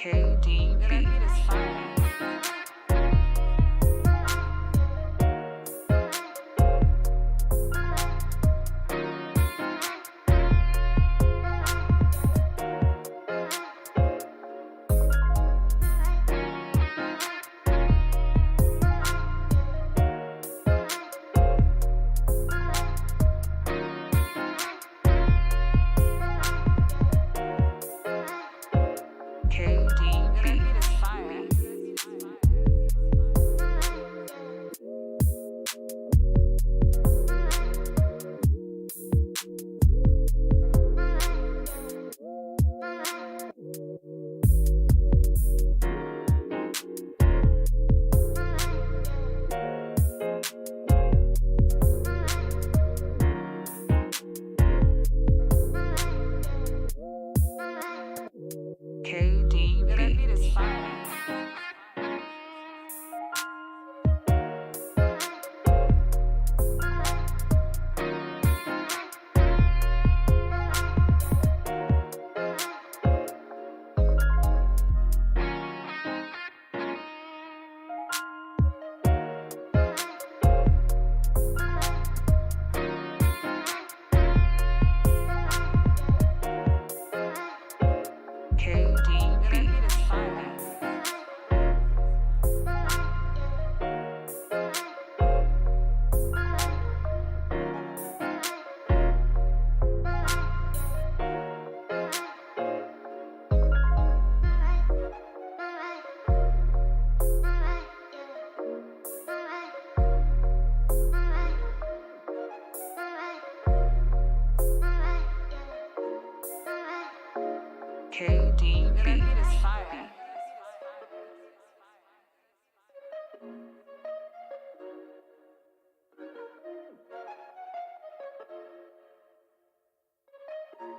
KDB.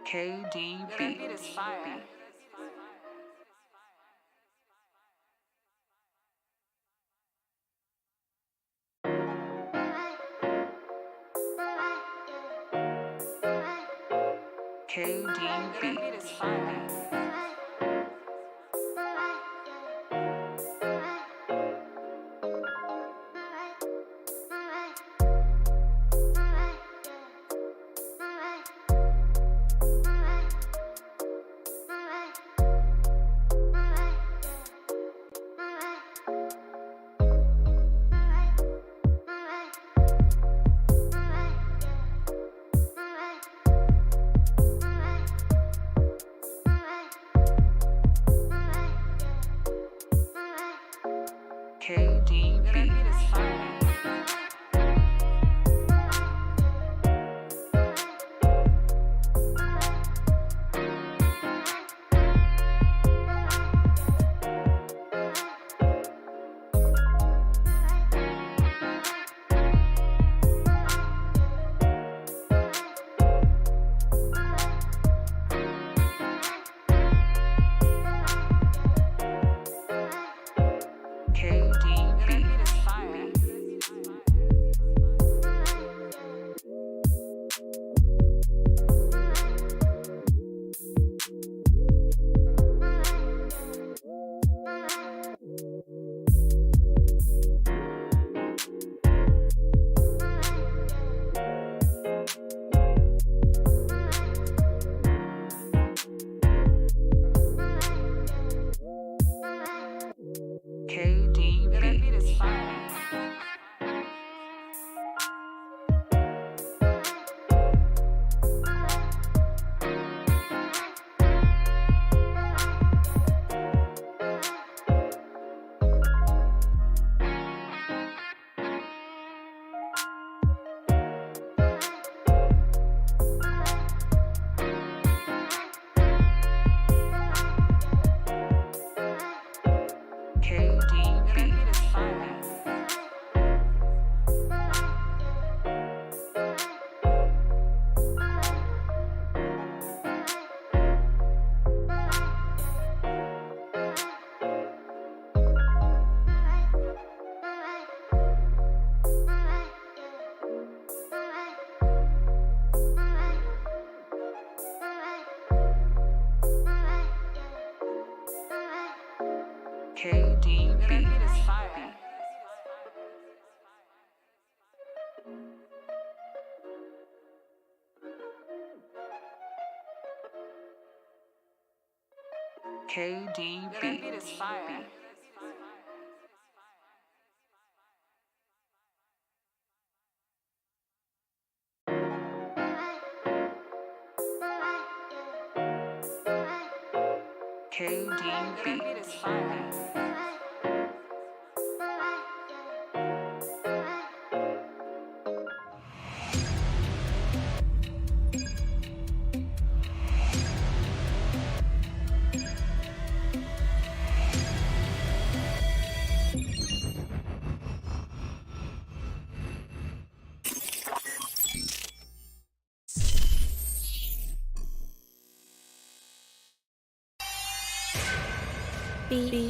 KDB is fire. KDB is fire. KDB. That beat is fire. KDB. That beat is fire. KDB. That beat is fire.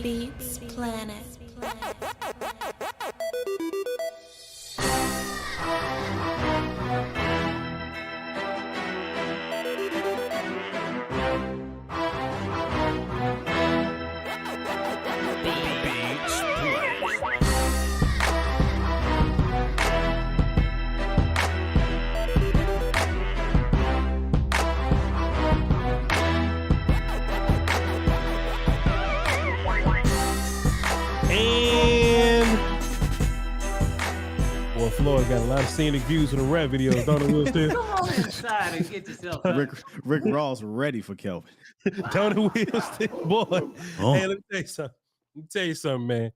Beats Planet. Floyd got a lot of scenic views for the rap videos, don't it, Will Steele? Come on inside and get yourself up. Rick Ross ready for Kelvin. Don't it, Will Steele? Boy, hey, let me tell you something, man.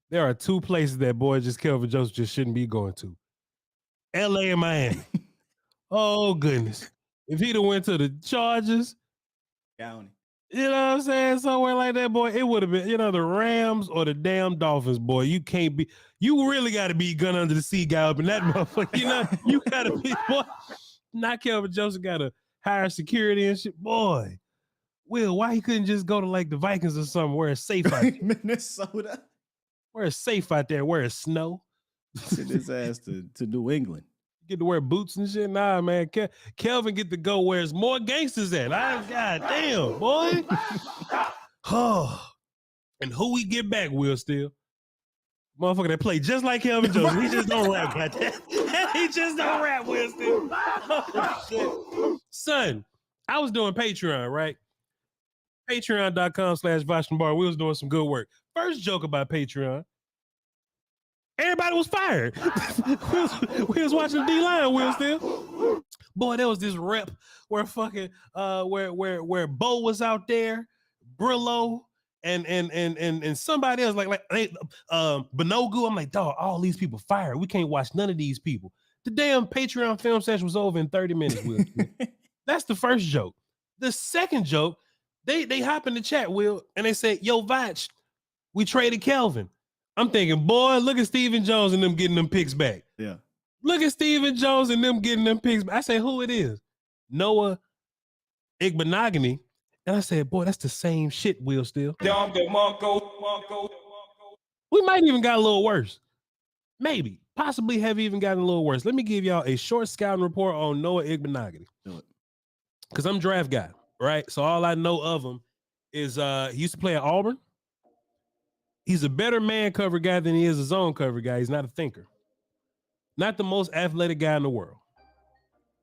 There are two places that boy Kelvin Joseph just shouldn't be going to. LA and Miami. Oh, goodness. If he'd have went to the Chargers, County. you know what I'm saying? Somewhere like that, boy, it would have been, the Rams or the damn Dolphins, boy. You really got to be gun under the sea guy up in that motherfucker. You got to be, boy. Not Kelvin Joseph got to hire security and shit. Boy, Will, why he couldn't just go to like the Vikings or something where it's safe out there? Minnesota. Where it's safe out there, where it's snow. Send his ass to New England. Get to wear boots and shit. Nah, man. Kelvin get to go where it's more gangsters at. God damn, boy. Oh. And who we get back, Will Steele? Motherfucker that play just like Kelvin Joseph. He just don't rap, goddamn. He just don't rap, Will Steele. Oh, shit. Son, I was doing Patreon, right? Patreon.com/Voch Lombardi. We was doing some good work. First joke about Patreon. Everybody was fired. we was watching D-Line, Will Steele. Boy, there was this rep where fucking where Bo was out there, Brillo, and somebody else like Benogu. I'm like, dog, all these people fired. We can't watch none of these people. The damn Patreon film session was over in 30 minutes, Will. That's the first joke. The second joke, they hop in the chat, Will, and they say, yo, Voch, we traded Kelvin. I'm thinking, boy, look at Stephen Jones and them getting them picks back. Yeah. Look at Stephen Jones and them getting them picks back. I say, who it is? Noah Igbenogany. And I said, boy, that's the same shit, Will Steele. We might even got a little worse. Maybe. Possibly have even gotten a little worse. Let me give y'all a short scouting report on Noah Igbenogany. Do it. Because I'm draft guy, right? So all I know of him is he used to play at Auburn. He's a better man cover guy than he is a zone cover guy. He's not a thinker. Not the most athletic guy in the world.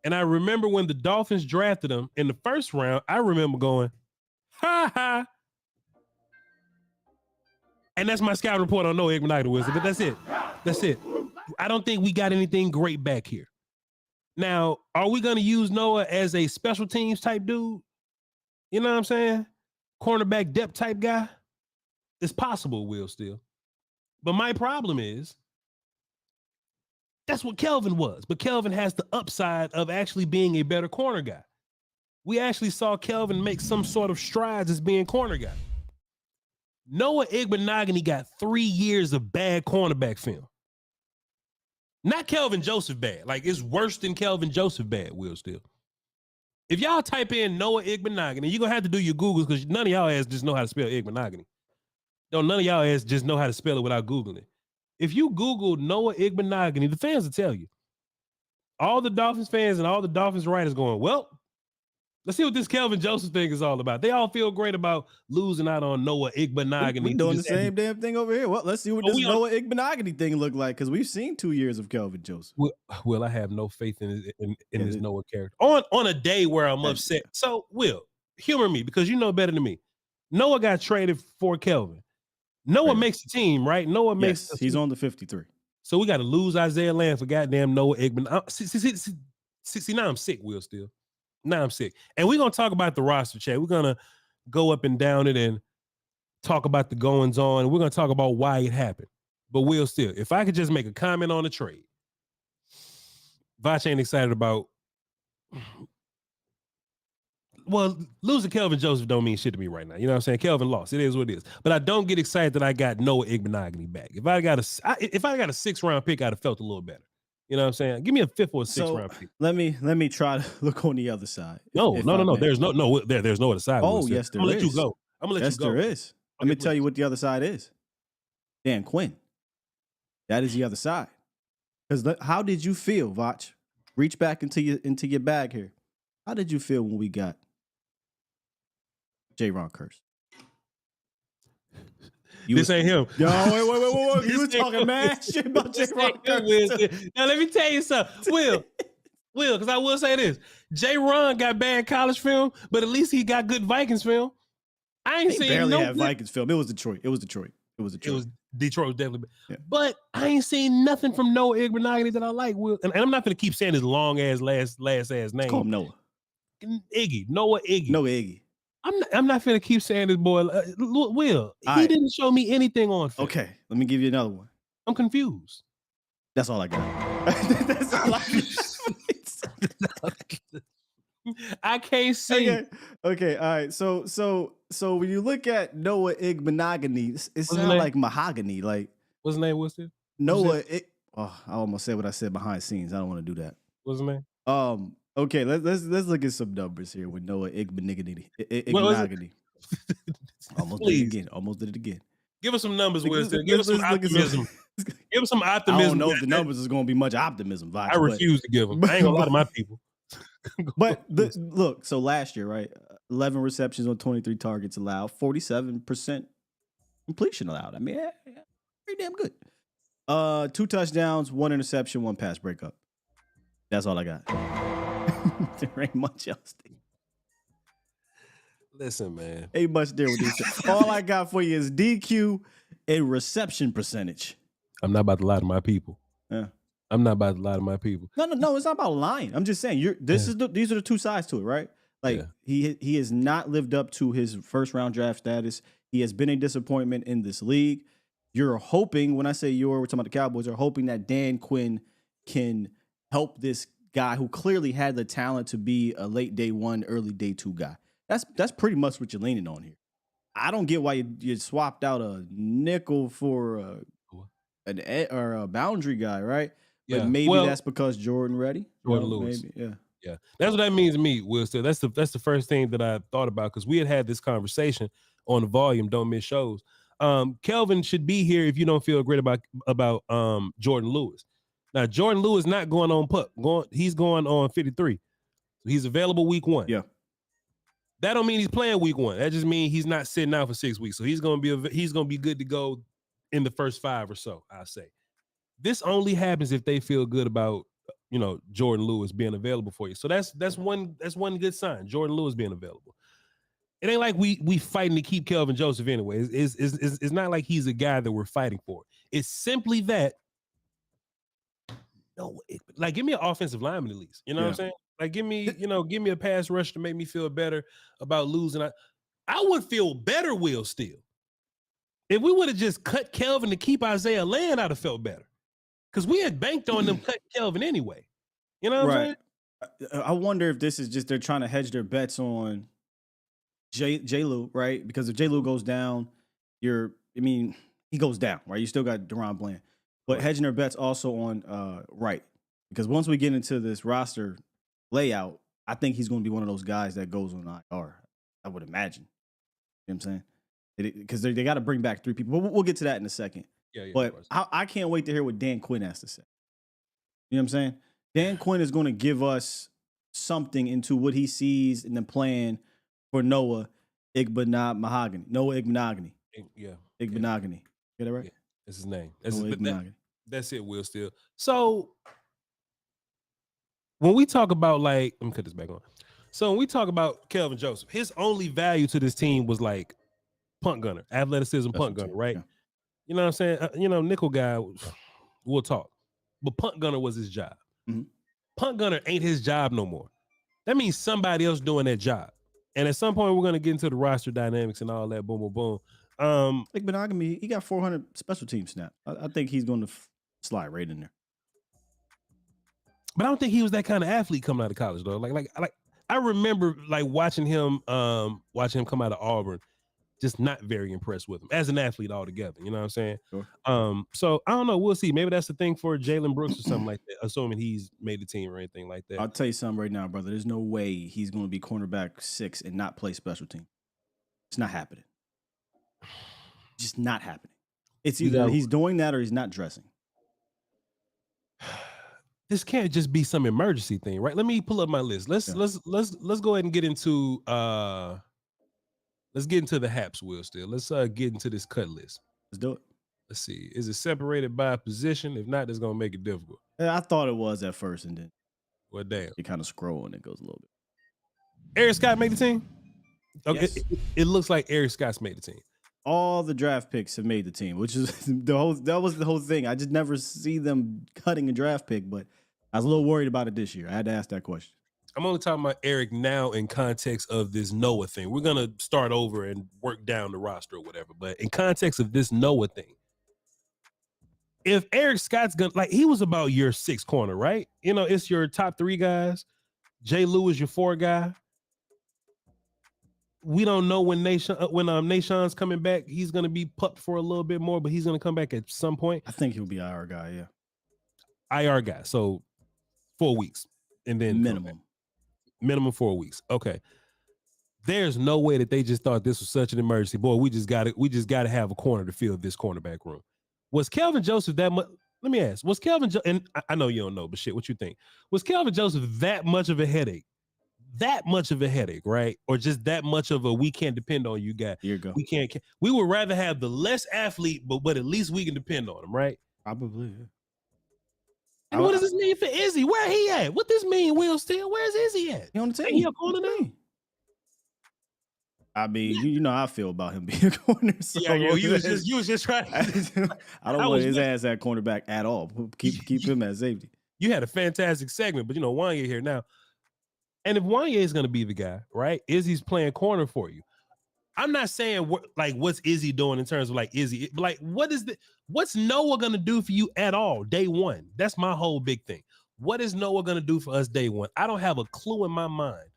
And I remember when the Dolphins drafted him in the first round, I remember going, ha ha. And that's my scout report on Noah Igbenogany, Wilson. But that's it. That's it. I don't think we got anything great back here. Now, are we going to use Noah as a special teams type dude? You know what I'm saying? Cornerback depth type guy? It's possible, Will, still. But my problem is, that's what Kelvin was. But Kelvin has the upside of actually being a better corner guy. We actually saw Kelvin make some sort of strides as being corner guy. Noah Igbenogany got 3 years of bad cornerback film. Not Kelvin Joseph bad. Like, it's worse than Kelvin Joseph bad, Will, still. If y'all type in Noah Igbenogany, you're going to have to do your Googles because none of y'all ass just know how to spell Igbenogany. No, none of y'all ass just know how to spell it without Googling it. If you Google Noah Igbenogany, the fans will tell you. All the Dolphins fans and all the Dolphins writers going, well, Let's see what this Kelvin Joseph thing is all about. They all feel great about losing out on Noah Igbenogany. We doing the same damn thing over here. Well, let's see what this Noah Igbenogany thing look like, because we've seen 2 years of Kelvin Joseph. Will, I have no faith in this Noah character. On a day where I'm upset. So, Will, humor me, because you know better than me. Noah got traded for Kelvin. Noah makes the team, right? Noah makes. He's on the 53. So we got to lose Isaiah Land for goddamn Noah Igbenogany. See, now I'm sick, Will, still. Now I'm sick. And we're going to talk about the roster, Chad. We're going to go up and down it and talk about the goings on. And we're going to talk about why it happened. But Will, still, if I could just make a comment on the trade. Voch ain't excited about. Well, losing Kelvin Joseph don't mean shit to me right now. You know what I'm saying? Kelvin lost. It is what it is. But I don't get excited that I got Noah Igbenogany back. If I got a 6th-round pick, I'd have felt a little better. You know what I'm saying? Give me a 5th or a 6th-round pick. Let me try to look on the other side. No. There's no other side. Oh, yes, there is. I'm gonna let you go. I'm gonna let you go. Yes, there is. Let me tell you what the other side is. Dan Quinn. That is the other side. Because how did you feel, Voch? Reach back into your bag here. How did you feel when we got J-Ron Curse? This ain't him. Yo, wait. You was talking mad shit about J-Ron Curse. Now, let me tell you something. Will, because I will say this. J-Ron got bad college film, but at least he got good Vikings film. I ain't seen barely had Vikings film. It was Detroit. It was Detroit was definitely. Yeah. But I ain't seen nothing from Noah Igbenogany that I like, Will. And I'm not going to keep saying his long ass last ass name. Let's call him Noah. Noah Iggy. Noah Iggy. I'm not finna keep saying this boy. Will, he didn't show me anything on film. Okay, let me give you another one. I'm confused. That's all I got. That's all I got. I can't see. Okay, all right. So when you look at Noah Igbenogany, it sounds like mahogany. Like, what's his name? What's it? Noah. I almost said what I said behind scenes. I don't want to do that. What's his name? Okay, let's look at some numbers here with Noah Igbenogany. Almost did it again. Give us some numbers, Winston. Give us some optimism. Give us some optimism. I don't know if the numbers is going to be much optimism. Voch, I refuse to give them. I ain't gonna lie to my people. But look, so last year, right? 11 receptions on 23 targets allowed, 47% completion allowed. I mean, pretty damn good. 2 touchdowns, 1 interception, 1 pass breakup. That's all I got. There ain't much else. Listen, man. Ain't much there with this. All I got for you is DQ and reception percentage. I'm not about to lie to my people. Yeah. I'm not about to lie to my people. No. It's not about lying. I'm just saying these are the 2 sides to it, right? Like he has not lived up to his 1st-round draft status. He has been a disappointment in this league. You're hoping, when I say we're talking about the Cowboys, are hoping that Dan Quinn can help this guy who clearly had the talent to be a late day 1, early day 2 guy. That's pretty much what you're leaning on here. I don't get why you swapped out a nickel for a boundary guy, right? Yeah. But maybe that's because Jordan Lewis. Maybe, yeah. That's what that means to me, Will. So that's the first thing that I thought about, because we had this conversation on the Volume Don't Miss shows. Kelvin should be here if you don't feel great about Jordan Lewis. Now, Jordan Lewis not going on pup. He's going on 53. So he's available week 1. Yeah. That don't mean he's playing week 1. That just means he's not sitting out for 6 weeks. So he's gonna be good to go in the first 5 or so, I say. This only happens if they feel good about, Jordan Lewis being available for you. So that's one good sign. Jordan Lewis being available. It ain't like we fighting to keep Kelvin Joseph anyway. It's not like he's a guy that we're fighting for. It's simply that. No, give me an offensive lineman at least. You know what I'm saying? Like, give me a pass rush to make me feel better about losing. I would feel better, Will, still. If we would have just cut Kelvin to keep Isaiah Land, I'd have felt better. Because we had banked on them cutting Kelvin anyway. You know what I'm saying? I wonder if this is just they're trying to hedge their bets on J-Lou, right? Because if J-Lou goes down, he goes down, right? You still got Deron playing. But hedging their bets also on Wright. Because once we get into this roster layout, I think he's going to be one of those guys that goes on IR. I would imagine. You know what I'm saying? Because they got to bring back 3 people. But we'll get to that in a second. Yeah, but I can't wait to hear what Dan Quinn has to say. You know what I'm saying? Dan Quinn is going to give us something into what he sees in the plan for Noah Igbenogany. Noah Igbenogany. Yeah. Igbenogany. Get that right? Yeah. That's his name. That's it, Will Steele. So when we talk about like, let me cut this back on. So when we talk about Kelvin Joseph, his only value to this team was like punt gunner, athleticism, punt gunner, right? Yeah. You know what I'm saying? Nickel guy, we'll talk. But punt gunner was his job. Mm-hmm. Punt gunner ain't his job no more. That means somebody else doing that job. And at some point, we're going to get into the roster dynamics and all that, boom, boom, boom. Igbenogany, he got 400 special team snaps. I think he's going to slide right in there. But I don't think he was that kind of athlete coming out of college, though. Like I remember like watching him come out of Auburn, just not very impressed with him as an athlete altogether. You know what I'm saying? Sure. So I don't know. We'll see. Maybe that's the thing for Jalen Brooks or something like that, assuming he's made the team or anything like that. I'll tell you something right now, brother. There's no way he's going to be cornerback 6 and not play special team. It's not happening. Just not happening. It's either he's doing that or he's not dressing. This can't just be some emergency thing, right? Let me pull up my list. Let's go ahead and get into the haps, Will. Still, let's get into this cut list. Let's do it. Let's see. Is it separated by position? If not, that's gonna make it difficult. Yeah, I thought it was at first, and then well, damn, you kind of scroll and it goes a little bit. Eric Scott made the team. Okay, Yes. it looks like Eric Scott's made the team. All the draft picks have made the team, which is that was the whole thing. I just never see them cutting a draft pick, but I was a little worried about it this year. I had to ask that question. I'm only talking about Eric now in context of this Noah thing. We're gonna start over and work down the roster or whatever, but in context of this Noah thing, if Eric Scott's gonna he was about your 6th corner, right? It's your top 3 guys. Jay Lewis, your 4 guy. We don't know when Nashawn's coming back. He's gonna be pupped for a little bit more, but he's gonna come back at some point. I think he'll be IR guy, yeah. IR guy. So 4 weeks, and then minimum 4 weeks. Okay. There's no way that they just thought this was such an emergency. Boy, we just got to have a corner to fill this cornerback room. Was Kelvin Joseph that much? Let me ask. Was Kelvin and I know you don't know, but shit, what you think? Was Kelvin Joseph that much of a headache? That much of a headache, right? Or just that much of a we can't depend on you guy? Here you go. We would rather have the less athlete, but at least we can depend on him, right? Probably. Yeah. And what does this mean for Izzy? Where he at? What this mean, Will Steele? Where's Izzy at? He on the team. He a corner now? I mean, you know how I feel about him being a corner. So yeah, you was just trying. I don't want his ass at cornerback at all. Keep him at safety. You had a fantastic segment, but Wanya here now. And if Wanya is going to be the guy, right? Izzy's playing corner for you. I'm not saying what's Izzy doing in terms of Izzy, but what's Noah going to do for you at all day one? That's my whole big thing. What is Noah going to do for us day one? I don't have a clue in my mind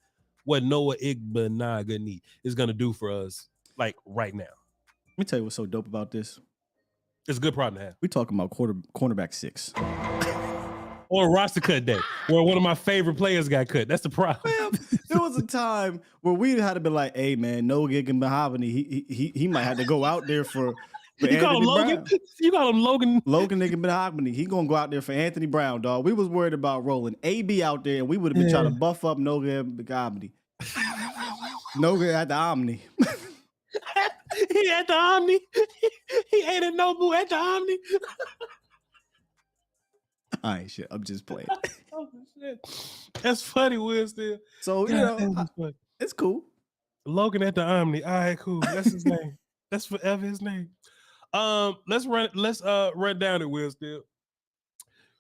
what Noah Igbenogany is going to do for us right now. Let me tell you what's so dope about this. It's a good problem to have. We talking about cornerback 6. Or roster cut day, where one of my favorite players got cut. That's the problem. Well, there was a time where we had to be like, hey, man, Noah Igbenogany, he might have to go out there for you call him Logan? Brown. You call him Logan? Logan Igbenogany. He going to go out there for Anthony Brown, dog. We was worried about rolling AB out there, and we would have been trying to buff up Noah Igbenogany. Noah at the Omni. He at the Omni. He ate a Nobu at the Omni. All right, shit. I'm just playing. Oh, shit. That's funny, Will Steele. So, it's cool. Logan at the Omni. All right, cool. That's his name. That's forever his name. Let's run down it, Will Steele.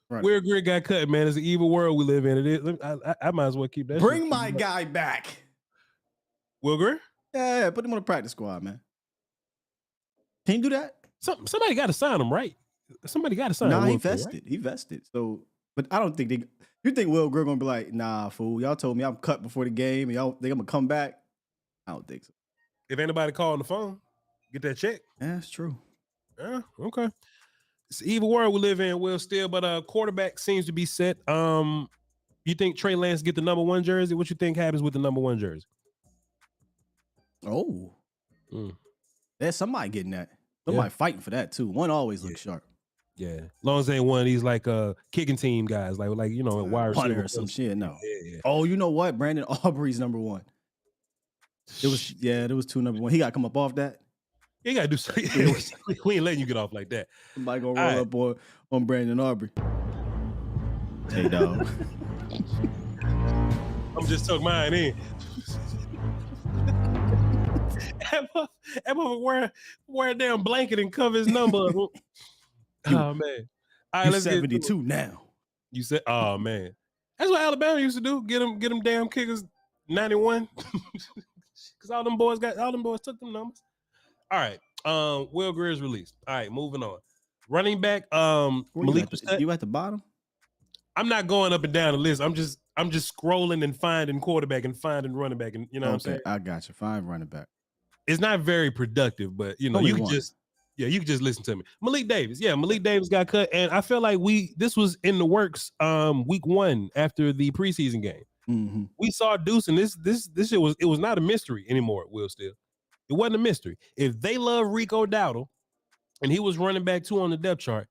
Right. We're a great guy cut, man. It's an evil world we live in. It is. I might as well keep that. Bring my guy back. Will Greer? Yeah, put him on the practice squad, man. Can you do that? Somebody got to sign him, right? Somebody got to sign him. Nah, he vested. Right? He vested. So, but I don't think you think Will Greer gonna be like, nah, fool. Y'all told me I'm cut before the game, and y'all think I'm gonna come back? I don't think so. If anybody call on the phone, get that check. Yeah, that's true. Yeah, okay. It's an evil world we live in, Will Steele, but quarterback seems to be set. You think Trey Lance get the number 1 jersey? What you think happens with the number 1 jersey? There's somebody getting that. Somebody fighting for that too. One always looks sharp. Yeah, long as they ain't one of these like kicking team guys, like wide punter receiver or some shit. No. Yeah. Oh, you know what? Brandon Aubrey's number one. There was 2 number 1. He got to come up off that. You gotta do something. We ain't letting you get off like that. Somebody gonna roll up on Brandon Aubrey. Hey, dog. I'm just tuck mine in. That mother wear a damn blanket and cover his number. Oh man! All right, let's 72 now. You said, oh man, that's what Alabama used to do. Get them damn kickers 91. Because all them boys took them numbers. All right. Will Greer's released. All right, moving on. Running back, Malik. You at the bottom? I'm not going up and down the list. I'm just scrolling and finding quarterback and finding running back, and what I'm saying. I got you. Find running back. It's not very productive, but you can just listen to me. Malik Davis. Yeah, Malik Davis got cut, and I feel like this was in the works week 1 after the preseason game. Mm-hmm. We saw Deuce, and this shit was not a mystery anymore. Will Steele, it wasn't a mystery. If they love Rico Dowdle, and he was running back 2 on the depth chart,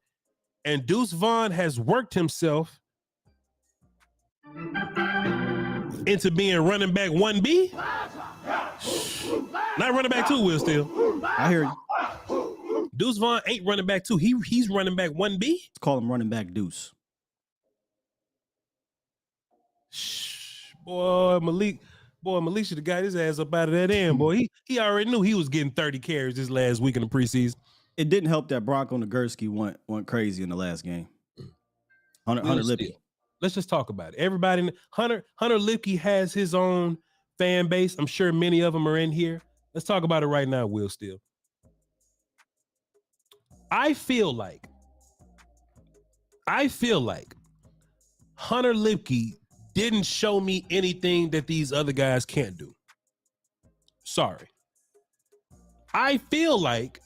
and Deuce Vaughn has worked himself into being running back 1B, not running back 2. Will Steele, I hear you. Deuce Vaughn ain't running back 2. He's running back 1B. Let's call him running back Deuce. Boy, Malik should have got his ass up out of that end, boy. He already knew he was getting 30 carries this last week in the preseason. It didn't help that Bronco Nagurski went crazy in the last game. Hunter Lipke. Let's just talk about it. Everybody, Hunter Lipke has his own fan base. I'm sure many of them are in here. Let's talk about it right now, Will Steele. I feel like Hunter Lipke didn't show me anything that these other guys can't do. Sorry. I feel like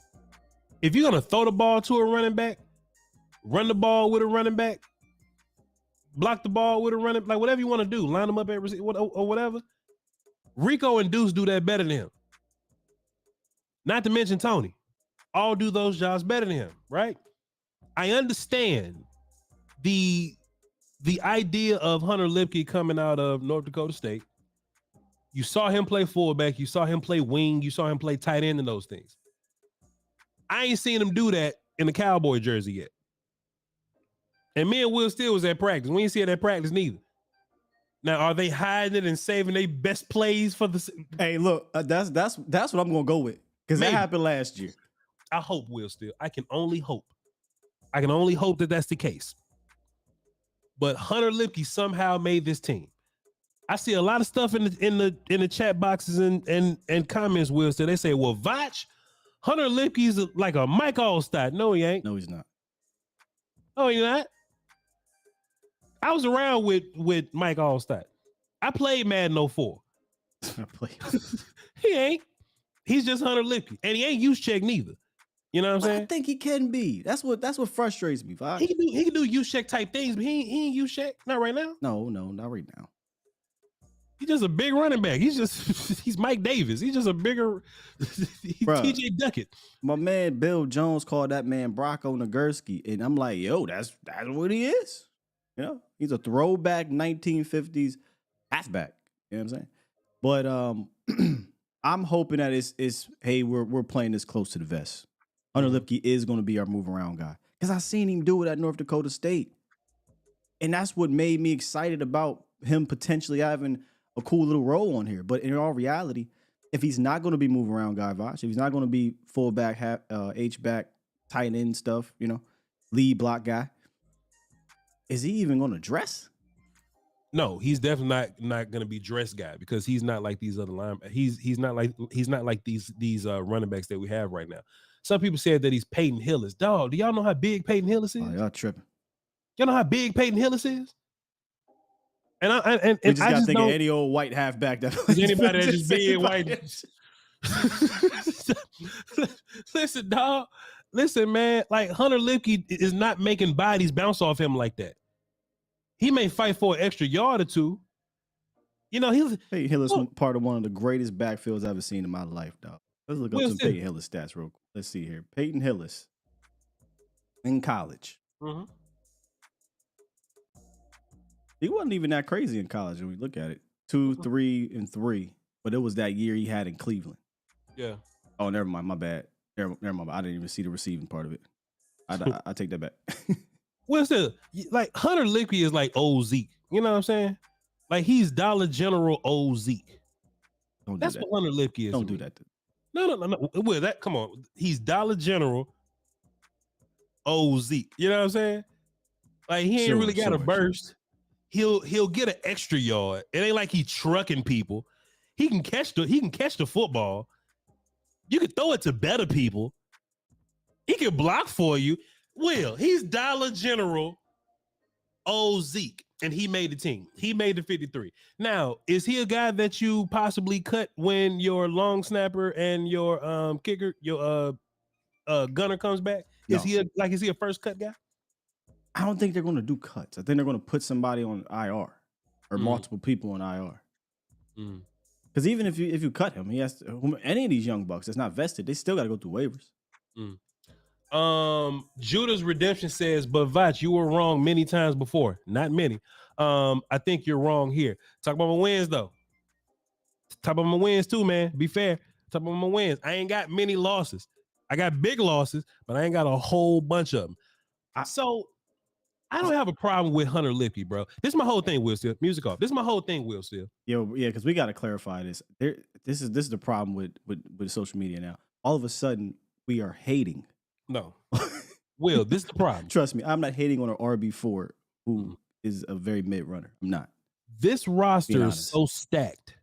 if you're going to throw the ball to a running back, run the ball with a running back, block the ball with a running back, like whatever you want to do, line them up at receiver or whatever, Rico and Deuce do that better than him. Not to mention Tony. All do those jobs better than him, right? I understand the idea of Hunter Lipke coming out of North Dakota State. You saw him play fullback. You saw him play wing. You saw him play tight end and those things. I ain't seen him do that in the Cowboy jersey yet. And me and Will Steele was at practice. We ain't see it at practice neither. Now, are they hiding it and saving their best plays for the? Hey, look, that's what I'm gonna go with because that happened last year. I hope, Will Steele. I can only hope that that's the case. But Hunter Lipke somehow made this team. I see a lot of stuff in the chat boxes and comments, Will Steele. They say, well, Voch, Hunter Lipke's like a Mike Allstott. No, he ain't. No, he's not. Oh, he's not. I was around with Mike Allstott. I played Madden 04. He ain't. He's just Hunter Lipke. And he ain't use check neither. You know what I'm saying? I think he can be. That's what frustrates me, Voch. He can do use check type things, but he ain't use check. Not right now. No, not right now. He's just a big running back. He's Mike Davis. He's just a bigger TJ Duckett. My man Bill Jones called that man Bronco Nagurski, and I'm like, yo, that's what he is. You know, he's a throwback 1950s halfback. You know what I'm saying? But I'm hoping that it's hey, we're playing this close to the vest. Hunter Lipke is going to be our move around guy because I seen him do it at North Dakota State, and that's what made me excited about him potentially having a cool little role on here. But in all reality, if he's not going to be move around guy, Voch, if he's not going to be fullback, H-back, tight end stuff, you know, lead block guy, is he even going to dress? No, he's definitely not going to be dress guy because he's not like these other linebackers. He's not like these running backs that we have right now. Some people said that he's Peyton Hillis. Dog, do y'all know how big Peyton Hillis is? Oh, y'all tripping. Y'all know how big Peyton Hillis is? And we just got to think of any old white halfback that anybody that just big white. Listen, dog. Listen, man. Like Hunter Lipke is not making bodies bounce off him like that. He may fight for an extra yard or two. You know, Peyton Hillis was part of one of the greatest backfields I've ever seen in my life, dog. Let's look up some Peyton Hillis stats real quick. Let's see here. Peyton Hillis. in college. Mm-hmm. He wasn't even that crazy in college when we look at it. 2, 3, and 3. But it was that year he had in Cleveland. Yeah. Oh, never mind. My bad. Never mind. I didn't even see the receiving part of it. I take that back. Well, still, like Hunter Licky is like old Zeke. You know what I'm saying? Like he's Dollar General old Zeke. That's what Hunter Licky is. Don't do that. No. Well, come on. He's Dollar General old Zeke. You know what I'm saying? Like he ain't really got a burst. He'll get an extra yard. It ain't like he trucking people. He can catch the football. You can throw it to better people. He can block for you. Will, he's Dollar General old Zeke, and he made the team. He made the 53. Now, is he a guy that you possibly cut when your long snapper and your kicker, your gunner comes back? No. Is he a first cut guy? I don't think they're going to do cuts. I think they're going to put somebody on IR or multiple people on IR. Because even if you cut him, he has to, any of these young bucks that's not vested, they still got to go through waivers. Judah's Redemption says, but Voch, you were wrong many times before. Not many. I think you're wrong here. Talk about my wins though. Talk about my wins too, man. Be fair. Talk about my wins. I ain't got many losses. I got big losses, but I ain't got a whole bunch of them. So I don't have a problem with Hunter Licky, bro. This is my whole thing, Will Steele. Music off. This is my whole thing, Will Steele. Yeah, because we got to clarify this. This is the problem with social media now. All of a sudden, we are hating. No. Will, this is the problem. Trust me, I'm not hating on an RB4 who is a very mid runner. I'm not. This roster is so stacked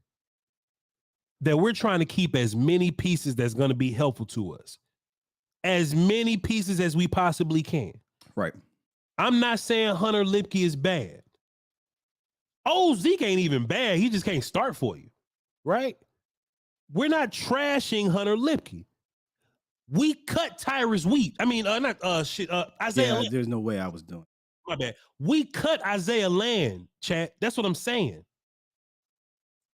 that we're trying to keep as many pieces that's going to be helpful to us. As many pieces as we possibly can. Right. I'm not saying Hunter Licky is bad. Oh, Zeke ain't even bad. He just can't start for you. Right? We're not trashing Hunter Licky. We cut Tyrus Wheat. I mean, Isaiah. Yeah, there's no way I was doing. My bad. We cut Isaiah Land, chat. That's what I'm saying.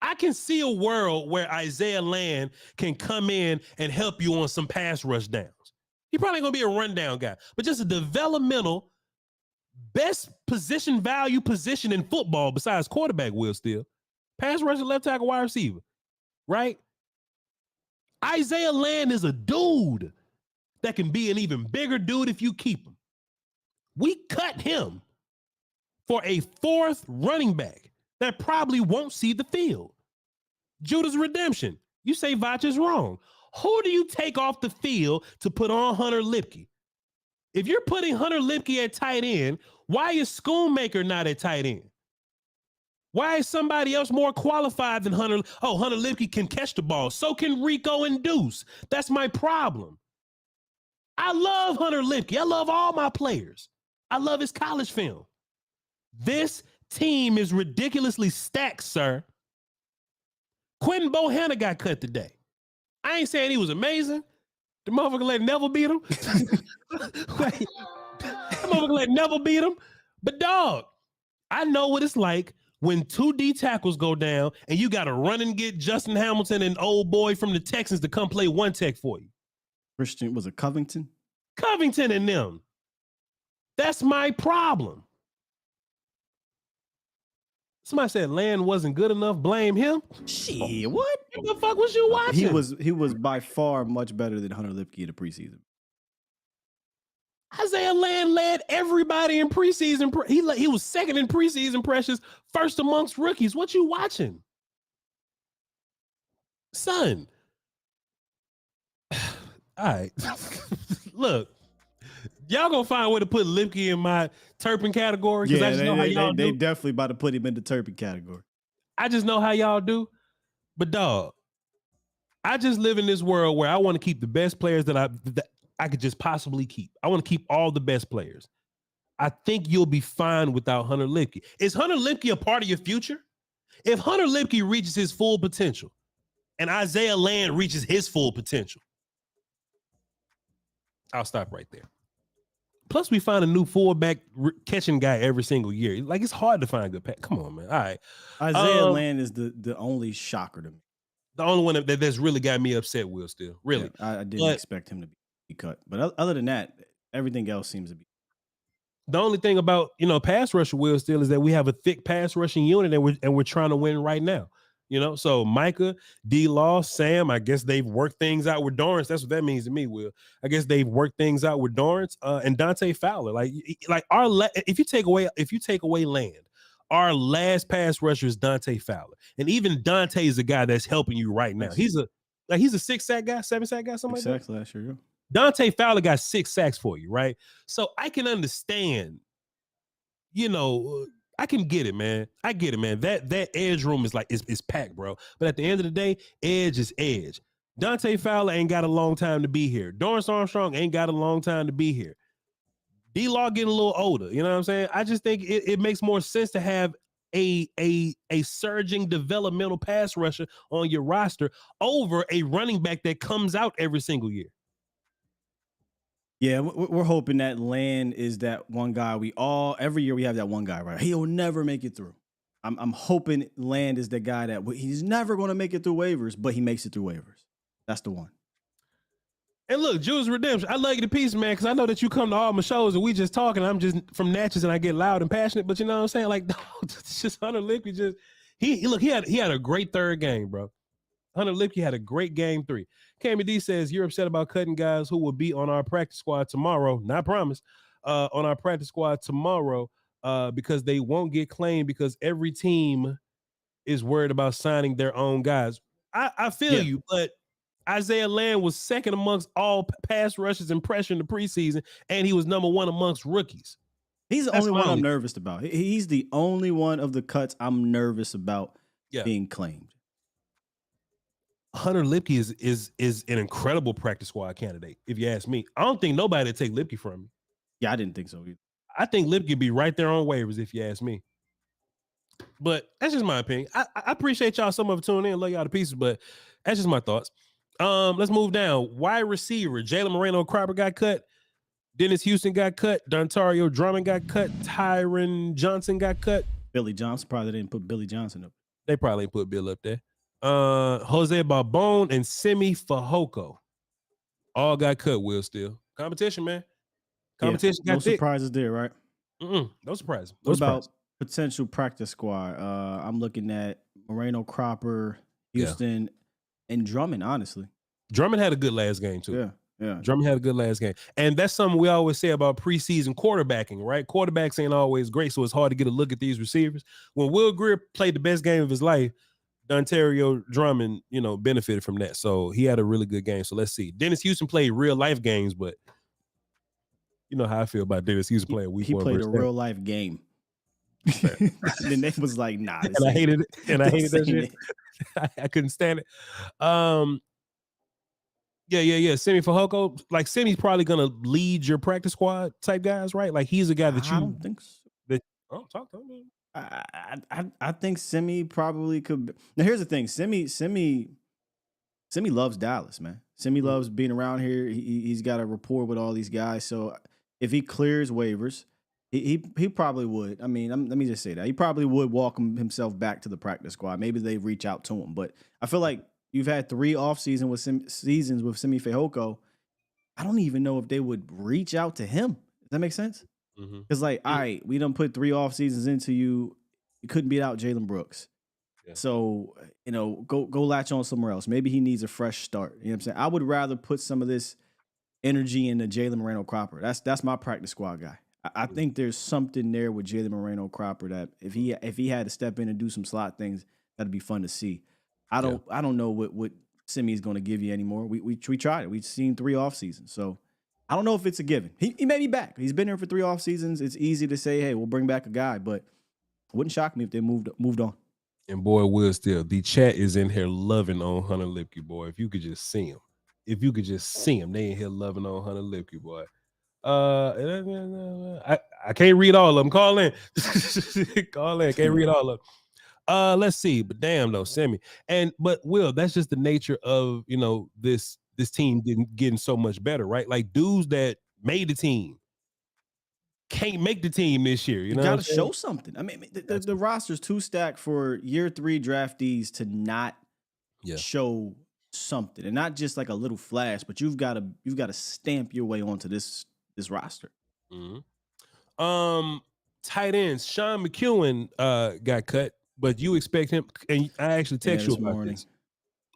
I can see a world where Isaiah Land can come in and help you on some pass rush downs. He probably gonna be a rundown guy, but just a developmental best position value position in football besides quarterback. Will Steele, pass rusher, left tackle, wide receiver, right? Isaiah Land is a dude that can be an even bigger dude if you keep him. We cut him for a fourth running back that probably won't see the field. Judah's Redemption. You say Voch is wrong. Who do you take off the field to put on Hunter Licky? If you're putting Hunter Licky at tight end, why is Schoonmaker not at tight end? Why is somebody else more qualified than Hunter? Oh, Hunter Licky can catch the ball. So can Rico and Deuce. That's my problem. I love Hunter Licky. I love all my players. I love his college film. This team is ridiculously stacked, sir. Quentin Bohanna got cut today. I ain't saying he was amazing. The motherfucker let Neville beat him. The motherfucker let Neville beat him. But dog, I know what it's like when 2 D tackles go down and you got to run and get Justin Hamilton and old boy from the Texans to come play one tech for you. Christian, was it Covington? Covington and them. That's my problem. Somebody said Land wasn't good enough. Blame him. Shit, what? What the fuck was you watching? He was by far much better than Hunter Licky in the preseason. Isaiah Land led everybody in preseason. He was second in preseason pressures, first amongst rookies. What you watching? Son. All right. Look, y'all gonna find a way to put Licky in my Turpin category. Yeah, I just know how y'all do. They definitely about to put him in the Turpin category. I just know how y'all do. But dog, I just live in this world where I want to keep the best players that I could just possibly keep. I want to keep all the best players. I think you'll be fine without Hunter Licky. Is Hunter Licky a part of your future? If Hunter Licky reaches his full potential and Isaiah Land reaches his full potential, I'll stop right there. Plus, we find a new fullback catching guy every single year. Like, it's hard to find a good pack. Come on, man. All right. Isaiah Land is the only shocker to me. The only one that's really got me upset, Will, still. Really. Yeah, I didn't expect him to be cut. But other than that, Everything else seems to be. The only thing about, pass rusher Will still is that we have a thick pass rushing unit and we're trying to win right now. So Micah, D-Law, Sam, I guess they've worked things out with Dorrance. That's what that means to me, Will. I guess they've worked things out with Dorrance and Dante Fowler. Like if you take away Land, our last pass rusher is Dante Fowler. And even Dante is a guy that's helping you right now. He's a 6-sack guy, 7-sack guy, something like that. Last year, yeah. Dante Fowler got 6 sacks for you, right? So I can understand, I can get it, man. I get it, man. That edge room is packed, bro. But at the end of the day, edge is edge. Dante Fowler ain't got a long time to be here. Dorrance Armstrong ain't got a long time to be here. D-Law getting a little older, you know what I'm saying? I just think it makes more sense to have a surging developmental pass rusher on your roster over a running back that comes out every single year. Yeah, we're hoping that Land is that one guy every year we have that one guy, right? He'll never make it through. I'm hoping Land is the guy that he's never going to make it through waivers, but he makes it through waivers. That's the one. And look, Jules Redemption, I love you to pieces, man, because I know that you come to all my shows and we just talking. I'm just from Natchez and I get loud and passionate, but you know what I'm saying? Like, no, it's just Hunter Lipke. He had a great third game, bro. Hunter Lipke had a great game 3. Cammy D says, you're upset about cutting guys who will be on our practice squad tomorrow. Not promise. On our practice squad tomorrow because they won't get claimed because every team is worried about signing their own guys. I feel you, but Isaiah Land was second amongst all pass rushes in pressure in the preseason, and he was number 1 amongst rookies. He's the only one I'm nervous about. He's the only one of the cuts I'm nervous about being claimed. Hunter Lipke is an incredible practice squad candidate, if you ask me. I don't think nobody would take Lipke from me. Yeah, I didn't think so either. I think Lipke would be right there on waivers, if you ask me. But that's just my opinion. I appreciate y'all so much for tuning in. Love y'all to pieces, but that's just my thoughts. Let's move down. Wide receiver, Jalen Moreno-Cropper got cut. Dennis Houston got cut. Dontario Drummond got cut. Tyron Johnson got cut. Billy Johnson probably didn't put Billy Johnson up. They probably put Bill up there. Jose Barbone and Simi Fehoko all got cut. Will Steele. Competition, man. Competition. No surprises there, right? No surprise. What about potential practice squad? I'm looking at Moreno-Cropper, Houston, and Drummond. Honestly, Drummond had a good last game too. Yeah. Drummond had a good last game, and that's something we always say about preseason quarterbacking, right? Quarterbacks ain't always great, so it's hard to get a look at these receivers. When Will Greer played the best game of his life, Dontario Drummond, benefited from that. So he had a really good game. So let's see. Dennis Houston played real life games, but you know how I feel about Dennis Houston playing week 1. He played a real life game. The name was like, nah. And I hated it. And I hated that shit. I couldn't stand it. Yeah. Simi Fehoko. Like, Simi's probably gonna lead your practice squad type guys, right? Like, he's a guy that I don't think so. Talk to me. I think Simi probably could. Now here's the thing: Simi loves Dallas, man. Simi loves being around here. He's got a rapport with all these guys. So if he clears waivers, he probably would. I mean, let me just say that he probably would welcome himself back to the practice squad. Maybe they reach out to him, but I feel like you've had 3 seasons with Simi Fehoko. I don't even know if they would reach out to him. Does that make sense? Because all right, we done put 3 off seasons into you. You couldn't beat out Jalen Brooks. Yeah. So, go latch on somewhere else. Maybe he needs a fresh start. You know what I'm saying? I would rather put some of this energy into Jalen Moreno-Cropper. That's my practice squad guy. I think there's something there with Jalen Moreno-Cropper that if he had to step in and do some slot things, that'd be fun to see. I don't know what Simi's going to give you anymore. We tried it. We've seen 3 off seasons. So I don't know if it's a given. He may be back. He's been here for 3 off seasons. It's easy to say, hey, we'll bring back a guy, but it wouldn't shock me if they moved on. And boy, Will Steele, the chat is in here loving on Hunter Lipke, boy. If you could just see him. They in here loving on Hunter Lipke, boy. I can't read all of them. Call in. Can't read all of them. Let's see. But damn though, Simi. But Will, that's just the nature of this team getting so much better, right? Like, dudes that made the team can't make the team this year. You got to show something. I mean, the roster's too stacked for year 3 draftees to not show something, and not just like a little flash, but you've got to stamp your way onto this this roster. Tight ends. Sean McEwen got cut, but you expect him, and I actually text you about this.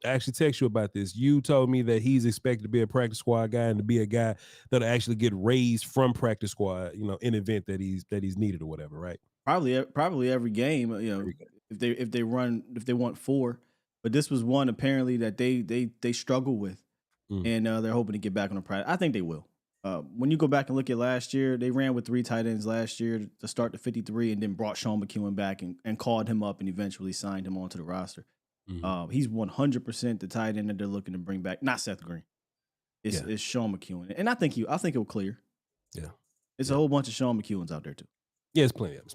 I actually text you about this. You told me that he's expected to be a practice squad guy and to be a guy that'll actually get raised from practice squad, in event that he's needed or whatever, right? Probably every game, if they want 4. But this was one apparently that they struggle with, and they're hoping to get back on the practice. I think they will. When you go back and look at last year, they ran with 3 tight ends last year to start the 53, and then brought Sean McEwen back and called him up and eventually signed him onto the roster. He's 100% the tight end that they're looking to bring back. Not Seth Green. It's Sean McEwen, and I think he'll clear. Yeah, it's a whole bunch of Sean McEwens out there too. Yeah, it's plenty of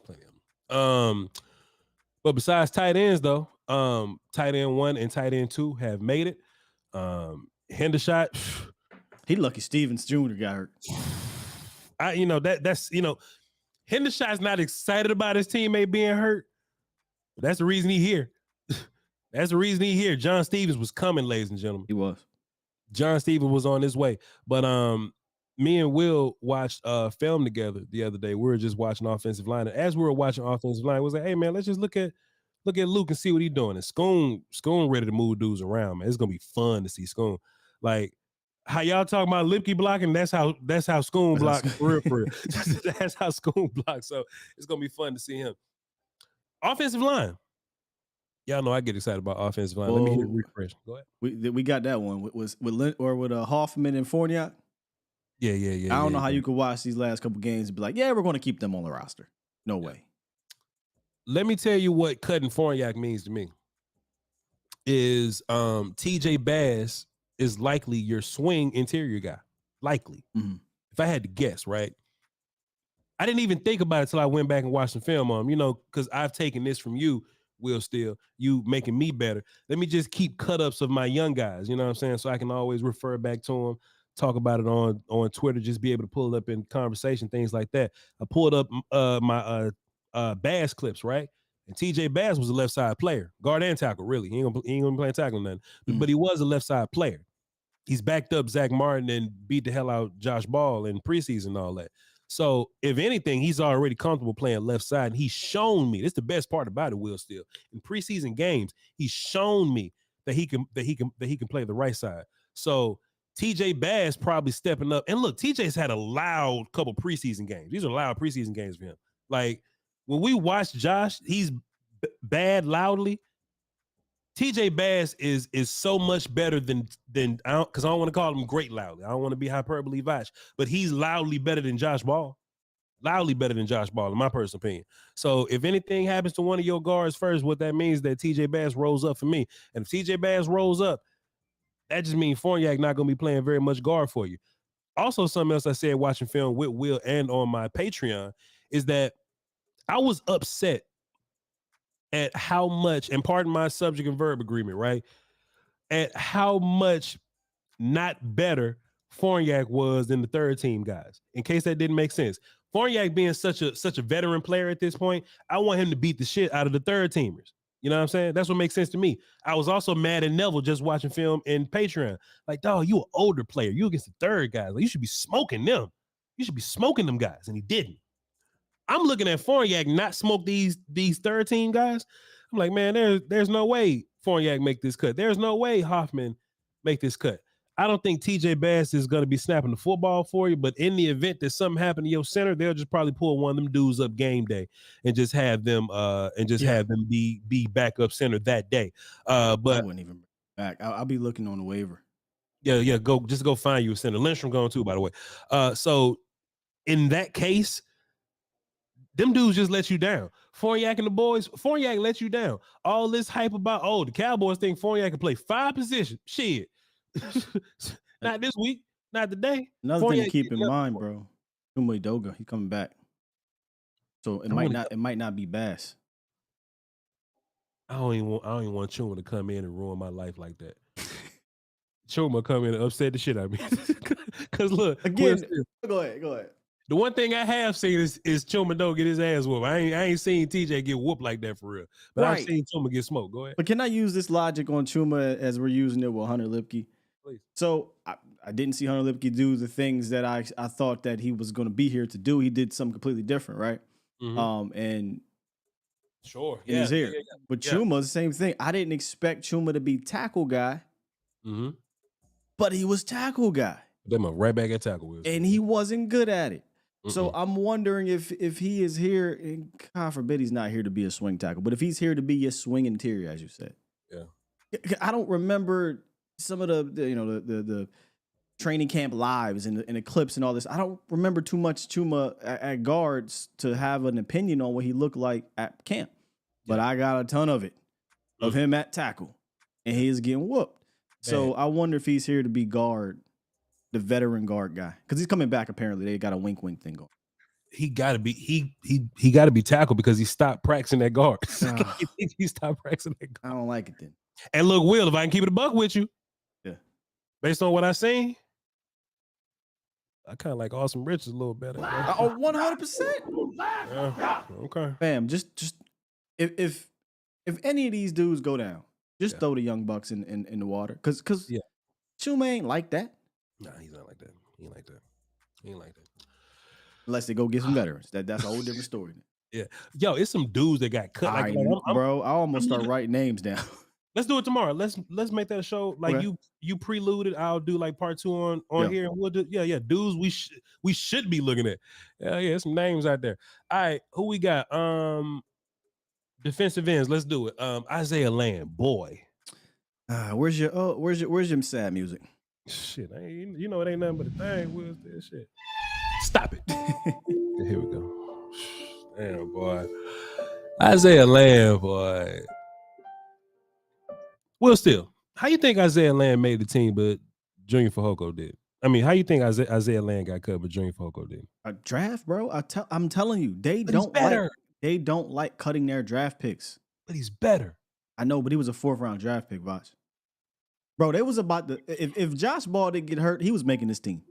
them. But besides tight ends, though, tight end 1 and tight end 2 have made it. Hendershot, he lucky Stevens Jr. got hurt. That's Hendershot's not excited about his teammate being hurt. But that's the reason he's here. That's the reason he's here. John Stevens was coming, ladies and gentlemen. He was. John Stevens was on his way. But me and Will watched film together the other day. We were just watching offensive line. And as we were watching offensive line, we was like, hey man, let's just look at Luke and see what he's doing. And Schoon ready to move dudes around, man. It's gonna be fun to see Schoon. Like how y'all talking about Lipke blocking, that's how Schoon block for real. That's how Schoon blocks. So it's gonna be fun to see him. Offensive line. Y'all know I get excited about offensive line. Let me hear the refresh. Go ahead. We got that one with Hoffman and Fournier. Yeah. I don't know how you could watch these last couple games and be like, yeah, we're going to keep them on the roster. No way. Let me tell you what cutting Fournier means to me. Is TJ Bass is likely your swing interior guy. Likely. If I had to guess, right? I didn't even think about it till I went back and watched some film on him, because I've taken this from you, Will Steele, you making me better. Let me just keep cut-ups of my young guys, you know what I'm saying? So I can always refer back to them, talk about it on Twitter, just be able to pull it up in conversation, things like that. I pulled up my Bass clips, right? And TJ Bass was a left side player, guard and tackle, really. He ain't gonna be playing tackle or nothing. But he was a left side player. He's backed up Zach Martin and beat the hell out Josh Ball in preseason and all that. So if anything, he's already comfortable playing left side. And he's shown me, this is the best part about it, Will Steele. In preseason games, he's shown me that he can play the right side. So TJ Bass probably stepping up. And look, TJ's had a loud couple preseason games. These are loud preseason games for him. Like when we watch Josh, he's bad loudly. TJ Bass is so much better than because I don't want to call him great loudly. I don't want to be hyperbole Voch, but he's loudly better than Josh Ball. Loudly better than Josh Ball, in my personal opinion. So if anything happens to one of your guards first, what that means is that TJ Bass rolls up for me. And if TJ Bass rolls up, that just means Fournier not going to be playing very much guard for you. Also, something else I said watching film with Will and on my Patreon is that I was upset at how much, and pardon my subject and verb agreement, right? At how much not better Fournier was than the third team guys. In case that didn't make sense. Fournier being such a veteran player at this point, I want him to beat the shit out of the third teamers. You know what I'm saying? That's what makes sense to me. I was also mad at Neville just watching film in Patreon. Like, dog, you an older player. You against the third guys. Like, you should be smoking them. You should be smoking them guys. And he didn't. I'm looking at Fournier not smoke these third team guys. I'm like, man, there's no way Fournier make this cut. There's no way Hoffman make this cut. I don't think TJ Bass is going to be snapping the football for you, but in the event that something happened to your center, they'll just probably pull one of them dudes up game day and just have them have them be backup center that day. But I wouldn't even back. I'll be looking on the waiver. Yeah, go find you a center. Lindstrom going too, by the way. So in that case, them dudes just let you down. Fournier and the boys, Fournier let you down. All this hype about, the Cowboys think Fournier can play 5 positions. Shit. Not this week, not today. Another Fournier thing to keep in mind, bro. Chuma Edoga, he's coming back. So it might not be Bass. I don't even want Chuma to come in and ruin my life like that. Chuma come in and upset the shit out of me. Because look, again, go ahead. The one thing I have seen is Chuma Edoga get his ass whooped. I ain't seen TJ get whooped like that for real. But right. I've seen Chuma get smoked. Go ahead. But can I use this logic on Chuma as we're using it with Hunter Lipke? Please. So I didn't see Hunter Lipke do the things that I thought that he was going to be here to do. He did something completely different, right? And Sure. And he's here. But Chuma, the same thing. I didn't expect Chuma to be tackle guy, but he was tackle guy. Them right back at tackle. And he wasn't good at it. So I'm wondering if he is here, and God forbid he's not here to be a swing tackle, but if he's here to be your swing interior, as you said. Yeah. I don't remember some of the training camp lives and the clips and all this. I don't remember too much Chuma at guards to have an opinion on what he looked like at camp. But I got a ton of it, of him at tackle, and he is getting whooped. So I wonder if he's here to be guard, the veteran guard guy, because he's coming back. Apparently, they got a wink thing going. He got to be he got to be tackled because he stopped practicing that guard. He stopped practicing that guard. I don't like it then. And look, Will, if I can keep it a buck with you, based on what I seen, I kind of like Austin Richards a little better. 100%. Yeah. Okay. Fam, just if any of these dudes go down, just throw the young bucks in the water, because Chuma ain't like that. Nah, he's not like that. He ain't like that. He ain't like that. Unless they go get some veterans, that's a whole different story. Yeah, yo, it's some dudes that got cut. Bro, I almost start writing names down. Let's do it tomorrow. Let's make that a show. Like you preluded. I'll do like part 2 on here, and we'll do dudes we should be looking at. Yeah, some names out there. All right, who we got? Defensive ends. Let's do it. Isaiah Land, boy. Where's your sad music? Shit, you know it ain't nothing but a thing. Where's that shit? Stop it. Here we go. Damn, boy. Isaiah Land, boy. Well, still, how you think Isaiah Land made the team, but Junior Fehoko did? I mean, how you think Isaiah Land got cut, but Junior Fehoko did? A draft, bro. I'm telling you, they don't like cutting their draft picks. But he's better. I know, but he was a 4th round draft pick, Voch. Bro, they was about to. If Josh Ball didn't get hurt, he was making this team.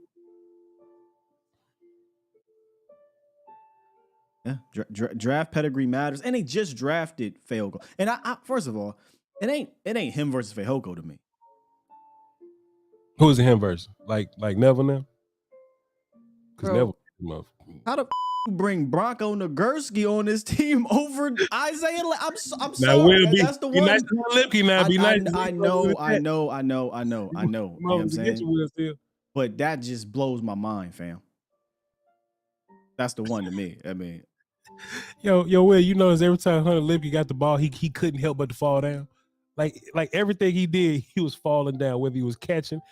Yeah, draft pedigree matters, and they just drafted Fehoko. And I first of all, it ain't him versus Fehoko to me. Who is it him versus? Like Neville now? Because Neville. How the you bring Bronco Nagurski on this team over Isaiah? I'm sorry. That's the one. Be nice to Lipke now. Be nice. I know. You know what I'm saying? But that just blows my mind, fam. That's the one to me. I mean, yo, Will, you notice every time Hunter Lipke got the ball, he couldn't help but to fall down. Like everything he did, he was falling down. Whether he was catching,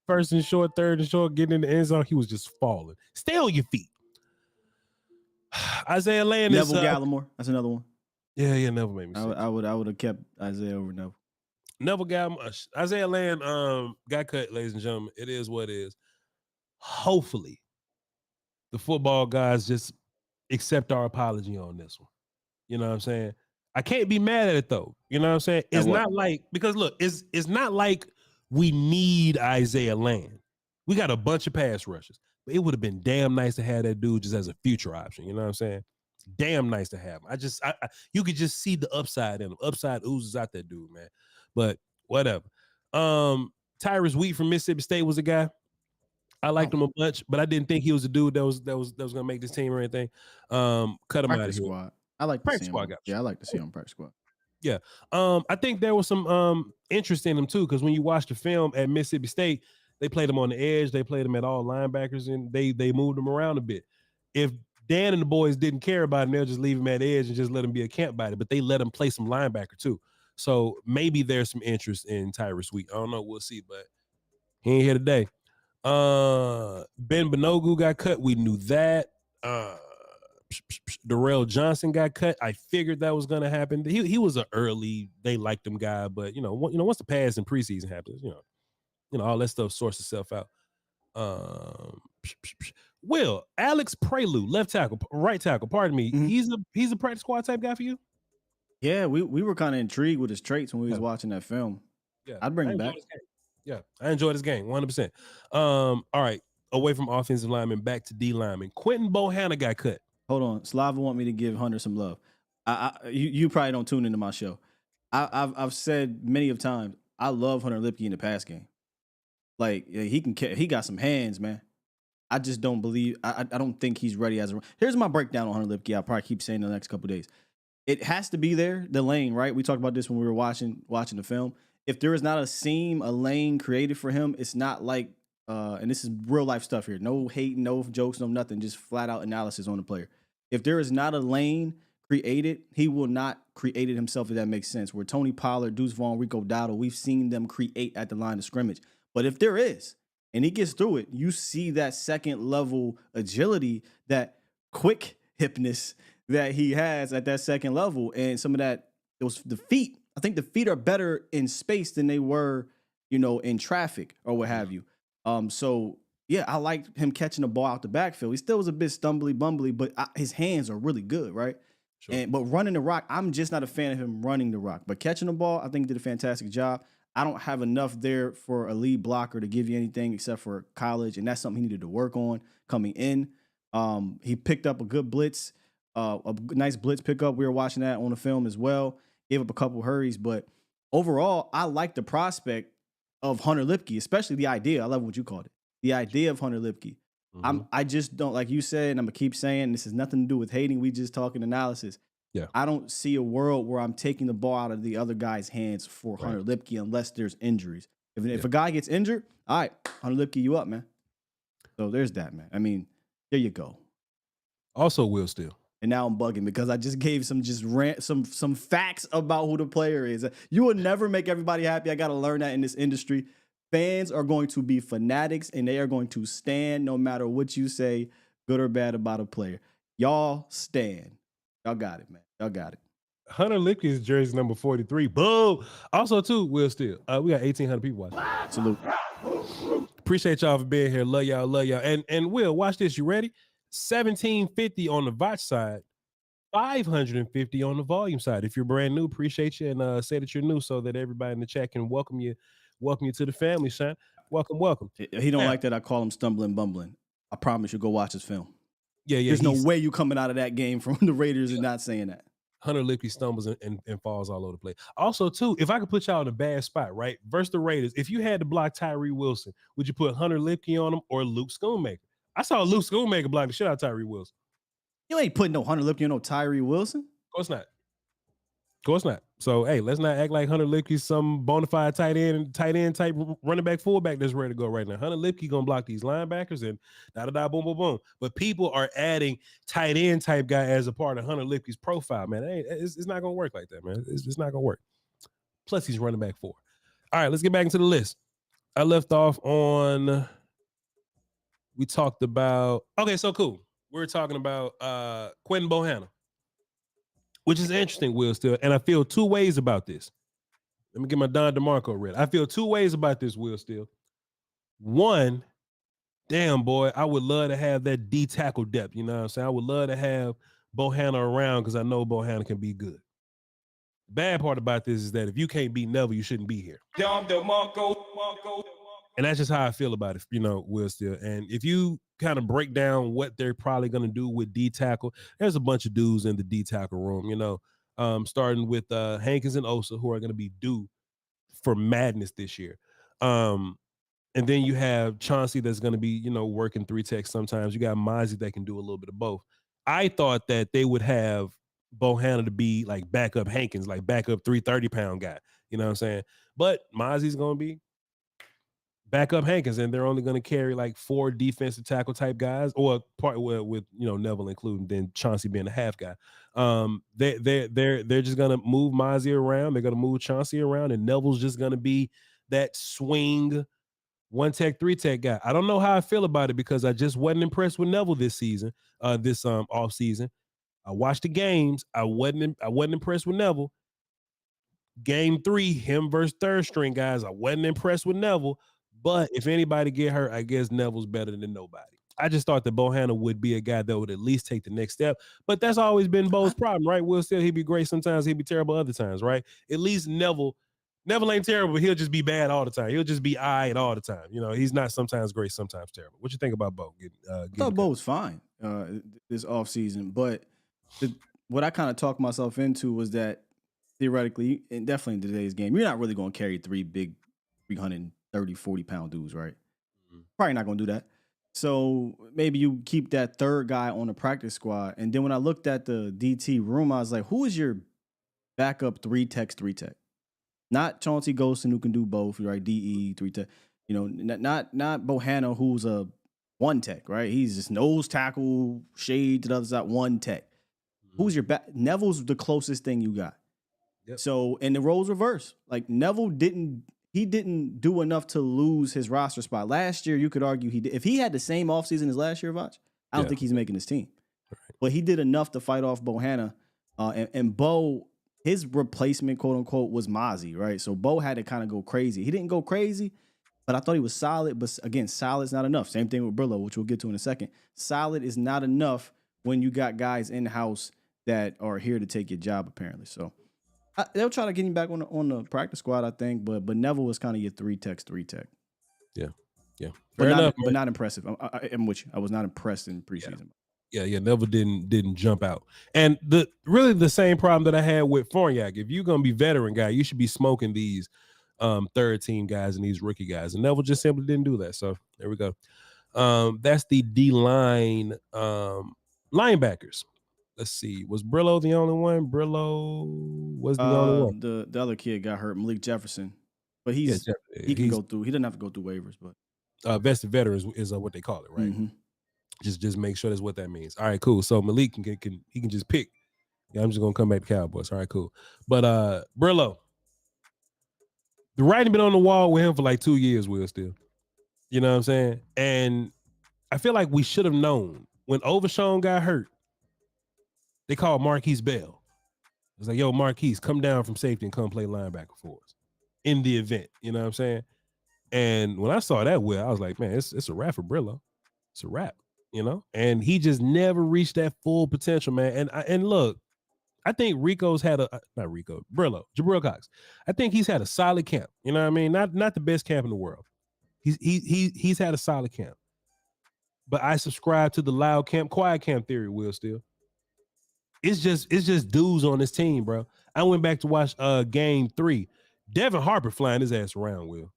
first and short, third and short, getting in the end zone, he was just falling. Stay on your feet. Isaiah Land Neville Gallimore. That's another one. Yeah, Neville made me sick. I would have kept Isaiah over Neville. Neville Gallimore. Isaiah Land got cut, ladies and gentlemen. It is what it is. Hopefully, the football guys just accept our apology on this one. You know what I'm saying? I can't be mad at it though. You know what I'm saying? It's not like, because look, it's not like we need Isaiah Land. We got a bunch of pass rushes. But it would have been damn nice to have that dude just as a future option. You know what I'm saying? Damn nice to have him. You could just see the upside in him. Upside oozes out that dude, man. But whatever. Tyrus Wheat from Mississippi State was a guy. I liked him a bunch, but I didn't think he was a dude that was gonna make this team or anything. Cut him out of here. Squad. I like to see him. Yeah, I like to see him on practice squad. Yeah. I think there was some interest in him too, because when you watch the film at Mississippi State, they played him on the edge. They played him at all linebackers, and they moved him around a bit. If Dan and the boys didn't care about him, they'll just leave him at edge and just let him be a camp body. But they let him play some linebacker too. So maybe there's some interest in Tyrus Wheat. I don't know. We'll see. But he ain't here today. Ben Benogu got cut. We knew that. Darrell Johnson got cut. I figured that was going to happen. He was an early, they liked him guy. But, once the pass in preseason happens, all that stuff sorts itself out. Will, Alex Prelude, left tackle, right tackle, pardon me. Mm-hmm. He's a practice squad type guy for you? Yeah, we were kind of intrigued with his traits when we was watching that film. Yeah, I'd bring him back. Yeah, I enjoyed this game, 100%. All right, away from offensive lineman, back to D lineman. Quentin Bohanna got cut. Hold on, Slava want me to give Hunter some love. You probably don't tune into my show. I've said many of times I love Hunter Lipke in the pass game. Like he got some hands, man. I just don't believe. I don't think he's ready as a. Here's my breakdown on Hunter Lipke. I'll probably keep saying it the next couple of days. It has to be there, the lane, right? We talked about this when we were watching the film. If there is not a seam, a lane created for him, it's not like. And this is real life stuff here. No hating, no jokes, no nothing. Just flat out analysis on the player. If there is not a lane created, he will not create it himself, if that makes sense. Where Tony Pollard, Deuce Vaughn, Rico Dowdle, we've seen them create at the line of scrimmage. But if there is, and he gets through it, you see that second level agility, that quick hipness that he has at that second level. And some of that, it was the feet. I think the feet are better in space than they were, in traffic or what have you. So yeah, I liked him catching the ball out the backfield. He still was a bit stumbly, bumbly, but his hands are really good, right? Sure. But running the rock, I'm just not a fan of him running the rock. But catching the ball, I think he did a fantastic job. I don't have enough there for a lead blocker to give you anything except for college, and that's something he needed to work on coming in. He picked up a good blitz, a nice blitz pickup. We were watching that on the film as well. Gave up a couple hurries, but overall, I like the prospect of Hunter Lipke, especially the idea. I love what you called it. The idea of Hunter Lipke. Mm-hmm. I just don't, like you said, and I'm going to keep saying, this has nothing to do with hating. We just talking analysis. Yeah. I don't see a world where I'm taking the ball out of the other guy's hands for Hunter Lipke unless there's injuries. If a guy gets injured, all right, Hunter Lipke, you up, man. So there's that, man. I mean, there you go. Also, Will Steele. And now I'm bugging because I just gave some facts about who the player is. You will never make everybody happy. I got to learn that in this industry. Fans are going to be fanatics, and they are going to stand no matter what you say, good or bad, about a player. Y'all stand. Y'all got it, man. Y'all got it. Hunter Lipke's jersey number 43. Boom. Also, too, Will Steele. We got 1,800 people watching. Salute. Appreciate y'all for being here. Love y'all. Love y'all. And Will, watch this. You ready? 1,750 on the Voch side, 550 on the volume side. If you're brand new, appreciate you, and say that you're new so that everybody in the chat can welcome you to the family, son. Welcome. He don't like that I call him stumbling, bumbling. I promise you, go watch his film. Yeah. There's no way you coming out of that game from the Raiders and not saying that. Hunter Lipke stumbles and falls all over the place. Also, too, if I could put y'all in a bad spot, right? Versus the Raiders, if you had to block Tyree Wilson, would you put Hunter Lipke on him or Luke Schoonmaker? I saw Luke Schoonmaker block the shit out of Tyree Wilson. You ain't putting no Hunter Lipke on no Tyree Wilson. Of course not. So, hey, let's not act like Hunter Lipke's some bona fide tight end type running back, fullback that's ready to go right now. Hunter Lipke going to block these linebackers and boom, boom, boom. But people are adding tight end type guy as a part of Hunter Lipke's profile, man. It's not going to work like that, man. It's not going to work. Plus, he's running back 4. All right, let's get back into the list. I left off on, we talked about, okay, so cool. We were talking about Quentin Bohanna, which is interesting, Will Steele. And I feel 2 ways about this. Let me get my Don DeMarco ready. I feel 2 ways about this, Will Steele. One, damn, boy, I would love to have that D tackle depth. You know what I'm saying? I would love to have Bohanna around because I know Bohanna can be good. The bad part about this is that if you can't beat Neville, you shouldn't be here. Don DeMarco. And that's just how I feel about it, Will Steele. And if you kind of break down what they're probably going to do with D tackle, there's a bunch of dudes in the D tackle room, starting with Hankins and Osa, who are going to be due for madness this year. And then you have Chauncey that's going to be, working 3 techs sometimes. You got Mozzie that can do a little bit of both. I thought that they would have Bohanna to be like backup Hankins, like backup 330-pound guy. You know what I'm saying? But Mozzie's going to be backup Hankins, and they're only going to carry like 4 defensive tackle type guys, or part with Neville including, then Chauncey being a half guy. They're just going to move Mozzie around. They're going to move Chauncey around, and Neville's just going to be that swing 1 tech, 3 tech guy. I don't know how I feel about it because I just wasn't impressed with Neville this season, this off season. I watched the games. I wasn't impressed with Neville. Game 3, him versus third string guys. I wasn't impressed with Neville. But if anybody get hurt, I guess Neville's better than nobody. I just thought that Bohanna would be a guy that would at least take the next step. But that's always been Bo's problem, right? Will Steele, he'd be great sometimes, he'd be terrible other times, right? At least Neville ain't terrible, but he'll just be bad all the time. He'll just be all the time. He's not sometimes great, sometimes terrible. What you think about Bo? I thought Bo was fine this offseason, but what I kind of talked myself into was that theoretically, and definitely in today's game, you're not really going to carry 3 big 300 30, 40-pound dudes, right? Probably not going to do that. So maybe you keep that third guy on the practice squad. And then when I looked at the DT room, I was like, who is your backup 3-tech? Not Chauncey Golston, who can do both, right? DE, 3-tech. You know, not Bohanna, who's a 1-tech, right? He's just nose tackle, shade to the other side, 1-tech. Who's your back? Neville's the closest thing you got. Yep. So, and the roles reverse. Like Neville didn't do enough to lose his roster spot. Last year, you could argue he did. If he had the same offseason as last year, Voch, I don't think he's making his team. Right. But he did enough to fight off Bohanna. And Bo, his replacement, quote unquote, was Mozzie, right? So Bo had to kind of go crazy. He didn't go crazy, but I thought he was solid. But again, solid's not enough. Same thing with Brillo, which we'll get to in a second. Solid is not enough when you got guys in-house that are here to take your job, apparently. So they'll try to get him back on the practice squad, I think. But Neville was kind of your 3-tech. Yeah. But not impressive. I'm with you. I was not impressed in preseason. Yeah. Neville didn't jump out. And the same problem that I had with Fournier. If you're gonna be veteran guy, you should be smoking these third team guys and these rookie guys. And Neville just simply didn't do that. So there we go. That's the D-line linebackers. Let's see. Was Brillo the only one? Brillo was the only one. The other kid got hurt, Malik Jefferson. But he can go through. He doesn't have to go through waivers, but vested veterans is what they call it, right? Mm-hmm. Just make sure that's what that means. All right, cool. So Malik can just pick. Yeah, I'm just gonna come back to Cowboys. All right, cool. But Brillo, the writing been on the wall with him for like 2 years, Will, still. You know what I'm saying? And I feel like we should have known when Overshown got hurt. They called Marquise Bell. It was like, yo, Marquise, come down from safety and come play linebacker for us in the event. You know what I'm saying? And when I saw that, Will, I was like, man, it's a wrap for Brillo. It's a wrap, you know? And he just never reached that full potential, man. And look, I think Rico's had Jabril Cox. I think he's had a solid camp. You know what I mean? Not the best camp in the world. He's had a solid camp. But I subscribe to the loud camp, quiet camp theory, Will, still. It's just dudes on this team, bro. I went back to watch game 3. Devin Harper flying his ass around, Will.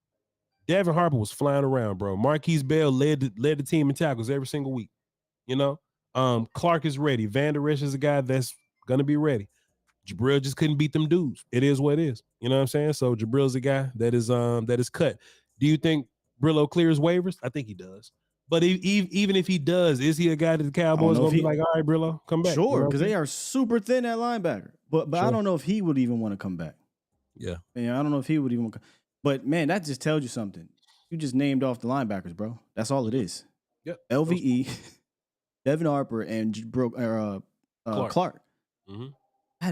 Devin Harper was flying around, bro. Marquise Bell led the team in tackles every single week. You know, Clark is ready. Van Der Esch is a guy that's gonna be ready. Jabril just couldn't beat them dudes. It is what it is. You know what I'm saying? So Jabril's a guy that is cut. Do you think Brillo clears waivers? I think he does. But even if he does, is he a guy that the Cowboys gonna be like, all right, Brillo, come back? Sure, because they are super thin at linebacker. But sure. I don't know if he would even want to come back. Yeah. I don't know if he would even. But man, that just tells you something. You just named off the linebackers, bro. That's all it is. Yep. LVE, Devin Harper, and Clark. Mm-hmm.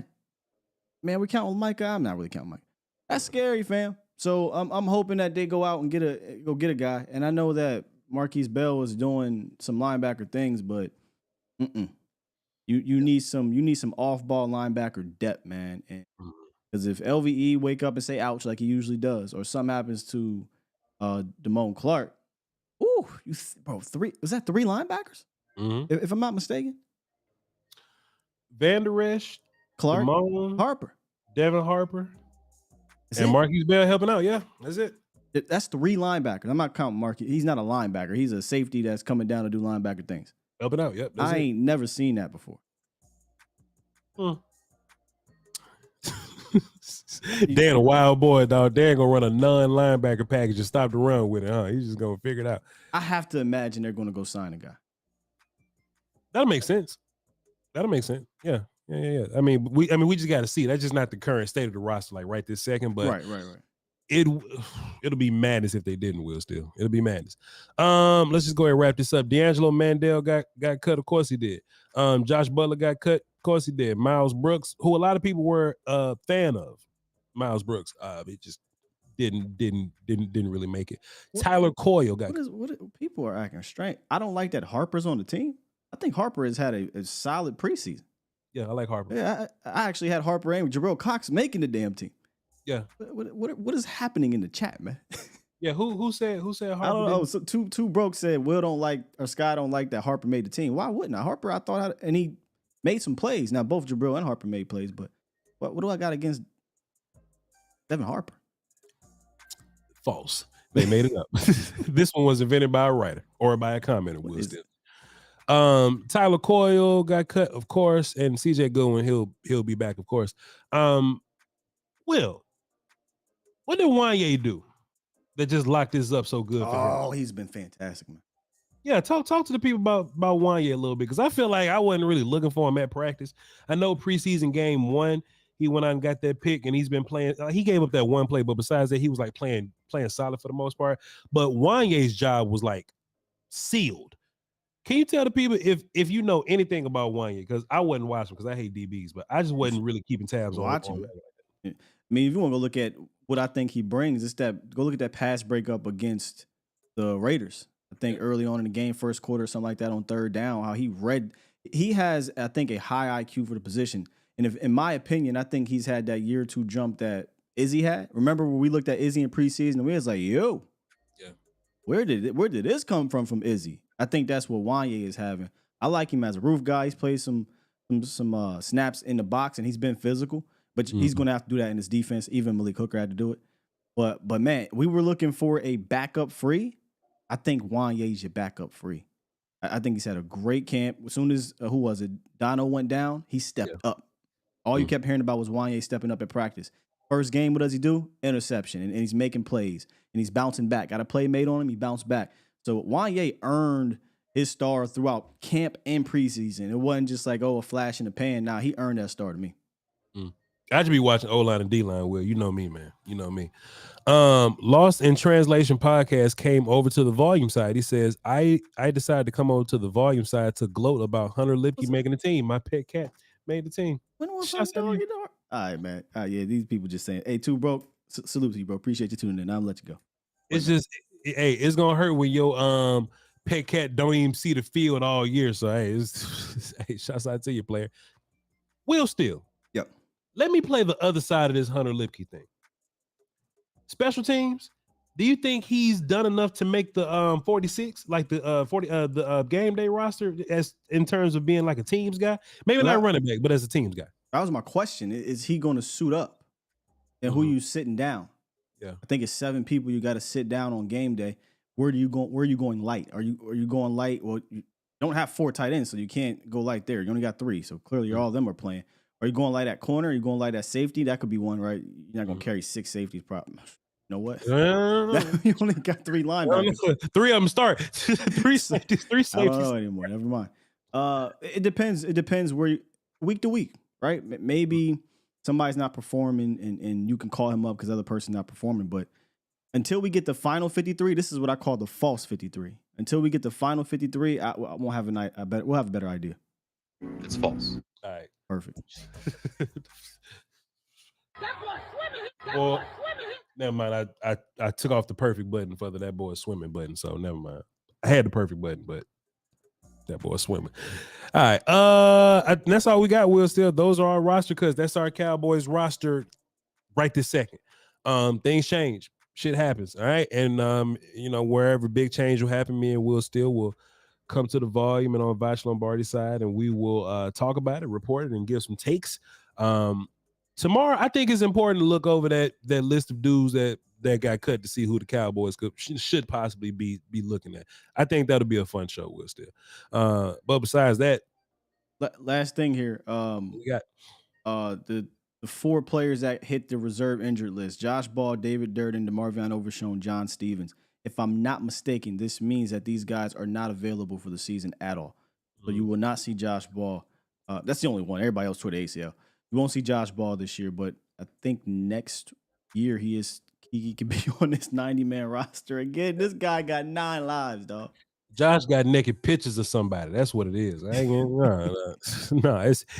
Man, we counting Micah. I'm not really counting Micah. That's scary, fam. So I'm hoping that they go out and get a guy. And I know that Marquise Bell is doing some linebacker things, but you need some off-ball linebacker depth, man. Because if LVE wake up and say ouch like he usually does, or something happens to Damone Clark, was that 3 linebackers? Mm-hmm. If I'm not mistaken. Van Der Esch, Clark, Damone, Harper, Devin Harper, and Marquise Bell helping out. Yeah, that's it. That's 3 linebackers. I'm not counting Marquise. He's not a linebacker. He's a safety that's coming down to do linebacker things. Helping out. Yep. I ain't never seen that before. Dan a wild boy, dog. Dan gonna run a non-linebacker package and stop the run with it, huh? He's just gonna figure it out. I have to imagine they're gonna go sign a guy. That'll make sense. Yeah. I mean, we just got to see. That's just not the current state of the roster, like right this second. But right. It'll be madness if they didn't. Will still, it'll be madness. Let's just go ahead and wrap this up. D'Angelo Mandel got cut. Of course he did. Josh Butler got cut. Of course he did. Miles Brooks, who a lot of people were a fan of, Miles Brooks, it just didn't really make it. Tyler Coyle got cut. What people are acting strange. I don't like that Harper's on the team. I think Harper has had a solid preseason. Yeah, I like Harper. Yeah, I actually had Harper and Jabril Cox making the damn team. Yeah. What is happening in the chat, man? Yeah, who said Harper? I don't know. So two broke said Will don't like or Sky don't like that Harper made the team. Why wouldn't I? Harper, I thought, and he made some plays. Now both Jabril and Harper made plays, but what do I got against Devin Harper? False. They made it up. This one was invented by a writer or by a commenter. Will Steele. Tyler Coyle got cut, of course, and CJ Goodwin, he'll be back, of course. Will, what did Wanye do that just locked this up so good for him? Oh, he's been fantastic, man. Yeah, talk to the people about Wanye a little bit, because I feel like I wasn't really looking for him at practice. I know preseason game 1, he went out and got that pick, and he's been playing. He gave up that one play, but besides that, he was like playing solid for the most part. But Wanye's job was like sealed. Can you tell the people if you know anything about Wanye? Because I wasn't watching because I hate DBs, but I just wasn't really keeping tabs on him. I mean, if you want to go look at what I think he brings, it's that go look at that pass breakup against the Raiders. I think early on in the game, first quarter, something like that on third down, how he has, I think, a high IQ for the position. And if, in my opinion, I think he's had that year or two jump that Izzy had. Remember when we looked at Izzy in preseason and we was like, yo, where did this come from Izzy? I think that's what Wanye is having. I like him as a roof guy. He's played some snaps in the box and he's been physical, but he's going to have to do that in his defense. Even Malik Hooker had to do it. But man, we were looking for a backup free. I think Wanye's your backup free. I think he's had a great camp. As soon as, who was it? Dono went down, he stepped up. All you kept hearing about was Wanye stepping up at practice. First game, what does he do? Interception. And he's making plays. And he's bouncing back. Got a play made on him, he bounced back. So Wanye earned his star throughout camp and preseason. It wasn't just like, a flash in the pan. Nah, he earned that star to me. I should be watching O-line and D-line, Will. You know me, man. You know me. Lost in Translation podcast came over to the volume side. He says, I decided to come over to the volume side to gloat about Hunter Lipke making the team. My pet cat made the team. When was all right, man. Yeah, these people just saying, hey, too, bro. Salute to you, bro. Appreciate you tuning in. I'll let you go. It's just, hey, it's gonna hurt when your pet cat don't even see the field all year. So hey, shouts out to you, player. Will Steele. Yep. Let me play the other side of this Hunter Lipke thing. Special teams. Do you think he's done enough to make the 46, like the game day roster, as in terms of being like a teams guy? Maybe not running back, but as a teams guy. That was my question. Is he going to suit up? And who you sitting down? Yeah, I think it's 7 people you got to sit down on game day. Where are you going light? Are you going light? Well, you don't have 4 tight ends, so you can't go light there. You only got 3, so clearly all of them are playing. Are you going light at corner? Are you going light at safety? That could be one, right? You're not going to carry 6 safeties, probably. You know what? You only got 3 linebackers. 3 of them start. 3 safeties. 3 safeties. I don't know anymore. Never mind. It depends. It depends where week to week, right? Maybe somebody's not performing, and you can call him up because the other person's not performing. But until we get the final 53, this is what I call the false 53. Until we get the final 53, I won't have we'll have a better idea. It's false. All right. Perfect. Well, never mind. I took off the perfect button for that boy swimming button, so never mind. I had the perfect button, but that boy swimming. All right. That's all we got, Will Steele. Those are our roster cuts. That's our Cowboys roster right this second. Things change. Shit happens. All right. And wherever big change will happen, me and Will Steele will come to the volume and on Voch Lombardi side, and we will talk about it, report it, and give some takes. Tomorrow, I think it's important to look over that list of dudes that got cut to see who the Cowboys should possibly be looking at. I think that'll be a fun show, Will Steele. But besides that, last thing here, we got the 4 players that hit the reserve injured list: Josh Ball, David Durden, DeMarvion Overshown, John Stevens. If I'm not mistaken, this means that these guys are not available for the season at all. So you will not see Josh Ball. That's the only one. Everybody else tore the ACL. You won't see Josh Ball this year, but I think next year he can be on this 90-man roster again. This guy got 9 lives, dog. Josh got naked pictures of somebody. That's what it is. I ain't no.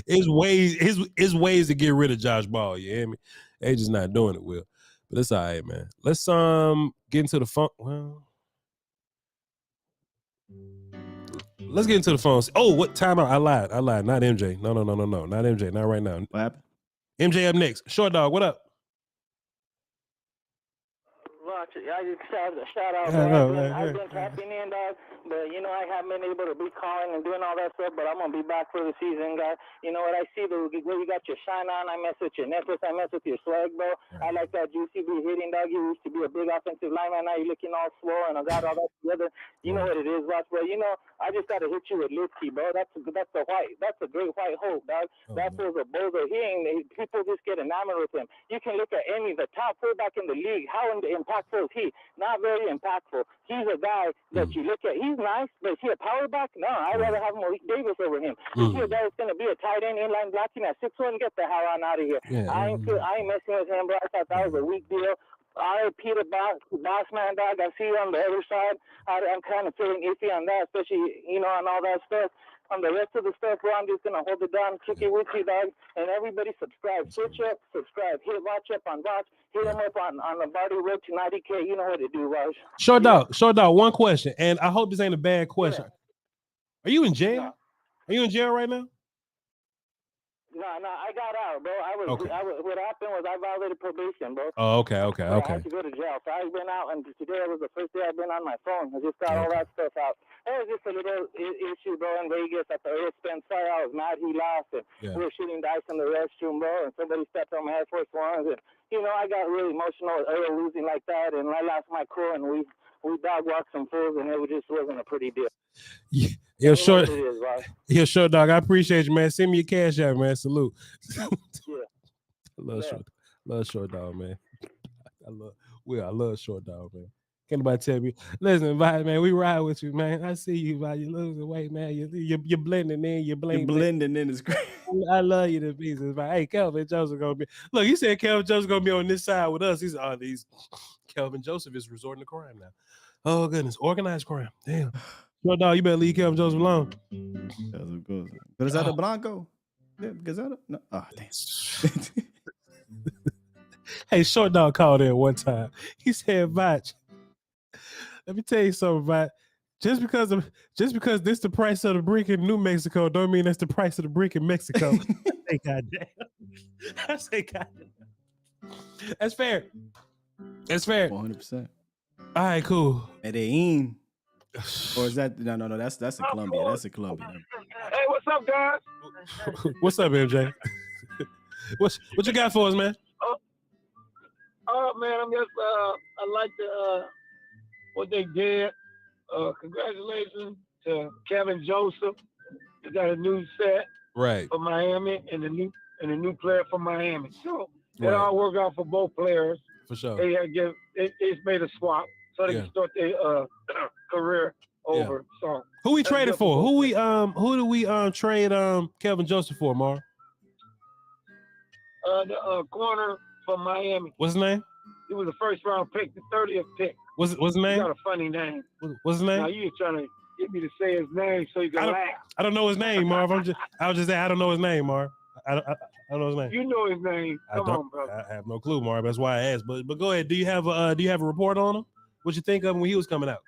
It's ways to get rid of Josh Ball. You hear me? They just not doing it, Will. But it's all right, man. Let's get into the phone. Well, let's get into the phones. Oh, what timeout? I lied. Not MJ. No. Not MJ. Not right now. What happened? MJ up next. Short Dog, what up? Look, I just shout out, Yeah, bro. no, I've been tapping in, dog, but you know I haven't been able to be calling and doing all that stuff. But I'm gonna be back for the season, guy. You know what I see? The way you got your shine on, I mess with your necklace, I mess with your swag, bro. I like that juicy be hitting, dog. You used to be a big offensive lineman, now you're looking all swole and I got all that together. You know what it is, boss, bro. You know I just gotta hit you with Lipsky, bro. That's a great white hope, dog. That was a boulder. People just get enamored with him. You can look at any the top fullback in the league. How impactful is he? Not very impactful. He's a guy that you look at. He's nice, but is he a power back? No, I'd rather have Malik Davis over him. Is he a guy that's going to be a tight end inline blocking at 6'1"? Get the hell on out of here. Yeah. I ain't messing with him, bro. I thought that was a weak deal. Peter Boss Man, dog. I see you on the other side. I'm kind of feeling iffy on that, especially, you know, on all that stuff. On the rest of the stuff, bro, I'm just going to hold it down, kick it with you, dog. And everybody subscribe. Switch up, subscribe. Hit watch up on watch. Hit them up on Lombardi Road to 90K. You know what to do, Raj. Short dog, one question, and I hope this ain't a bad question. Yeah. Are you in jail? No. Are you in jail right now? No, I got out, bro. What happened was I violated probation, bro. Oh, okay. I had to go to jail. So I've been out, and today was the first day I've been on my phone. I just got all that stuff out. It was just a little issue, bro, in Vegas at the Air Spence. Sorry, I was mad he lost, and we were shooting dice in the restroom, bro, and somebody stepped on my Air Force Ones, and, you know, I got really emotional with Earl losing like that, and I lost my crew, and we dog walked some fools, and it just wasn't a pretty deal. Yo, short dog. I appreciate you, man. Send me your cash out, man. Salute. Yeah. I love short dog, man. I love short dog, man. Can't nobody tell me. Listen, man, we ride with you, man. I see you, man. You're losing weight, man. You're blending in. You're blending in. It's great. I love you to pieces, man. Hey, Kelvin Joseph gonna be. Look, he said Kelvin Joseph gonna be on this side with us. He's on these. Kelvin Joseph is resorting to crime now. Oh goodness, organized crime. Damn. Short dog, you better leave Kelvin Joseph alone. Gazeta Blanco. Yeah, Gazeta? No. Oh, damn. Hey, short dog called in one time. He said, Voch, let me tell you something, Voch. Just because this the price of the brick in New Mexico, don't mean that's the price of the brick in Mexico. I say, goddamn. That's fair. That's fair. 100%. All right, cool. Medellin. Or is that no? That's a Colombia. That's a Colombia. Hey, what's up, guys? What's up, MJ? What you got for us, man? Oh man, I'm just I like what they did. Congratulations to Kevin Joseph. He got a new set for Miami and a new player for Miami. So it all worked out for both players. For sure. It's made a swap so they can start their career over. So who we traded for? Who do we trade Kevin Joseph for, Mar? The corner from Miami. What's his name? He was the first round pick, the 30th pick. What's his name? He got a funny name. What's his name? Now you trying to get me to say his name so you can laugh. I don't know his name, Marv. I was just saying I don't know his name, Marv. I don't know his name. You know his name. Come on, brother. I have no clue, Marv. That's why I asked. But go ahead. Do you have a report on him? What you think of him when he was coming out?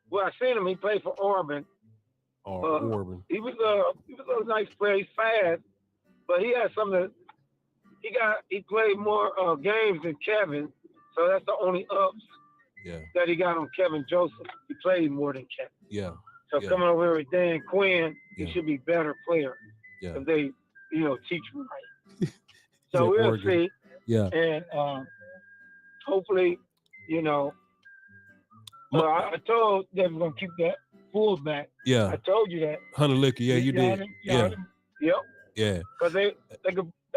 Well, I seen him. He played for Auburn. Auburn. He was a nice player. He's fast, but he had something. He played more games than Kevin, so that's the only ups that he got on Kevin Joseph. He played more than Kevin. Yeah. So coming over here with Dan Quinn, he should be better player. Yeah. If they, teach him right. So we'll Oregon. see. Yeah. And hopefully, I told they were gonna keep that fullback. Yeah. I told you that. Hunter Licker. Yeah, you did. Yep. Yeah. Because they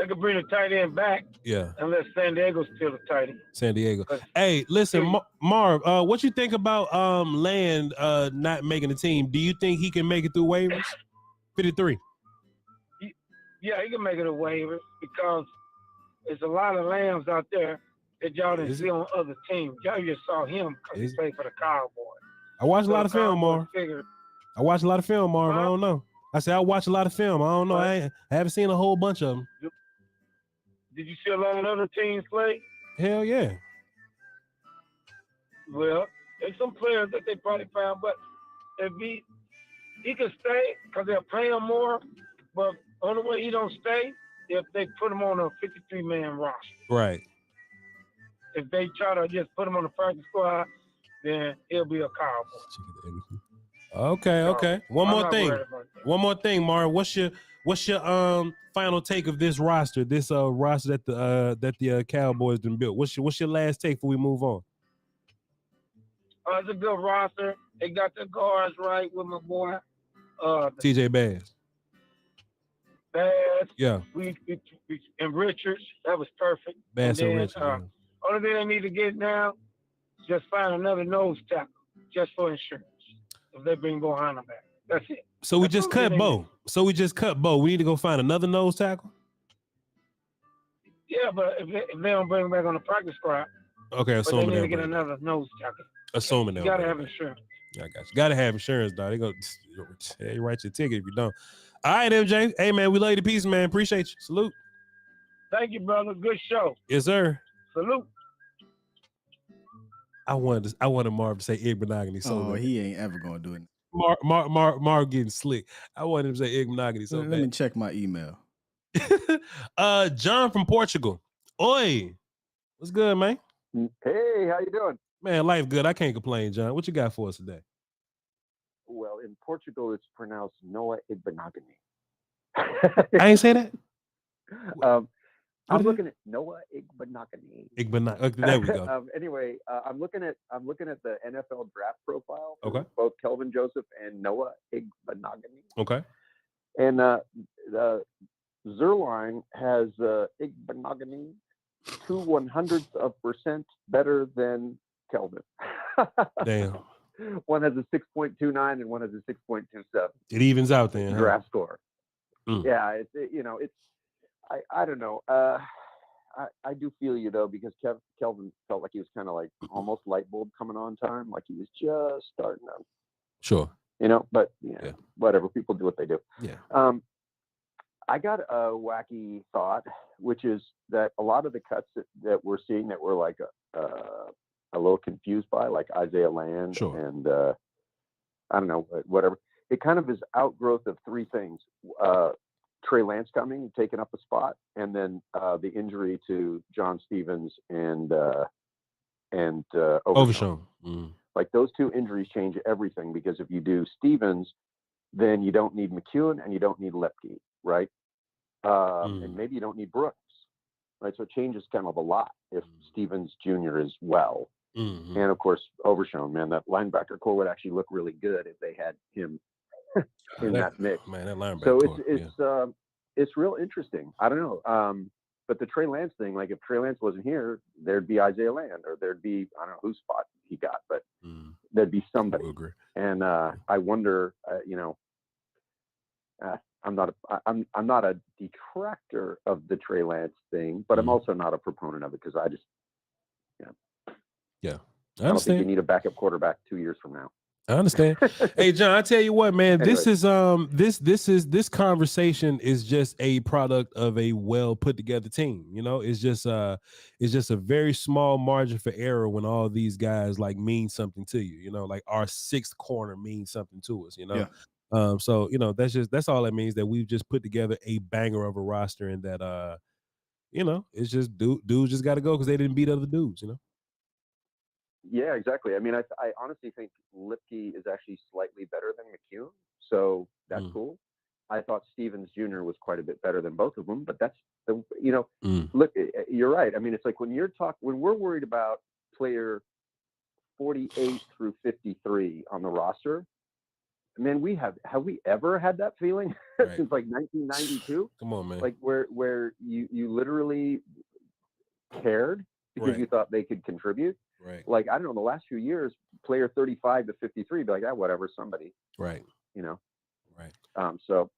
could bring a tight end back. Yeah. Unless San Diego's still a tight end. San Diego. Hey, listen, Marv. What you think about Land not making the team? Do you think he can make it through waivers? 53. Yeah, he can make it a waivers because there's a lot of lambs out there that y'all didn't see on other teams. Y'all just saw him because he played for the Cowboys. I watched a lot of film, Marv. I watched a lot of film, Marv. I don't know. I said I watched a lot of film. I don't know. I haven't seen a whole bunch of them. Did you see a lot of other teams play? Hell yeah. Well, there's some players that they probably found, but if he can stay because they'll pay him more. But only way he don't stay if they put him on a 53-man roster. Right. if they try to just put him on the practice squad, then he'll be a Cowboy. Okay. One I'm more not thing. worried about that. One more thing, Mar. What's your final take of this roster? This roster that the Cowboys done built. What's your last take before we move on? It's a good roster. They got the guards right with my boy. TJ Bass. Yeah. We and Richards. That was perfect. Bass and Richards. Only thing they need to get now is just find another nose tackle just for insurance. If they bring Bohanna back. That's it. So we just cut Bo. We need to go find another nose tackle? Yeah, but if they don't bring him back on the practice squad, okay, assuming they need to get another nose tackle. Assuming you gotta have insurance. Yeah, I got you. Gotta have insurance, dog. They go, you write your ticket if you don't. All right, MJ. Hey, man, we love you to pieces, man. Appreciate you. Salute. Thank you, brother. Good show. Yes, sir. Salute. I wanted Marv to say Igbenogany. So he ain't ever gonna do it. Marv getting slick. I wanted him to say Igbenogany. So let me check my email. John from Portugal. Oi, what's good, man? Hey, how you doing? Man, life good. I can't complain, John. What you got for us today? Well, in Portugal, it's pronounced Noah Igbenogany. I ain't say that. I'm looking at Noah Igbenogany. There we go. Anyway, I'm looking at the NFL draft profile for okay. both Kelvin Joseph and Noah Igbenogany. Okay. And Zerline has Igbenogany 0.02% better than Kelvin. Damn. One has a 6.29 and one has a 6.27. It evens out then. Draft score. Mm. Yeah, I don't know. I do feel you though, because Kelvin felt like he was kind of like almost light bulb coming on time, like he was just starting out. Sure. But yeah, whatever. People do what they do. Yeah. I got a wacky thought, which is that a lot of the cuts that we're seeing that we're like a little confused by, like Isaiah Land sure. and I don't know, whatever. It kind of is outgrowth of three things. Trey Lance coming, taking up a spot, and then the injury to John Stevens and Overshown. Mm. Like those two injuries change everything, because if you do Stevens, then you don't need McEwen and you don't need Lepke, right? And maybe you don't need Brooks, right? So it changes kind of a lot if Stevens Jr. is well. Mm-hmm. And of course, Overshown, man, that linebacker core would actually look really good if they had him in that mix. Man, that linebacker so core, it's real interesting. I don't know. But the Trey Lance thing, like if Trey Lance wasn't here, there'd be Isaiah Land, or there'd be, I don't know whose spot he got, but there'd be somebody. And I wonder, I'm not a detractor of the Trey Lance thing, but I'm also not a proponent of it, because I just, I don't think you need a backup quarterback 2 years from now. I understand. Hey, John, I tell you what, man, anyway. this conversation is just a product of a well put together team. It's just a very small margin for error when all these guys like mean something to you. Like our sixth corner means something to us. Yeah. So that's all that means, that we've just put together a banger of a roster, and that it's just dudes just got to go because they didn't beat other dudes. Yeah, exactly. I mean, I honestly think Lipke is actually slightly better than McEwen, so that's cool. I thought Stevens Jr. was quite a bit better than both of them, but that's look, you're right. I mean, it's like when we're worried about player 48 through 53 on the roster, man, have we ever had that feeling since like 1992? Come on, man. Like where you literally cared because you thought they could contribute. Right. Like, I don't know, the last few years, player 35 to 53, be like, whatever, somebody. Right. Right. So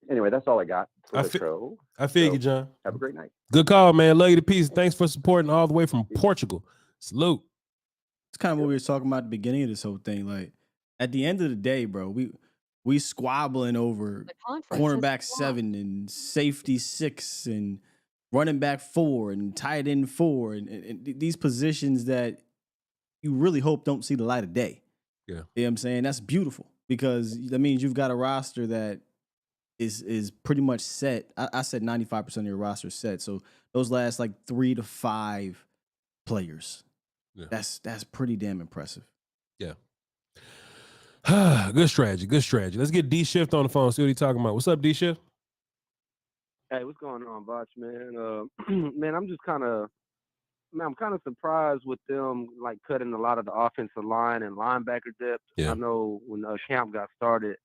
anyway, that's all I got for the show. I feel you, John. Have a great night. Good call, man. Love you to pieces. Thanks for supporting all the way from Portugal. Salute. It's kind of what we were talking about at the beginning of this whole thing. Like, at the end of the day, bro, we squabbling over cornerback 7 and safety 6 and running back 4 and tight end 4 and these positions that you really hope don't see the light of day. Yeah. You know what I'm saying? That's beautiful, because that means you've got a roster that is pretty much set. I said 95% of your roster is set. So those last like 3 to 5 players. Yeah. That's pretty damn impressive. Yeah. Good strategy. Good strategy. Let's get D Shift on the phone. See what he's talking about. What's up, D Shift? Hey, what's going on, Voch, man? Man, I'm kind of surprised with them like cutting a lot of the offensive line and linebacker depth. Yeah. I know when camp got started,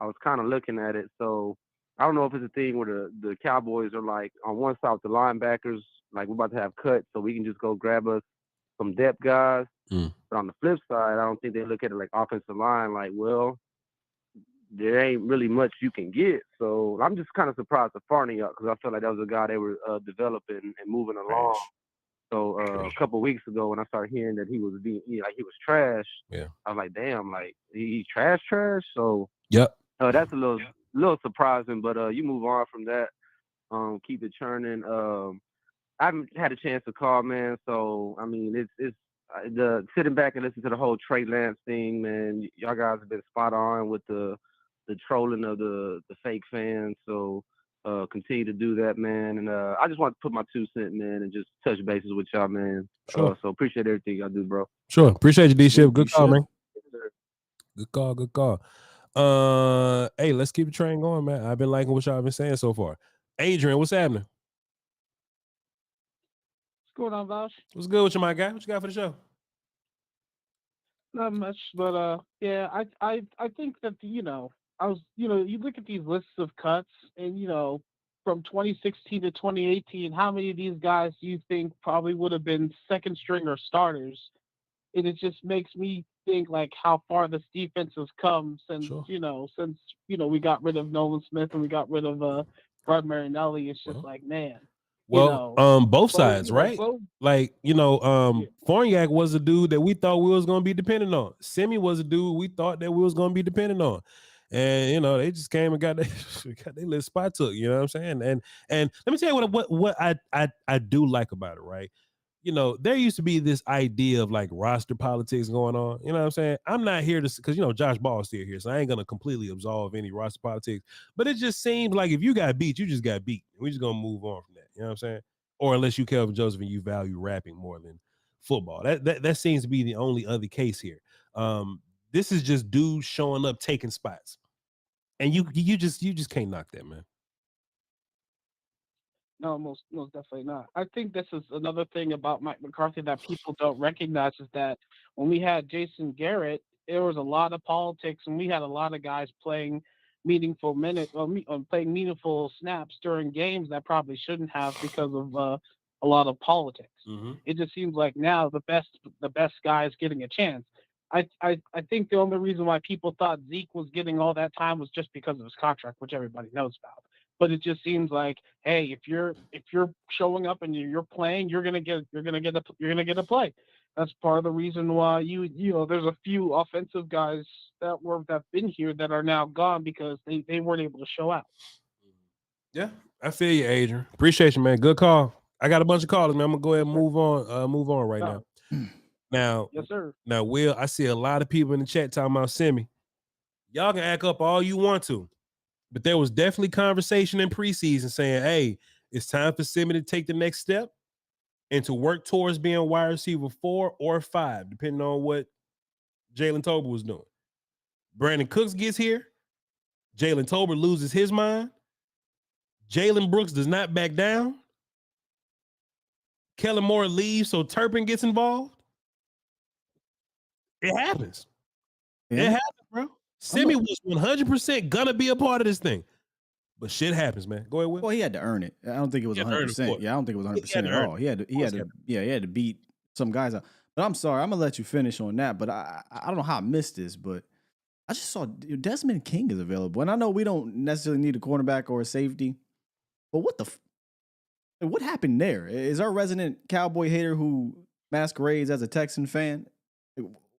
I was kind of looking at it. So I don't know if it's a thing where the Cowboys are like on one side with the linebackers, like we're about to have cuts, so we can just go grab us some depth guys. But on the flip side, I don't think they look at it like offensive line, like, well, there ain't really much you can get. So I'm just kind of surprised at Farniok because I felt like that was a guy they were developing and moving along. So a couple of weeks ago when I started hearing that he was he was trash, I was like, damn, like he's trash. So that's a little surprising. But you move on from that, keep it churning. I haven't had a chance to call, man. So I mean, it's the sitting back and listen to the whole Trey Lance thing, man. Y'all guys have been spot on with the trolling of the fake fans. So continue to do that, man. And I just want to put my 2 cents, man, and just touch bases with y'all, man. Sure. So appreciate everything y'all do, bro. Sure. Appreciate you, D Shift. Good call, man. Yes, Good call. Hey, let's keep the train going, man. I've been liking what y'all been saying so far. Adrian, what's happening? What's going on, Voch? What's good with you, my guy? What you got for the show? Not much, but yeah, I think that you look at these lists of cuts, and from 2016 to 2018, how many of these guys do you think probably would have been second string or starters? And it just makes me think like how far this defense has come since we got rid of Nolan Smith and we got rid of Bud Marinelli. It's just like, man. Both sides, right? Like, Farniok was a dude that we thought we was going to be dependent on. Semi was a dude we thought that we was going to be dependent on. And, they just came and got their little spot took, you know what I'm saying? And let me tell you what I do like about it, right? There used to be this idea of like roster politics going on. You know what I'm saying? I'm not here to, because, Josh Ball's still here, so I ain't going to completely absolve any roster politics. But it just seems like if you got beat, you just got beat. We're just going to move on from that. You know what I'm saying? Or unless you Kelvin Joseph and you value rapping more than football. That seems to be the only other case here. This is just dudes showing up, taking spots. And you just can't knock that, man. No, most definitely not. I think this is another thing about Mike McCarthy that people don't recognize is that when we had Jason Garrett, there was a lot of politics, and we had a lot of guys playing meaningful playing meaningful snaps during games that probably shouldn't have because of a lot of politics. Mm-hmm. It just seems like now the best guy is getting a chance. I think the only reason why people thought Zeke was getting all that time was just because of his contract, which everybody knows about. But it just seems like, hey, if you're showing up and you're playing, you're gonna get a play. That's part of the reason why there's a few offensive guys that've been here that are now gone because they weren't able to show out. Yeah, I feel you, Adrian. Appreciate you, man. Good call. I got a bunch of callers, man. I'm gonna go ahead and move on right now. Now, yes, sir. Now, Will, I see a lot of people in the chat talking about Semi. Y'all can act up all you want to. But there was definitely conversation in preseason saying, hey, it's time for Semi to take the next step and to work towards being wide receiver 4 or 5, depending on what Jalen Tolbert was doing. Brandon Cooks gets here. Jalen Tolbert loses his mind. Jalen Brooks does not back down. Kellen Moore leaves, so Turpin gets involved. It happens. Yeah. It happens, bro. Semi was 100% gonna be a part of this thing, but shit happens, man. Go ahead, Will. Well, he had to earn it. I don't think it was 100%. Yeah, I don't think it was 100% at all. He had to beat some guys out. But I'm sorry, I'm gonna let you finish on that. But I don't know how I missed this, but I just saw Desmond King is available, and I know we don't necessarily need a cornerback or a safety, but what happened there? Is our resident Cowboy hater who masquerades as a Texan fan?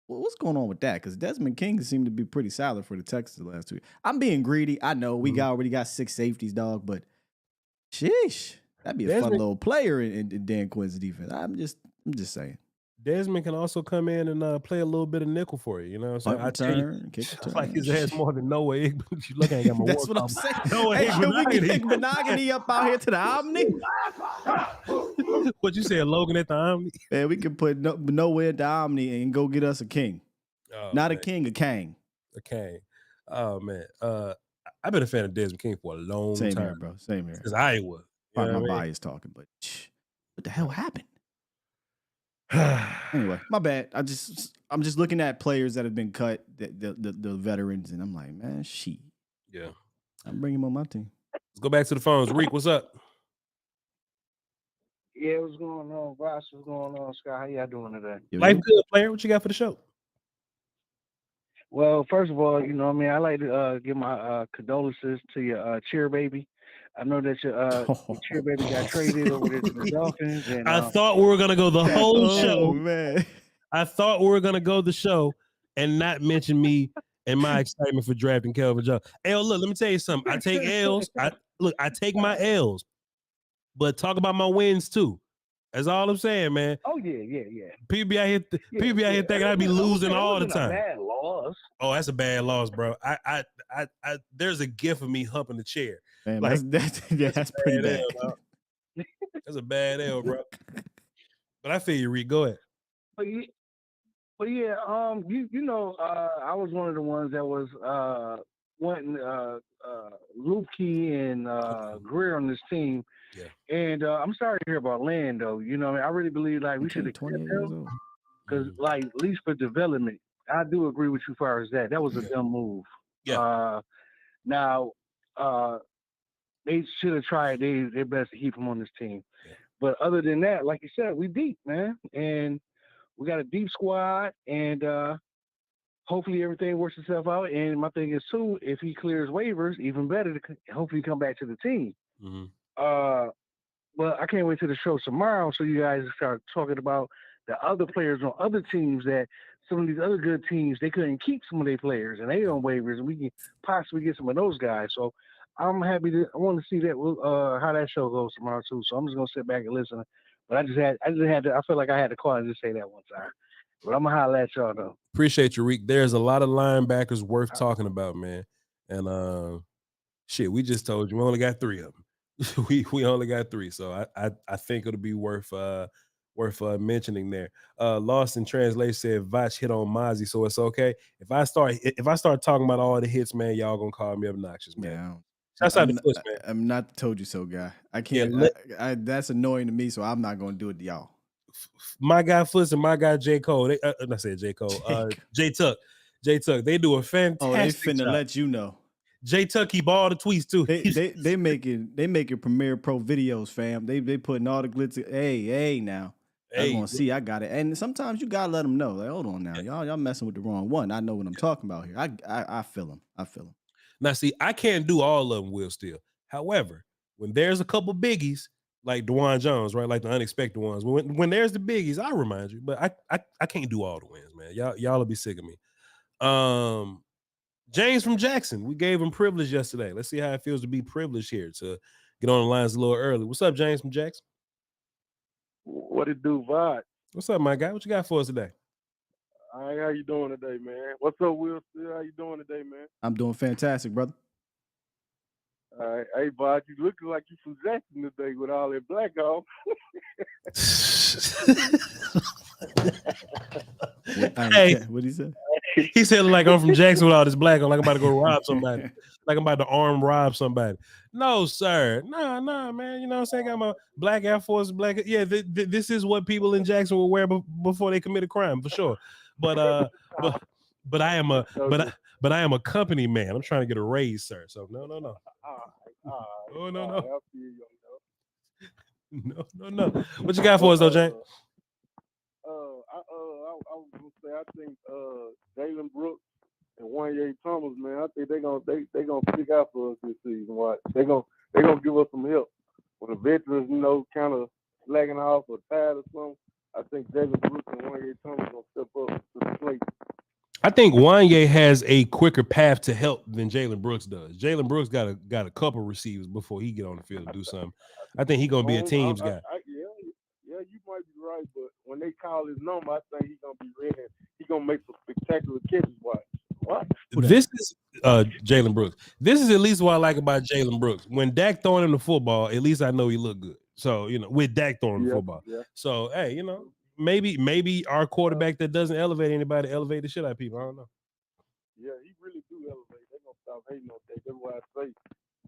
What's going on with that? Because Desmond King seemed to be pretty solid for the Texans the last 2 years. I'm being greedy. I know we already got 6 safeties, dog, but sheesh, that'd be a fun little player in Dan Quinn's defense. I'm just saying. Desmond can also come in and play a little bit of nickel for you. You know what I'm saying? Kick return. Like his ass more than Noah Igby. You look, I ain't got my That's work what I'm off. saying. Noah Hey, can we Igby. get Monogamy up out here to the Omni? What you said, Logan at the Omni? Man, we can put Noah at the Omni and go get us a king. Oh, Not man. a king, a Kang. A Kang. Oh man. I've been a fan of Desmond King for a long Same time. here, bro. Same here. Because Iowa. My bias talking, but what the hell happened? Anyway, my bad. I'm just looking at players that have been cut, the veterans, and I'm like, man, shit. Yeah. I'm bringing them on my team. Let's go back to the phones. Reek, what's up? Yeah, what's going on, Ross? What's going on, Scott? How y'all doing today? Life good, player. What you got for the show? Well, first of all, you know what I mean? I like to give my condolences to your cheer baby. I know that your cheer baby got traded over there to the Dolphins. And, I thought we were going to go the whole show. Man. I thought we were going to go the show and not mention me and my excitement for drafting Kelvin Jones. Hey, look, let me tell you something. I take L's. I take my L's, but talk about my wins too. That's all I'm saying, man. Oh, yeah. People out here thinking I'd be losing all the time. Bad loss. Oh, that's a bad loss, bro. I there's a gif of me humping the chair. Man, like, that's pretty bad. That's a bad L, bro. But I feel you, Reed. Go ahead. But yeah, you know, I was one of the ones that was wanting Lupke and Greer on this team. Yeah. And I'm sorry to hear about Lando. You know, I really believe like we should have kept him because, like, at least for development, I do agree with you as far as that. That was a dumb move. Yeah. Now, they should have tried their best to keep him on this team. Yeah. But other than that, like you said, we deep, man, and we got a deep squad, and hopefully everything works itself out. And my thing is too, if he clears waivers, even better to hopefully come back to the team. Mm-hmm. But I can't wait till the show tomorrow so you guys start talking about the other players on other teams that some of these other good teams, they couldn't keep some of their players and they on waivers, and we can possibly get some of those guys. So I'm happy I want to see that how that show goes tomorrow too. So I'm just gonna sit back and listen. But I just had to, I feel like I had to call and just say that one time. But I'm gonna holler at y'all though. Appreciate you, Reek. There's a lot of linebackers worth talking about, man. And shit, we just told you we only got 3 of them. we only got 3, so I think it'll be worth mentioning there. Lost in Translation said Voch hit on Mozzie, so it's okay. If I start talking about all the hits, man, y'all gonna call me obnoxious, man. Yeah. That's how the push, man. I'm not told you so, guy. I can't. Yeah, that's annoying to me, so I'm not gonna do it to y'all. My guy Foots and my guy J. Cole. I said J. Cole. J. Tuck. They do a fantastic Oh, they finna job. let you know. J. Tuck keep all the tweets too. They making Premiere Pro videos, fam. They putting all the glitz. Hey now. I want to see. I got it. And sometimes you gotta let them know. Like, hold on now, y'all messing with the wrong one. I know what I'm talking about here. I feel them. Now, see, I can't do all of them, Will Steele. However, when there's a couple biggies like DeJuan Jones, right, like the unexpected ones, when there's the biggies, I remind you. But I can't do all the wins, man. Y'all will be sick of me. James from Jackson, we gave him privilege yesterday. Let's see how it feels to be privileged here, to get on the lines a little early. What's up, James from Jackson? What it do, Voch? What's up, my guy? What you got for us today? All right, how you doing today, man? What's up, Will Steele? How you doing today, man? I'm doing fantastic, brother. All right, hey, Voch, you looking like you from Jackson today with all that black on. Hey, what he say? He said like I'm from Jackson with all this black on, like I'm about to go rob somebody, like I'm about to arm rob somebody. No, sir. Nah, man. You know what I'm saying? Got my black Air Force, black. Yeah, this is what people in Jackson will wear before they commit a crime, for sure. But I am a company man. I'm trying to get a raise, sir. So no. Oh no. What you got for us though, James? I was gonna say, I think Jalen Brooks and Wanye Thomas, man, I think they gonna pick out for us this season. What they gonna give us some help when the veterans, you know, kind of slacking off or tired or something. I think Jalen Brooks and Wanye Thomas gonna step up to the plate. I think Wanye has a quicker path to help than Jalen Brooks does. Jalen Brooks got a couple receivers before he get on the field to do something. I think he gonna be a team's guy. Yeah, you might be right, but when they call his number, I think he's gonna be ready. He's gonna make some spectacular catches. What? This is Jalen Brooks. This is at least what I like about Jalen Brooks. When Dak throwing him the football, at least I know he looked good. So, with Dak throwing the football. Yeah. So, hey, maybe our quarterback that doesn't elevate anybody elevate the shit out of people. I don't know. Yeah, he really do elevate. They're gonna stop hating on that. That's why I say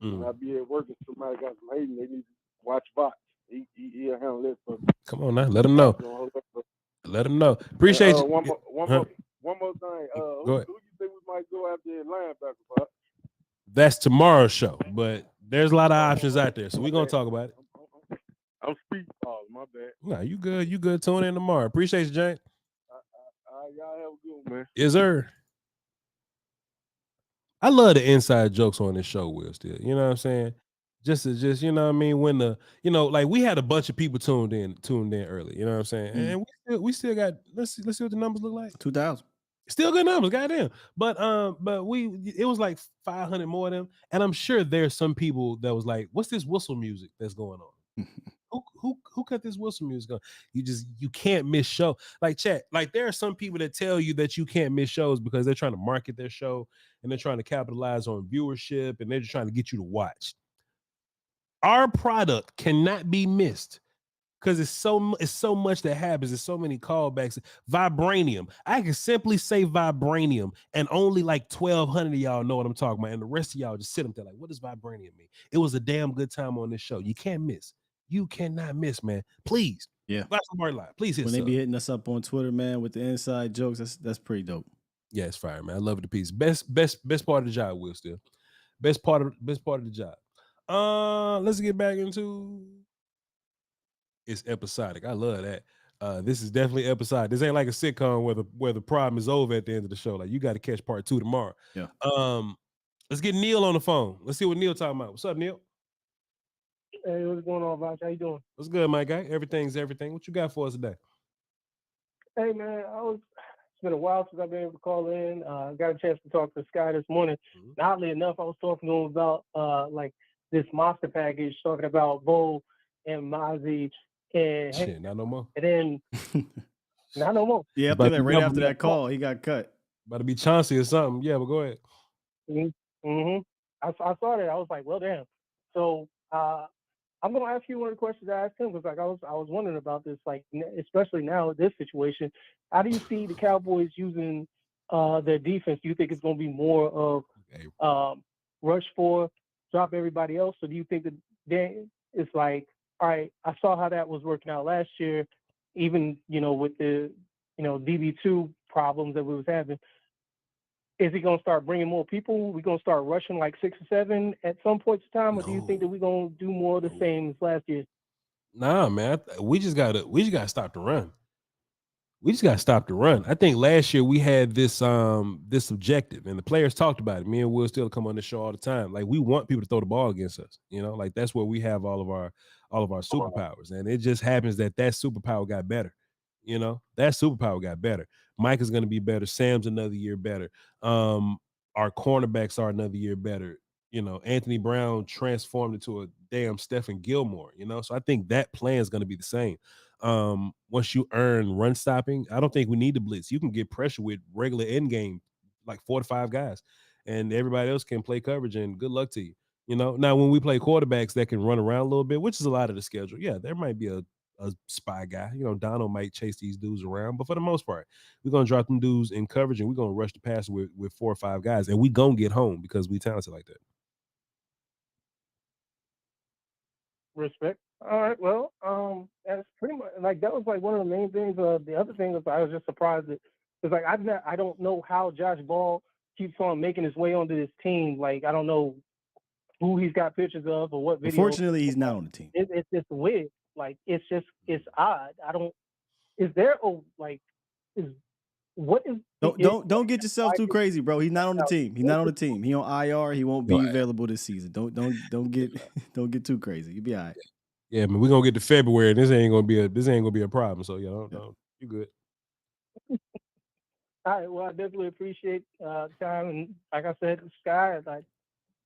when I be at work and somebody got some hating, they need to watch Voch. He'll handle it for me. Come on now, let him know. Let him know. Appreciate you. One more thing. Go ahead. Who you think we might go after in linebacker, Voch? That's tomorrow's show, but there's a lot of options out there, so we're gonna talk about it. I'm speaking. Oh, my bad. Nah, you good. You good. Tune in tomorrow. Appreciate you, Jane. Y'all have a good one, man. Yes, sir. I love the inside jokes on this show, Will. Still, you know what I'm saying? Just you know what I mean. When like we had a bunch of people tuned in early. You know what I'm saying? And we still got. Let's see what the numbers look like. 2,000. Still good numbers, goddamn. But it was like 500 more of them, and I'm sure there's some people that was like, "What's this whistle music that's going on?" Who cut this whistle music on? You can't miss show. Like chat, like there are some people that tell you that you can't miss shows because they're trying to market their show and they're trying to capitalize on viewership and they're just trying to get you to watch. Our product cannot be missed because it's so much that happens. There's so many callbacks. Vibranium. I can simply say vibranium, and only like 1,200 of y'all know what I'm talking about, and the rest of y'all just sit up there like, what does vibranium mean? It was a damn good time on this show. You can't miss. You cannot miss, man. Please. Yeah. Voch Lombardi Live. Please hit when they be hitting us up on Twitter, man, with the inside jokes, that's pretty dope. Yeah, it's fire, man. I love it to pieces. Best part of the job, Will. Still. Best part of the job. Let's get back into it's episodic. I love that. This is definitely episodic. This ain't like a sitcom where the problem is over at the end of the show. Like you got to catch part 2 tomorrow. Yeah. Let's get Neil on the phone. Let's see what Neil talking about. What's up, Neil? Hey, what's going on, Voch? How you doing? What's good, my guy? Everything's everything. What you got for us today? Hey, man, it's been a while since I've been able to call in. Got a chance to talk to Sky this morning. And oddly enough, I was talking to him about like this monster package, talking about Bo and Mozzie and shit, not no more. And then not no more. Yeah, right after that call, he got cut. About to be Chauncey or something. Yeah, but go ahead. Mm-hmm. I saw that. I was like, well, damn. So I'm gonna ask you one of the questions I asked him because like I was wondering about this, like especially now this situation. How do you see the Cowboys using their defense? Do you think it's gonna be more of rush for, drop everybody else, or do you think that it's like, all right, I saw how that was working out last year, even with the DB2 problems that we was having. Is he going to start bringing more people? We going to start rushing like 6 or 7 at some point in time, or do you think that we're going to do more of the same as last year? Nah, man. We just gotta stop the run. We just gotta stop the run. I think last year we had this objective, and the players talked about it. Me and Will Steele come on the show all the time. Like we want people to throw the ball against us. Like that's where we have all of our superpowers, and it just happens that superpower got better. That superpower got better. Mike is going to be better. Sam's another year better. Our cornerbacks are another year better. Anthony Brown transformed into a damn Stephen Gilmore. So I think that plan is going to be the same. Once you earn run stopping, I don't think we need to blitz. You can get pressure with regular end game, like 4 to 5 guys, and everybody else can play coverage. And good luck to you. Now when we play quarterbacks that can run around a little bit, which is a lot of the schedule, yeah, there might be a spy guy. Donald might chase these dudes around, but for the most part, we're gonna drop them dudes in coverage and we're gonna rush the pass with 4 or 5 guys, and we gonna get home because we talented like that. Respect. All right. Well, that's pretty much like that was like one of the main things. The other thing was I was just surprised that it's like I don't know how Josh Ball keeps on making his way onto this team. Like I don't know who he's got pictures of or what video. Unfortunately, he's not on the team. It's just weird. Like it's odd. Is there what is? Don't get yourself too crazy, bro. He's not on the team. He's not on the team. He on IR. He won't be available this season. Don't get too crazy. You'll be all right. Yeah, man. We're gonna get to February, and this ain't gonna be a problem. So don't you good? All right. Well, I definitely appreciate time, and like I said, Sky,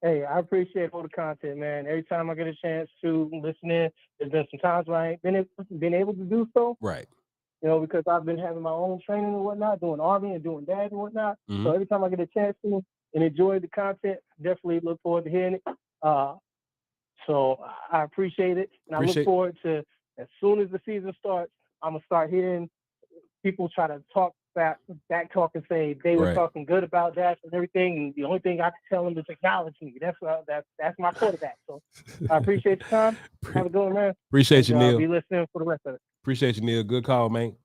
Hey, I appreciate all the content, man. Every time I get a chance to listen in, there's been some times where I ain't been able to do so. Right. You know, because I've been having my own training and whatnot, doing Army and doing dad and whatnot. Mhm. So every time I get a chance to and enjoy the content, definitely look forward to hearing it. So I appreciate it. And I look forward to, as soon as the season starts, I'm going to start hearing people try to talk back talk and say they were talking good about that and everything. And the only thing I can tell them is acknowledge me. That's my quarterback. So I appreciate the time. Have a good one, man. Appreciate you, Neil. I'll be listening for the rest of it. Appreciate you, Neil. Good call, man.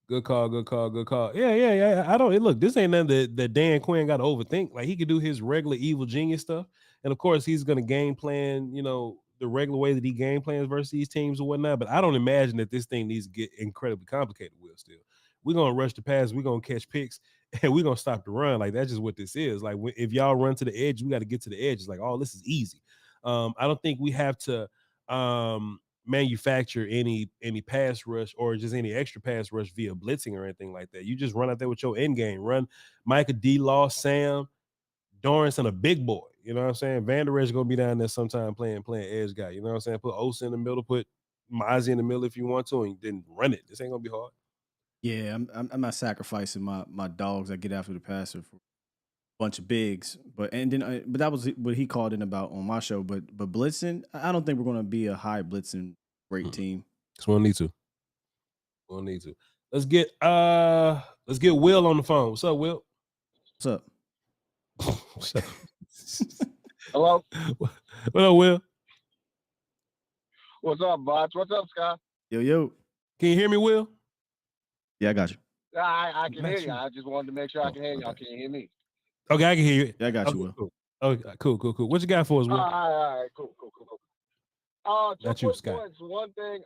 Good call. Yeah. I don't look. This ain't nothing that Dan Quinn got to overthink. Like, he could do his regular evil genius stuff, and of course he's gonna game plan. You know, the regular way that he game plans versus these teams or whatnot. But I don't imagine that this thing needs to get incredibly complicated. Still, we're gonna rush the pass. We're gonna catch picks, and we're gonna stop the run. Like, that's just what this is. Like, if y'all run to the edge, we got to get to the edge. It's like, oh, this is easy. I don't think we have to manufacture any pass rush or just any extra pass rush via blitzing or anything like that. You just run out there with your end game. Run Micah, D-Law, Sam, Dorrance, and a big boy. You know what I'm saying? Van Der Esch is gonna be down there sometime playing edge guy. You know what I'm saying? Put Osa in the middle, put Mozzie in the middle if you want to, and then run it. This ain't gonna be hard. Yeah, I'm not sacrificing my dogs that get after the passer for a bunch of bigs, but that was what he called in about on my show. But blitzing, I don't think we're gonna be a high blitzing great team. So we'll need to. Let's get Will on the phone. What's up, Will? What's up? What's up? Hello. What up, Will? What's up, Voch? What's up, Sky? Yo. Can you hear me, Will? Yeah, I got you. I can hear you. I just wanted to make sure I can hear y'all. Can you hear me? Okay, I can hear you. Yeah, I got you, Will. Cool. Okay, cool. What you got for us, Will? All right, cool. Got Two you, quick Scott. points. One thing,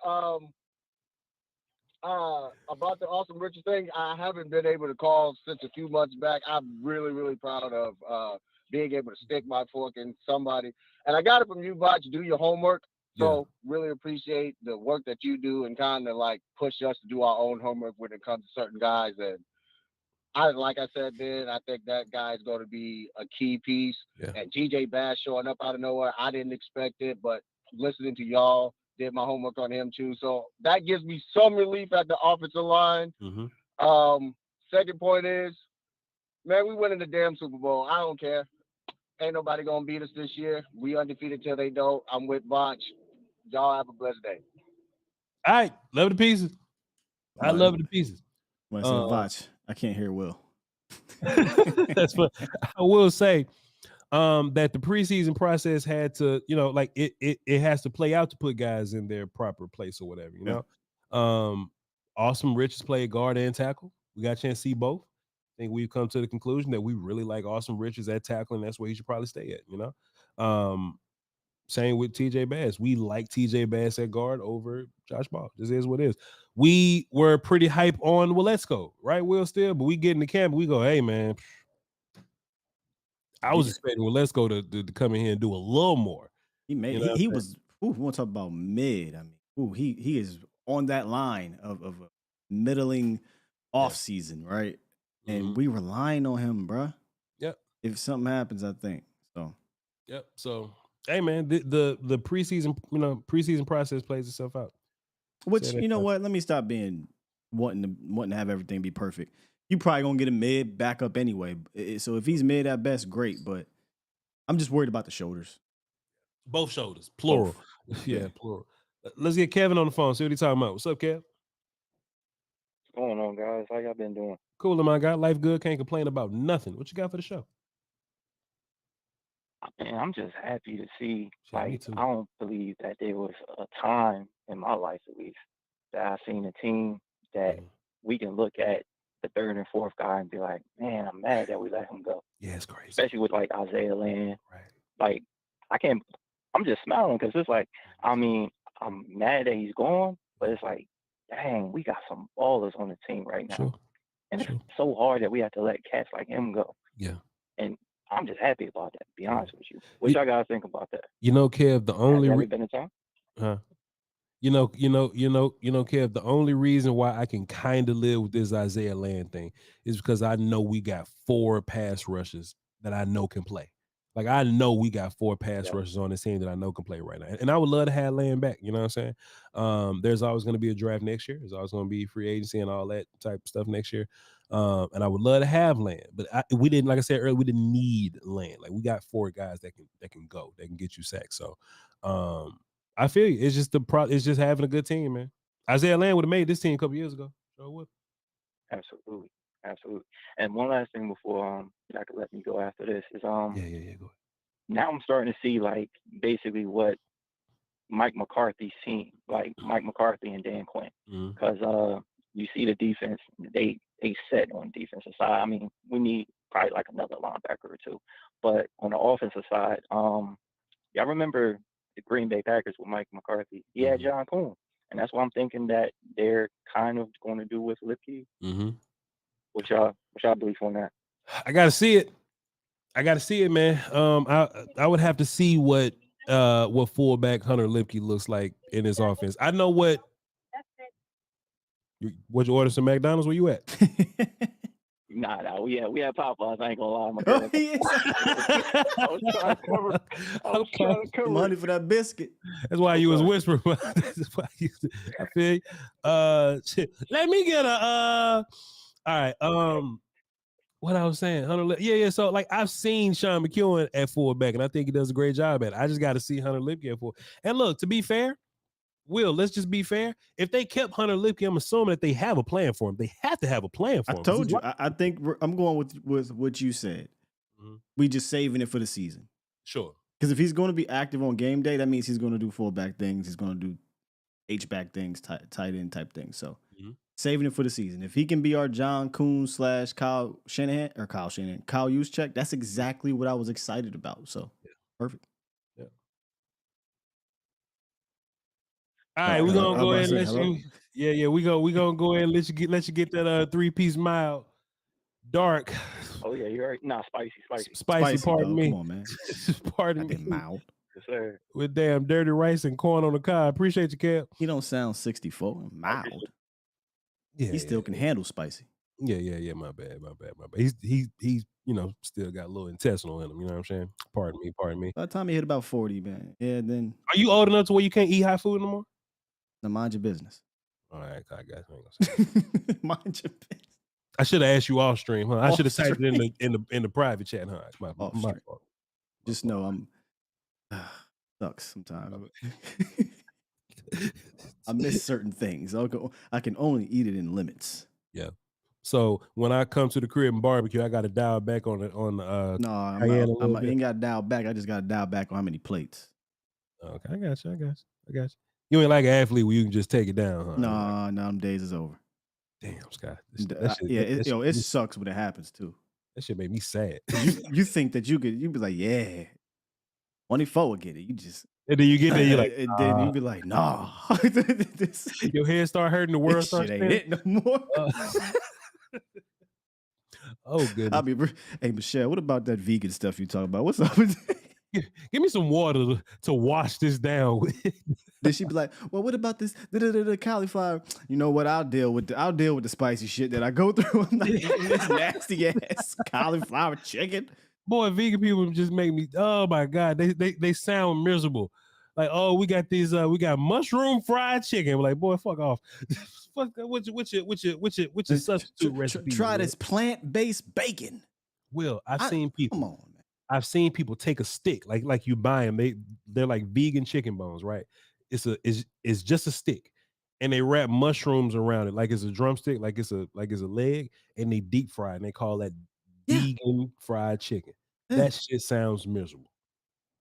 about the Awesome Richard thing, I haven't been able to call since a few months back. I'm really, really proud of being able to stick my fork in somebody. And I got it from you, Voch. Do your homework. So really appreciate the work that you do and kind of like push us to do our own homework when it comes to certain guys. And like I said, then I think that guy is going to be a key piece. Yeah. And TJ Bass showing up out of nowhere, I didn't expect it, but listening to y'all, did my homework on him too. So that gives me some relief at the offensive line. Mm-hmm. Second point is, man, we winning the damn Super Bowl. I don't care. Ain't nobody gonna beat us this year. We undefeated till they don't. I'm with Voch. Y'all have a blessed day. All right, love the pieces. I love the pieces. When I say Voch, I can't hear Will. That's what I will say. That the preseason process had to, like it has to play out to put guys in their proper place or whatever, you know. Awesome Rich played guard and tackle. We got a chance to see both. I think we've come to the conclusion that we really like Awesome Richards at tackle, and that's where he should probably stay at, you know. Same with TJ Bass. We like TJ Bass at guard over Josh Ball. This is what it is. We were pretty hype on Waletzko, right, Will, still? But we get in the camp, we go, hey, man, I was expecting Waletzko to come in here and do a little more. He made he was. We want to talk about mid. I mean, he is on that line of a middling off season, right? And we relying on him, bruh. Yep. If something happens, I think so. Yep. So, hey, man, the preseason process plays itself out. Which, you know what? Let me stop being wanting to have everything be perfect. You probably gonna get a mid backup anyway. So if he's mid at best, great. But I'm just worried about the shoulders. Both shoulders, plural. Both. Yeah, plural. Let's get Kevin on the phone. See what he's talking about. What's up, Kev? What's going on, guys? How y'all been doing? Cool, my guy. Life good. Can't complain about nothing. What you got for the show? Man, I'm just happy to see. I don't believe that there was a time in my life, at least, that I've seen a team that we can look at the third and fourth guy and be like, man, I'm mad that we let him go. Yeah, it's crazy. Especially with like Isaiah Land. Right. Like, I'm just smiling because it's like, I mean, I'm mad that he's gone, but it's like, dang, we got some ballers on the team right now. Sure. And it's so hard that we have to let cats like him go. Yeah. And I'm just happy about that, to be honest with you. What y'all guys think about that? You know, Kev, the only been a time? You know, Kev, the only reason why I can kind of live with this Isaiah Land thing is because I know we got 4 pass rushers that I know can play. Like I know we got 4 pass rushers on this team that I know can play right now, and I would love to have Land back. You know what I'm saying? There's always going to be a draft next year. There's always going to be free agency and all that type of stuff next year. And I would love to have Land, but we didn't. Like I said earlier, we didn't need Land. Like we got 4 guys that can go, that can get you sacks. So I feel you. It's just it's just having a good team, man. Isaiah Land would have made this team a couple years ago. Sure would. Absolutely. And one last thing before y'all can let me go after this is Go ahead. now I'm starting to see like basically what Mike McCarthy's team, like Mike McCarthy and Dan Quinn, because you see the defense, they set on the defensive side. I mean, we need probably like another linebacker or two, but on the offensive side, y'all remember the Green Bay Packers with Mike McCarthy? He had John Kuhn, and that's what I'm thinking that they're kind of going to do with Lipke. What y'all believe on that? I gotta see it. Man. I would have to see what fullback Hunter Lipke looks like in his offense. I know what you order some McDonald's. Where you at? Nah, we had Popeyes. I ain't gonna lie. I was trying to cover money for that biscuit. That's why you was whispering. That's why I feel you. Shit. Let me get a all right. What I was saying, Hunter. Yeah. So like I've seen Sean McEwen at fullback, and I think he does a great job at it. I just got to see Hunter Lipke at full. And look, to be fair, Will, let's just be fair. If they kept Hunter Lipke, I'm assuming that they have a plan for him. They have to have a plan for him. I told you. I think I'm going with what you said. We just saving it for the season. Sure. Because if he's going to be active on game day, that means he's going to do fullback things. He's going to do H-back things, tight end type things. So saving it for the season. If he can be our John Kuhn / Kyle Juszczyk, that's exactly what I was excited about. So perfect. Yeah. All right, we're gonna go ahead and let you. Yeah, we gonna go ahead and let you get that 3-piece mile dark. Oh yeah, you're right. Nah, spicy. Pardon me. Come on, man. Pardon me. Mild. Yes, sir. With damn dirty rice and corn on the cob. Appreciate you, Cap. He don't sound 64. Mild. Yeah, he still can handle spicy. Yeah. My bad. He's still got a little intestinal in him. You know what I'm saying? Pardon me. By the time he hit about 40, man. Yeah, then. Are you old enough to where you can't eat hot food no more? Now mind your business. All right, I got you. Mind your business. I should have asked you off stream, huh? I should have typed it in the private chat, huh? It's my fault. Just know I'm sucks sometimes. I miss certain things. I can only eat it in limits. Yeah. So when I come to the crib and barbecue, I got to dial back on it. I ain't got to dial back. I just got to dial back on how many plates. Okay, I got you. You ain't like an athlete where you can just take it down, huh? No, them days is over. Damn, Scott. It sucks when it happens too. That shit made me sad. You think that you'd be like, yeah, 24 will get it. You just. And then you get there, you're like, and then you be like, nah. Your head start hurting, the world starts shit ain't it no more. Oh, goodness. Hey, Michelle, what about that vegan stuff you talking about? What's up with that? Give me some water to wash this down with. Then she'd be like, well, what about this the cauliflower? You know what? I'll deal with the spicy shit that I go through. I'm like, this nasty ass cauliflower chicken. Boy, vegan people just make me, oh my God, they sound miserable. Like, oh, we got mushroom fried chicken. We're like, boy, fuck off. Fuck, what's your substitute recipe? Try this plant-based bacon. Will, I've seen people. Come on, man. I've seen people take a stick, like you buy them. They're like vegan chicken bones, right? It's just a stick, and they wrap mushrooms around it like it's a drumstick, like it's a leg, and they deep fry it, and they call that vegan fried chicken. That shit sounds miserable.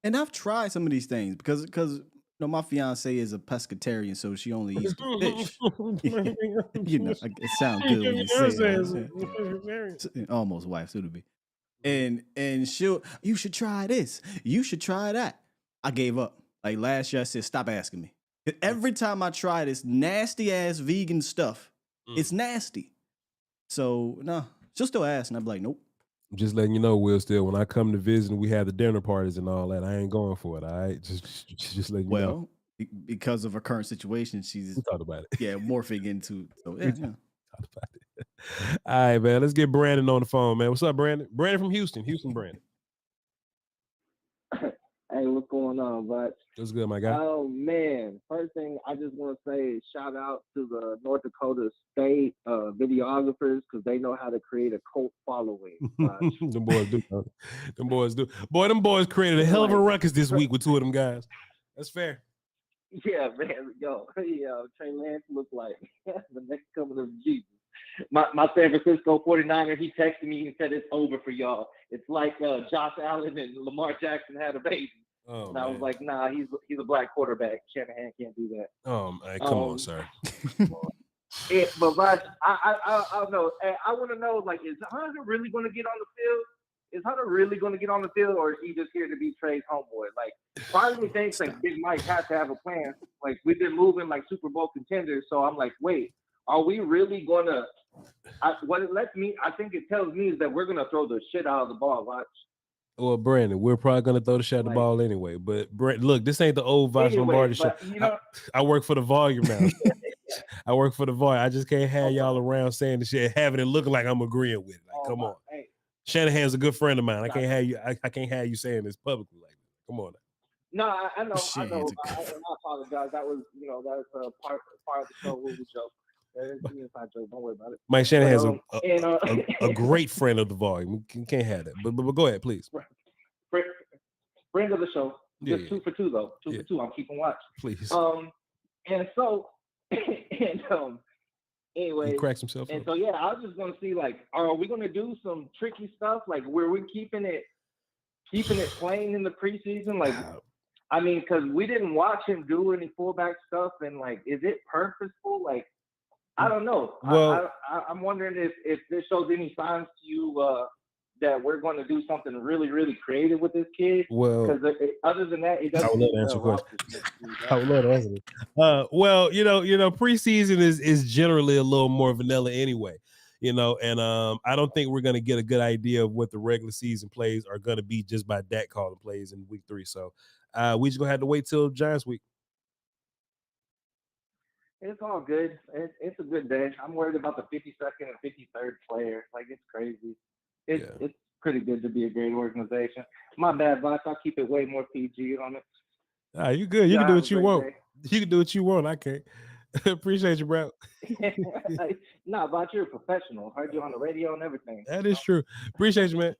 And I've tried some of these things because my fiance is a pescatarian, so she only eats fish. It sounds good when you say it. Almost wife, so to be. And you should try this. You should try that. I gave up. Like last year, I said, stop asking me. Every time I try this nasty ass vegan stuff, it's nasty. So no, she'll still ask, and I'll be like, nope. I'm just letting you know, Will. Still, when I come to visit and we have the dinner parties and all that, I ain't going for it. All right, just letting you know. Because of her current situation, she's talked about it. Yeah, morphing into. So yeah. Talked about it. All right, man. Let's get Brandon on the phone, man. What's up, Brandon? Brandon from Houston. Brandon. Hey, what's going on, bud? What's good, my guy? Oh man! First thing I just want to say is shout out to the North Dakota State videographers because they know how to create a cult following. Them boys do. Them boys do. Boy, them boys created a hell of a ruckus this week with two of them guys. That's fair. Yeah, man. Yo, Trey Lance looked like the next coming of Jesus. My San Francisco 49er, he texted me and said it's over for y'all. It's like Josh Allen and Lamar Jackson had a baby. Oh, and I was like, nah, he's a black quarterback. Shanahan can't do that. Come on, sir. But Rush, I don't know. I want to know, like, is Hunter really going to get on the field? Is Hunter really going to get on the field, or is he just here to be Trey's homeboy? Like, part of me thinks like Big Mike has to have a plan. Like, we've been moving like Super Bowl contenders, so I'm like, wait, are we really going to? What it lets me, I think it tells me is that we're going to throw the shit out of the ball. Watch. Well, Brandon, we're probably gonna throw the shot at the ball anyway. But look, this ain't the old Voch Lombardi show. You know, I work for the volume now. I work for the volume. I just can't have y'all around saying the shit, having it looking like I'm agreeing with it. Like, come on. Hey. Shanahan's a good friend of mine. I can't have you. I can't have you saying this publicly like that. Come on. No, I know. I apologize. That was, that's part of the show. We joke. It's an inside joke. Don't worry about it. Mike Shanahan's a great friend of the volume. We can't have that. But go ahead, please. Friend of the show. Yeah, Just 2 for 2 though. 2 for 2. I'm keeping watch. Please. And so, anyway. He cracks himself and up. so yeah, I was just gonna see like, are we gonna do some tricky stuff? Like, where we keeping it plain in the preseason? Like, I mean, because we didn't watch him do any fullback stuff, and like, is it purposeful? Like, I don't know. Well, I'm wondering if this shows any signs to you that we're going to do something really, really creative with this kid. Well, because other than that, it doesn't. I would love to answer questions. I would love to answer it. Well, preseason is generally a little more vanilla anyway. And I don't think we're going to get a good idea of what the regular season plays are going to be just by Dak calling plays in week 3. So we just gonna have to wait till Giants week. It's all good. It's a good day. I'm worried about the 52nd and 53rd player. Like, it's crazy. It's pretty good to be a great organization. My bad, Voch. I'll keep it way more PG on it. You good. You can do what you want. You can do what you want. I can't. Appreciate you, bro. Nah, Voch, you're a professional. Heard you on the radio and everything. That is true. Appreciate you, man.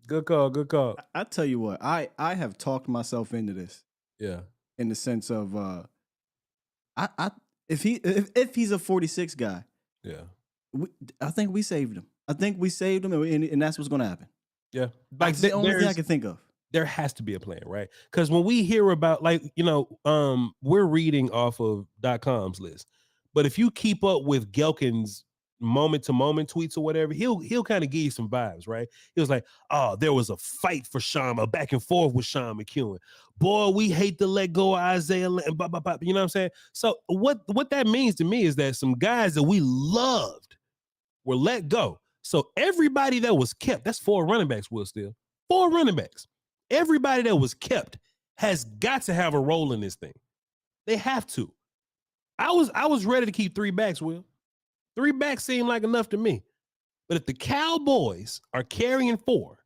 Good call. Good call. I tell you what, I have talked myself into this. Yeah. In the sense of if he's a 46 guy, yeah, I think we saved him. I think we saved him, and that's what's going to happen. Yeah, like that's the only thing I can think of. There has to be a plan, right? Because when we hear about, we're reading off of .com's list, but if you keep up with Gelkin's moment-to-moment tweets or whatever, he'll kind of give you some vibes, right? He was like, "Oh, there was a fight for Sean, a back and forth with Sean McEwen. Boy, we hate to let go of Isaiah." And blah, blah, blah. You know what I'm saying? So what that means to me is that some guys that we loved were let go. So everybody that was kept, that's 4 running backs, Will Steele. 4 running backs. Everybody that was kept has got to have a role in this thing. They have to. I was ready to keep 3 backs, Will. 3 backs seem like enough to me. But if the Cowboys are carrying 4,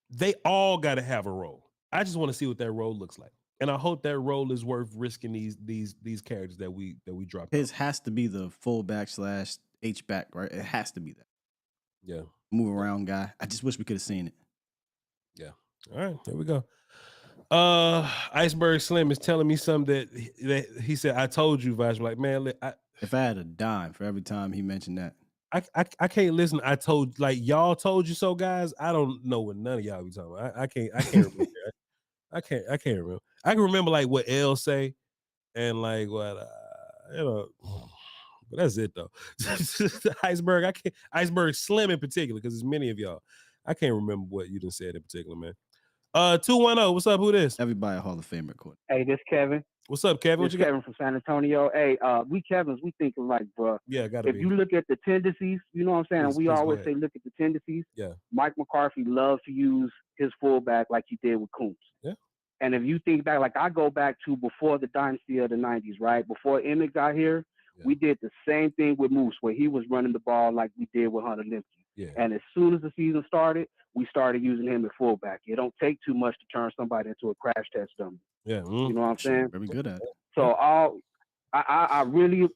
they all got to have a role. I just want to see what that role looks like. And I hope that role is worth risking these characters that we drop. His has to be the fullback / H-back, right? It has to be that. Yeah. Move around guy. I just wish we could have seen it. Yeah. All right, there we go. Iceberg Slim is telling me something that he said, I told you, Voch. Like, man, if I had a dime for every time he mentioned that. I can't listen. I told, like, y'all told you so, guys. I don't know what none of y'all be talking about. I can't remember. I can't remember. I can remember like what L say and like what but that's it though. Iceberg Slim in particular, because there's many of y'all. I can't remember what you done said in particular, man. 210, what's up? Who this? Everybody a Hall of Fame record. Hey, this Kevin. What's up, Kevin? What you Kevin from San Antonio. Hey, we Kevins, we thinking like, bro. Yeah, gotta be. If you look at the tendencies, you know what I'm saying? We always say look at the tendencies. Yeah. Mike McCarthy loved to use his fullback like he did with Kuntz. Yeah. And if you think back, like I go back to before the dynasty of the 90s, right? Before Emmett got here, we did the same thing with Moose, where he was running the ball like we did with Hunter Limpkin. Yeah. And as soon as the season started, we started using him at fullback. It don't take too much to turn somebody into a crash test dummy. Yeah, you know what I'm saying. Very good at it. So I really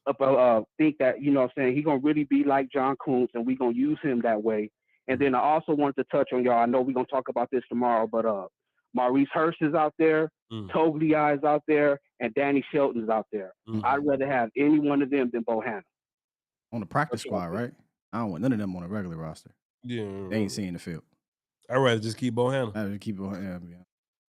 think that, you know what I'm saying, he's going to really be like John Kuntz, and we're going to use him that way. And then I also wanted to touch on, y'all, I know we're going to talk about this tomorrow, but Maurice Hurst is out there, Togliai is out there, and Danny Shelton is out there. I'd rather have any one of them than Bohanna. On the practice squad, right? I don't want none of them on a regular roster. Yeah. They ain't seeing the field. I'd rather just keep Bohanna. I'd rather keep Bohanna. Yeah.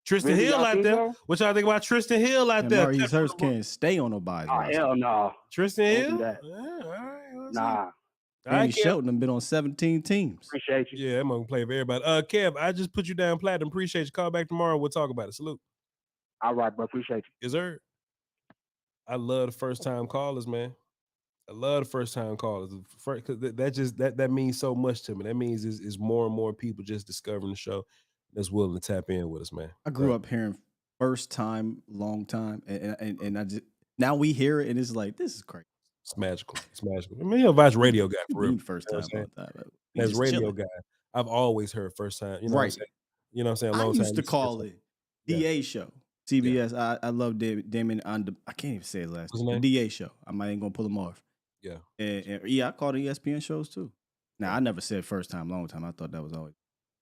Tristan Really, Hill y'all out think there. so? What y'all think about Tristan Hill out And there? Maurice Hurst can't stay on nobody's Oh, roster. hell no. Tristan Don't Hill? do that. Yeah, all right. Nah. Danny Shelton done been on 17 teams. Appreciate you. Yeah, I'm gonna play for everybody. Kev, I just put you down platinum. Appreciate you. Call back tomorrow. We'll talk about it. Salute. All right, bro. Appreciate you. Yes, sir. I love the first time callers, man. I love the first time callers. Cause that means so much to me. That means is more and more people just discovering the show that's willing to tap in with us, man. I grew up hearing first time, long time, and I just now we hear it and it's like, this is crazy. It's magical. It's magical. I mean, you're a Vice radio guy for real. First time about that. As radio guy, I've always heard first time. You know what I'm saying? You know what I'm saying? A long I used time. to call it DA show. CBS. I love Damon on I can't even say his last name. The DA show. I might ain't gonna pull him off. Yeah. And yeah, I called ESPN shows too. Now I never said first time, long time. I thought that was always.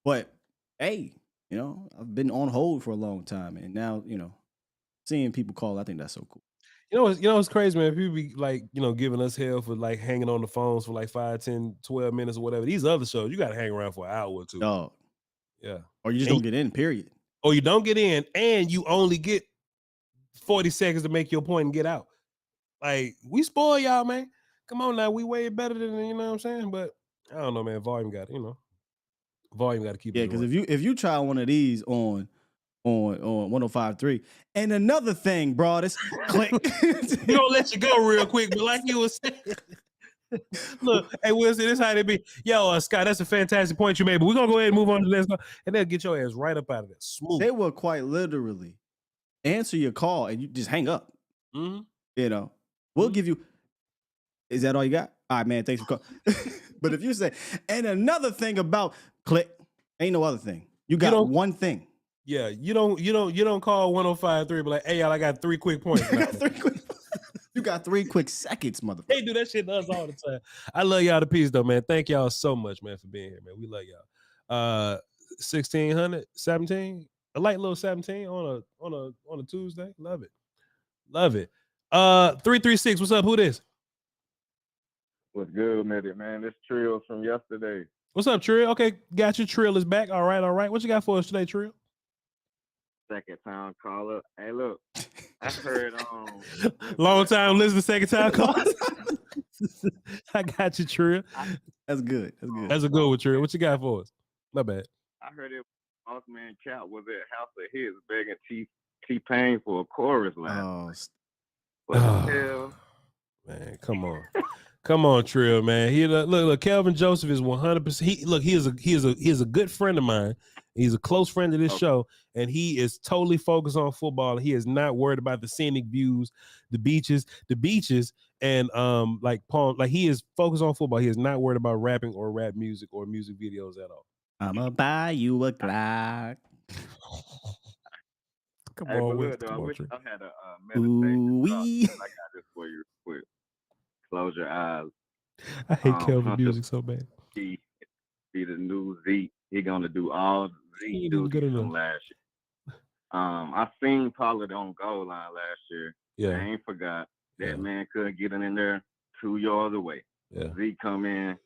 But hey, you know, I've been on hold for a long time, and now you know, seeing people call, I think that's so cool. You know what's crazy, man? People be like, you know, giving us hell for like hanging on the phones for like 5, 10, 12 minutes or whatever. These other shows, you got to hang around for an hour or two. Dog. Yeah. Or you just don't get in, period. Or you don't get in, and you only get 40 seconds to make your point and get out. Like, we spoil y'all, man. Come on now. We way better than, you know what I'm saying? But I don't know, man. Volume got to keep it. Yeah, because if you try one of these on 105.3. And another thing, bro, this click. We gonna let you go real quick, but like you was saying, look, hey, Wilson, this how they be. Yo, Scott, that's a fantastic point you made, but we're gonna go ahead and move on to the next one, and they'll get your ass right up out of there. Smooth. They will quite literally answer your call and you just hang up. Mm-hmm. You know, we'll give you. Is that all you got? All right, man. Thanks for calling. But if you say, and another thing about click, ain't no other thing. You got one thing. Yeah, you don't call 105.3, but like, hey y'all, I got 3 quick points. You got 3 quick seconds, motherfucker. They do that shit to us all the time. I love y'all to pieces though, man. Thank y'all so much, man, for being here, man. We love y'all. 1600, 17, a light little 17 on a Tuesday. Love it. 336. What's up? Who this? What's good with it, man? This Trill from yesterday. What's up, Trill? Okay, got you. Trill is back. All right. What you got for us today, Trill? Second time caller. Hey, look, I heard long time listener, second time caller. I got you, Trill. That's good. That's a good one, Trill. What you got for us? My bad. I heard it. Boss Man Cap was at house of his begging T-Pain for a chorus line. What the hell? Man, come on. Come on, Trill, man. Look, Kelvin Joseph is 100%. He is a good friend of mine. He's a close friend of this show, and he is totally focused on football. He is not worried about the scenic views, the beaches, and like Palm. Like, he is focused on football. He is not worried about rapping or rap music or music videos at all. I'ma buy you a Glock. Come hey, on, look, Will. I wish I had a meditation. I got this for you real quick. Close your eyes. I hate Kelvin music so bad. Be the new Zeke. He gonna do all Zeke duties from last year. I seen Pollard on goal line last year. Yeah. I ain't forgot. That man couldn't get in there 2 yards away. Yeah. Zeke come in,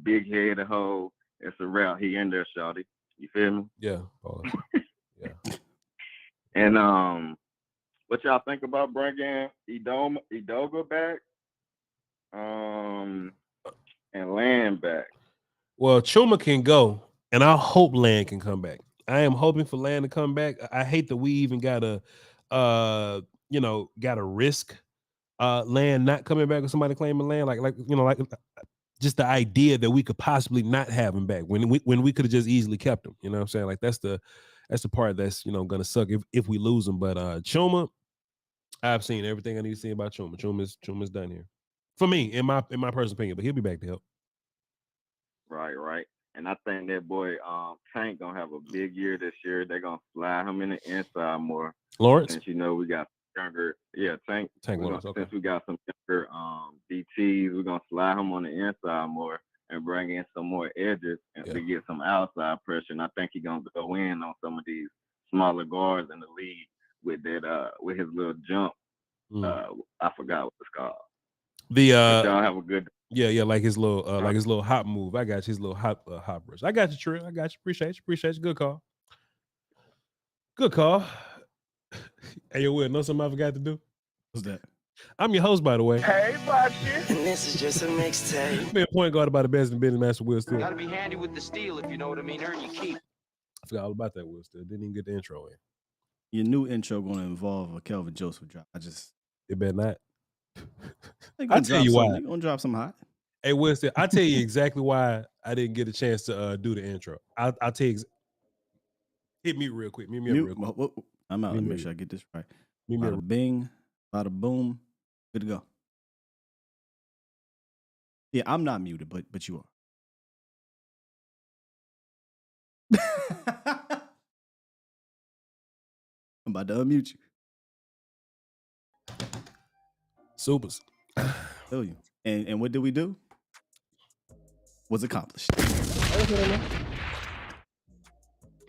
big head of hole. It's a route. He in there, shawty. You feel me? Yeah. Yeah. And what y'all think about bringing Edoga back? And Land back. Well, Chuma can go, and I hope Land can come back. I am hoping for Land to come back. I hate that we even gotta risk Land not coming back with somebody claiming Land. Like just the idea that we could possibly not have him back when we could have just easily kept him. You know what I'm saying? Like that's the part that's gonna suck if we lose him. But Chuma, I've seen everything I need to see about Chuma. Chuma's done here. For me, in my personal opinion, but he'll be back to help. Right. And I think that boy Tank gonna have a big year this year. They're gonna slide him in the inside more. Lawrence? Since we got younger, Tank Lawrence, okay. Since we got some younger DTs, we're gonna slide him on the inside more and bring in some more edges and to get some outside pressure. And I think he's gonna go in on some of these smaller guards in the league with that with his little jump. I forgot what it's called. Y'all have a good. Yeah, like his little hop move. I got you, his little hop brush. I got you, Trill. I got you. Appreciate you. Good call. Hey, yo, Will, know something I forgot to do? What's that? I'm your host, by the way. Hey, Bucky. And this is just a mixtape. Be a point guard about the best in business, Master Will Steele. Gotta be handy with the Steele, if you know what I mean. Earn your keep. I forgot all about that, Will Steele. Didn't even get the intro in. Your new intro going to involve a Kelvin Joseph drop. It better not. I'll tell you why. You're going to drop some hot. Hey, Will Steele, I'll tell you exactly why I didn't get a chance to do the intro. I'll tell you. Hit me real quick. Mute me up real quick. I'm out. Let me make sure I get this right. Bada bing, bada boom. Good to go. Yeah, I'm not muted, but you are. I'm about to unmute you. Supers. Tell you. And what did we do? Was accomplished. I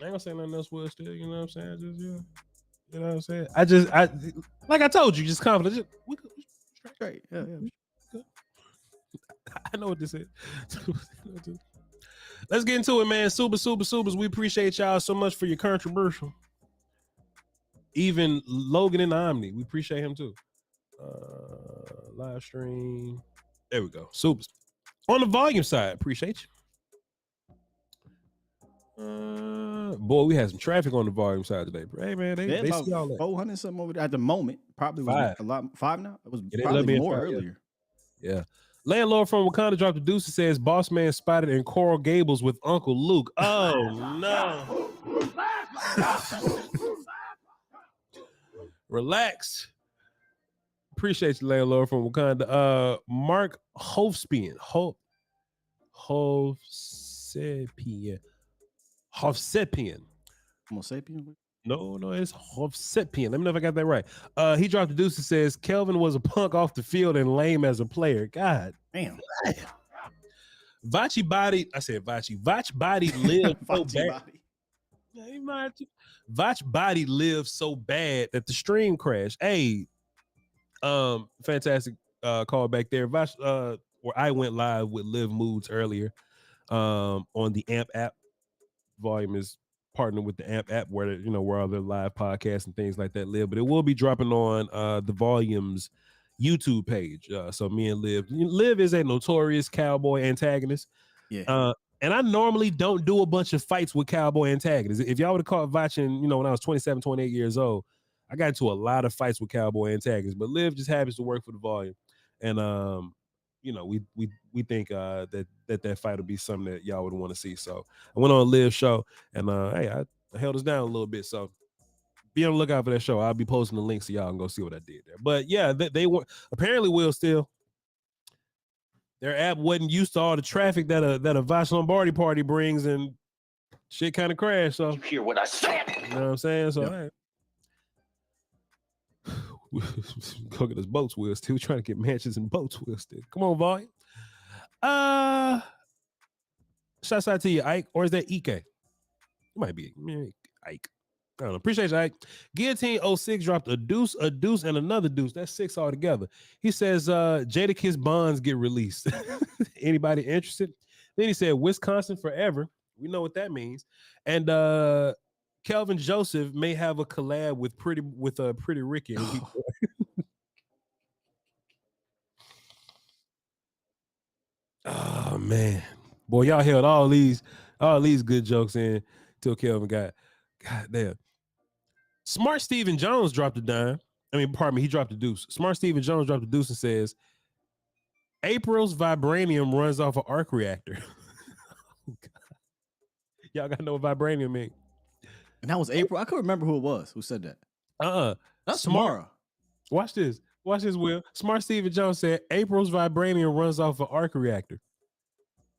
ain't gonna say nothing else, Will Steele. You know what I'm saying? Just you know what I'm saying? I like I told you, just confident. Straight. Yeah. I know what this is. Let's get into it, man. Supers. We appreciate y'all so much for your controversial. Even Logan in the Omni, we appreciate him too. Live stream. There we go. Supers. On the volume side, appreciate you. Boy, we had some traffic on the volume side today. Hey man, they see all that. 400 something over there at the moment. Probably was a lot. 5 now. It was probably more earlier. Yeah. Landlord from Wakanda dropped the deuce and says boss man spotted in Coral Gables with Uncle Luke. Oh no. Relax. Appreciate you, landlord from Wakanda. Mark Hofspian. Hofsepien. Homo sapien? No, it's Hofsepien. Let me know if I got that right. He dropped the deuce and says Kelvin was a punk off the field and lame as a player. God damn. Voch Body lived so bad. Voch Body lived so bad that the stream crashed. Hey, fantastic call back there. Voch, where I went live with Live Moods earlier on the AMP app. Volume is partnered with the AMP app where where other live podcasts and things like that live, but it will be dropping on the Volume's YouTube page. So me and Liv is a notorious Cowboy antagonist. Yeah. And I normally don't do a bunch of fights with Cowboy antagonists. If y'all would have caught Voch when I was 27, 28 years old, I got into a lot of fights with Cowboy antagonists, but Liv just happens to work for the Volume. And we think that fight will be something that y'all would want to see. So I went on Liv's show and hey, I held us down a little bit. So be on the lookout for that show. I'll be posting the link so y'all can go see what I did there. But yeah, they were apparently Will Steele. Their app wasn't used to all the traffic that a Voch Lombardi party brings, and shit kind of crashed. So you hear what I said? You know what I'm saying? So hey. Go get us boats, Will Steele. We're trying to get mansions and boats, Will Steele. Come on, Volume. Shouts out to you, Ike. Or is that Ike? It might be Ike. I don't know. Appreciate you, Ike. Guillotine 06 dropped a deuce, and another deuce. That's 6 altogether. He says Jadakiss bonds get released. Anybody interested? Then he said Wisconsin forever. We know what that means. And Kelvin Joseph may have a collab with Pretty Ricky. Oh man, boy, y'all held all these good jokes in till Kelvin got. God damn. Smart Steven Jones dropped a dime. He dropped a deuce. Smart Steven Jones dropped a deuce and says, April's vibranium runs off an arc reactor. Oh, y'all gotta know what vibranium means. And that was April. I couldn't remember who it was who said that. That's Samara. Watch this, Will. Smart Steven Jones said April's vibranium runs off an arc reactor.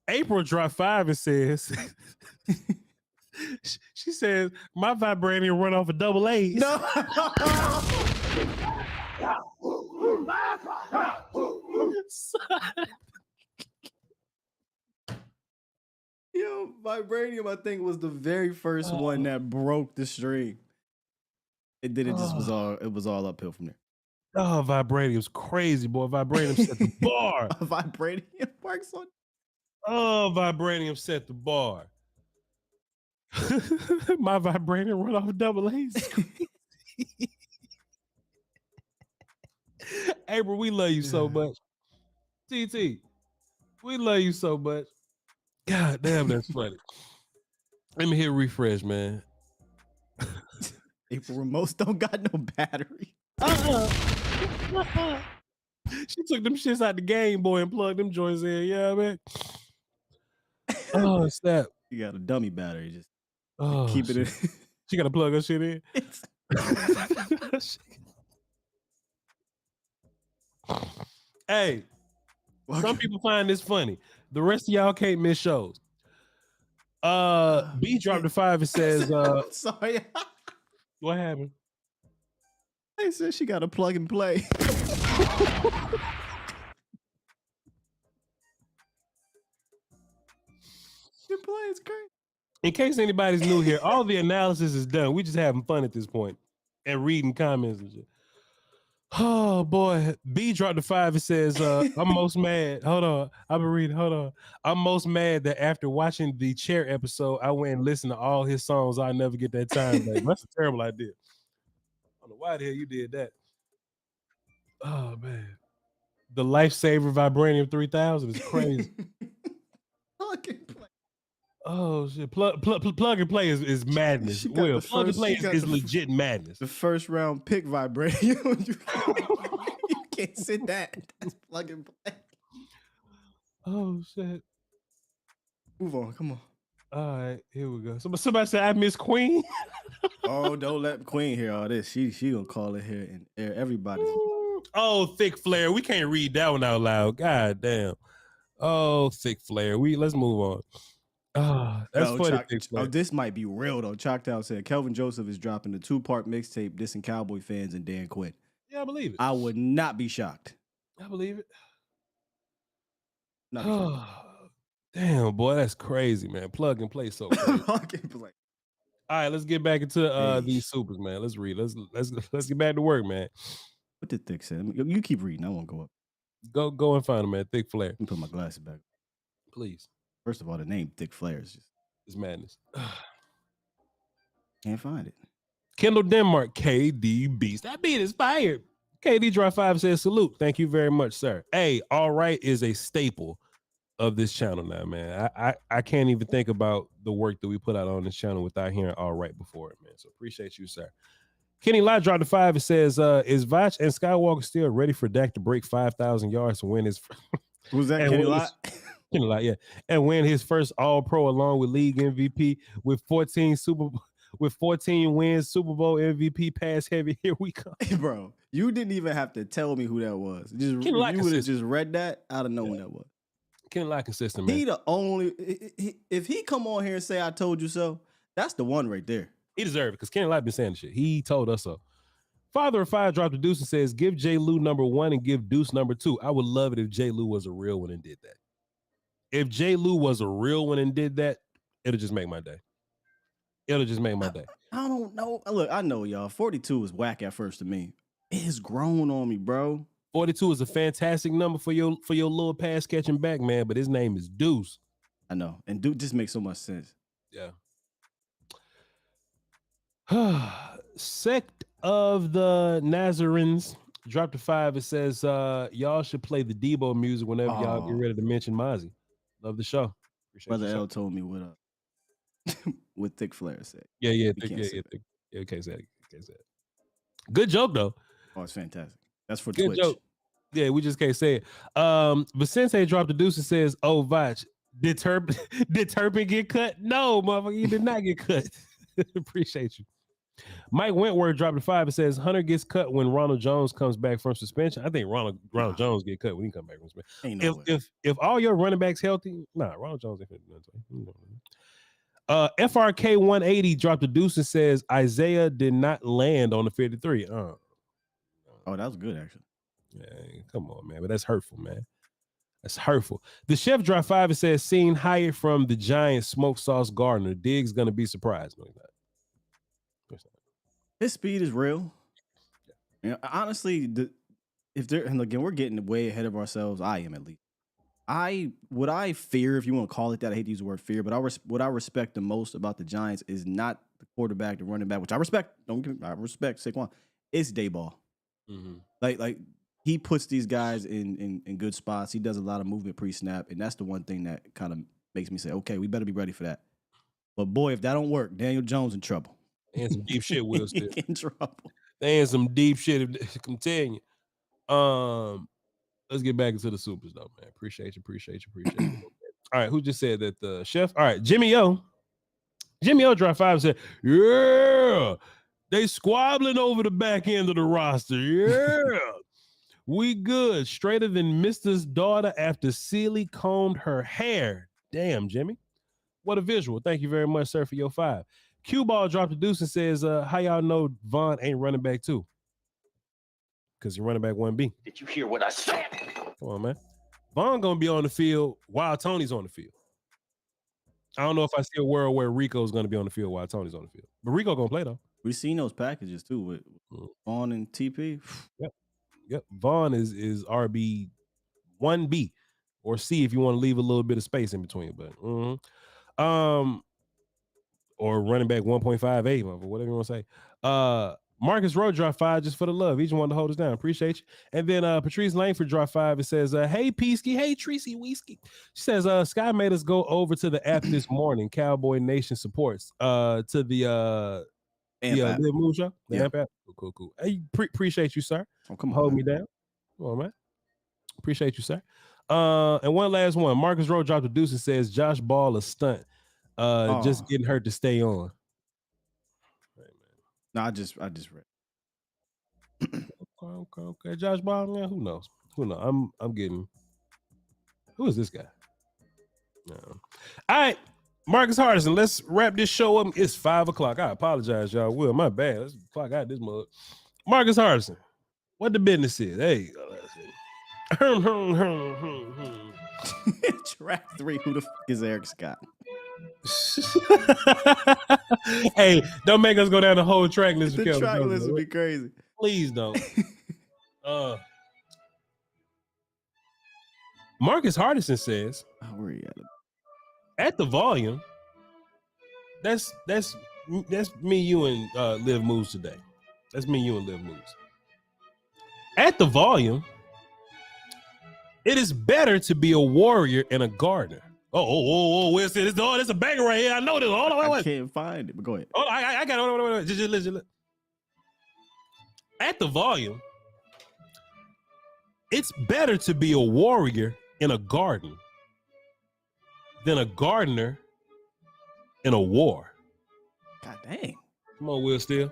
April dropped 5 and says, she says, my vibranium run off a double A. No. Yo, vibranium, I think, was the very first one that broke the streak. And then it just was all uphill from there. Oh, vibranium's crazy, boy. Vibranium set the bar. Vibranium works on. Oh, vibranium set the bar. My vibranium run off double A's. April, we love you so much. TT, we love you so much. God damn, that's funny. Let me hit refresh, man. April remotes don't got no battery. She took them shits out the Game Boy and plugged them joints in. Yeah, man. Oh, snap. You got a dummy battery. Just oh, keep it in. She got to plug her shit in. Hey, some people find this funny. The rest of y'all can't miss shows. B dropped the 5 and says, sorry. What happened? They said she got to plug and play. Your play is great. In case anybody's new here, all the analysis is done. We just having fun at this point and reading comments and shit. Oh boy, B dropped the 5 and says, I'm most mad. Hold on, I've been reading. Hold on. I'm most mad that after watching the Chair episode, I went and listened to all his songs. I'll never get that time back. That's a terrible idea. I don't know why the hell you did that. Oh man, the Lifesaver Vibranium 3000 is crazy. Oh shit! Plug and play is madness. Will plug and play is legit madness. The first round pick vibranium. you can't sit that. That's plug and play. Oh shit! Move on. Come on. All right, here we go. Somebody said I miss Queen. Oh, don't let Queen hear all this. She gonna call it here and air everybody's. Oh, thick flare. We can't read that one out loud. God damn. Oh, thick flare. Let's move on. Oh, that's funny. This might be real though. Chalktown said Kelvin Joseph is dropping the 2-part mixtape dissing Cowboy fans and Dan Quinn. Yeah, I believe it. I would not be shocked. I believe it. Not damn, boy, that's crazy, man. Plug and play so crazy. Plug and play. All right, let's get back into these supers, man. Let's read. Let's get back to work, man. What did Thick say? You keep reading. I won't go up. Go and find him, man. Thick Flare. Let me put my glasses back. Please. First of all, the name Thick Flare is just it's madness. Can't find it. Kendall Denmark, KD Beast. That beat is fired. KD Drop 5 says salute. Thank you very much, sir. Hey, all right is a staple of this channel now, man. I can't even think about the work that we put out on this channel without hearing all right before it, man. So appreciate you, sir. Kenny Lott dropped the 5 and says, is Voch and Skywalker still ready for Dak to break 5,000 yards to win his Who's that, Kenny Lott? Kenny Lott, yeah. And win his first All-Pro along with league MVP with 14 wins, Super Bowl MVP pass heavy. Here we come. Hey, bro, you didn't even have to tell me who that was. You would have just read that. I'd have known who that was. Kenny Lott consistent, man. He the only if he come on here and say I told you so, that's the one right there. He deserved it because Kenny Lott been saying the shit. He told us so. Father of 5 dropped the deuce and says, give J. Lou number 1 and give Deuce number 2. I would love it if J. Lou was a real one and did that. If J. Lou was a real one and did that, it'll just make my day. It'll just make my day. I don't know. Look, I know y'all. 42 is whack at first to me. It has grown on me, bro. 42 is a fantastic number for your little pass catching back, man. But his name is Deuce. I know, and Deuce just makes so much sense. Yeah. Sect of the Nazarenes dropped a 5. It says y'all should play the Debo music whenever y'all get ready to mention Mozzie. Love the show. Appreciate Brother L told me what Thick Flare said. Yeah. Okay, say it. Good joke though. Oh, it's fantastic. That's for Good Twitch. joke. Yeah, we just can't say it. Vicente dropped the deuce and says, "Oh, Voch, did Turpin get cut? No, motherfucker, you did not get cut." Appreciate you. Mike Wentworth dropped a 5. It says Hunter gets cut when Ronald Jones comes back from suspension. I think Ronald Jones get cut when he come back from suspension. Ain't no way. If all your running backs healthy, Ronald Jones ain't finna. FRK 180 dropped a deuce and says Isaiah did not land on the 53. Oh, that was good actually. Yeah, come on, man. But that's hurtful, man. That's hurtful. The chef dropped 5 and says seen Hyatt from the Giants smoked sauce Gardner. Diggs gonna be surprised. No, he's not. His speed is real. Yeah. Honestly, if they're and again, we're getting way ahead of ourselves. I am at least. What I fear, if you want to call it that, I hate to use the word fear, but what I respect the most about the Giants is not the quarterback, the running back, which I respect. I respect Saquon. It's Dayball. Mm-hmm. Like he puts these guys in good spots. He does a lot of movement pre-snap, and that's the one thing that kind of makes me say, okay, we better be ready for that. But boy, if that don't work, Daniel Jones in trouble. And some deep shit, Will still in trouble. They in some deep shit. I'm telling you. Let's get back into the supers though, man. Appreciate you. All right, who just said that the chef? All right, Jimmy O dropped 5 and said, yeah, they squabbling over the back end of the roster. Yeah. We good. Straighter than Mister's daughter after Sealy combed her hair. Damn, Jimmy. What a visual. Thank you very much, sir, for your 5. Q-Ball dropped a deuce and says, how y'all know Vaughn ain't running back 2? Because you're running back 1B. Did you hear what I said? Come on, man. Vaughn gonna be on the field while Tony's on the field. I don't know if I see a world where Rico's gonna be on the field while Tony's on the field. But Rico gonna play though. We've seen those packages too with Vaughn and TP. Yep. Vaughn is RB 1B or C if you want to leave a little bit of space in between. But or running back 1.58 or whatever you want to say. Marcus Rowe dropped 5 just for the love. Each one to hold us down. Appreciate you. And then Patrice Langford dropped 5. It says, hey, Peasky. Hey, Treacy Whiskey. She says, Sky made us go over to the app this morning. Cowboy Nation supports. To the Live Move Show. The amp app. Cool. Hey, appreciate you, sir. Oh, come on. Hold me down. Come on, man. Appreciate you, sir. And one last one. Marcus Rowe dropped a deuce and says, Josh Ball a stunt. Just getting hurt to stay on. No, I just read. Okay. Josh Ball, man. Who knows? I'm getting. Who is this guy? No. All right, Marcus Hardison. Let's wrap this show up. It's 5:00. I apologize, y'all. Will, my bad. Let's clock out this mug. Marcus Hardison. What the business is? Hey, Track 3. Who the fuck is Eric Scott? Hey, don't make us go down the whole track list. The track list would be crazy. Please don't. Marcus Hardison says, where are you at the volume. That's me, you, and Liv Moves today. That's me, you, and Liv Moves. At the volume, it is better to be a warrior and a gardener. Where's this? Oh, there's a banger right here. I know this. Hold on, I can't find it, but go ahead. Oh, I got it. Hold on. Just listen. At the volume, it's better to be a warrior in a garden than a gardener in a war. God dang. Come on, Will Steele.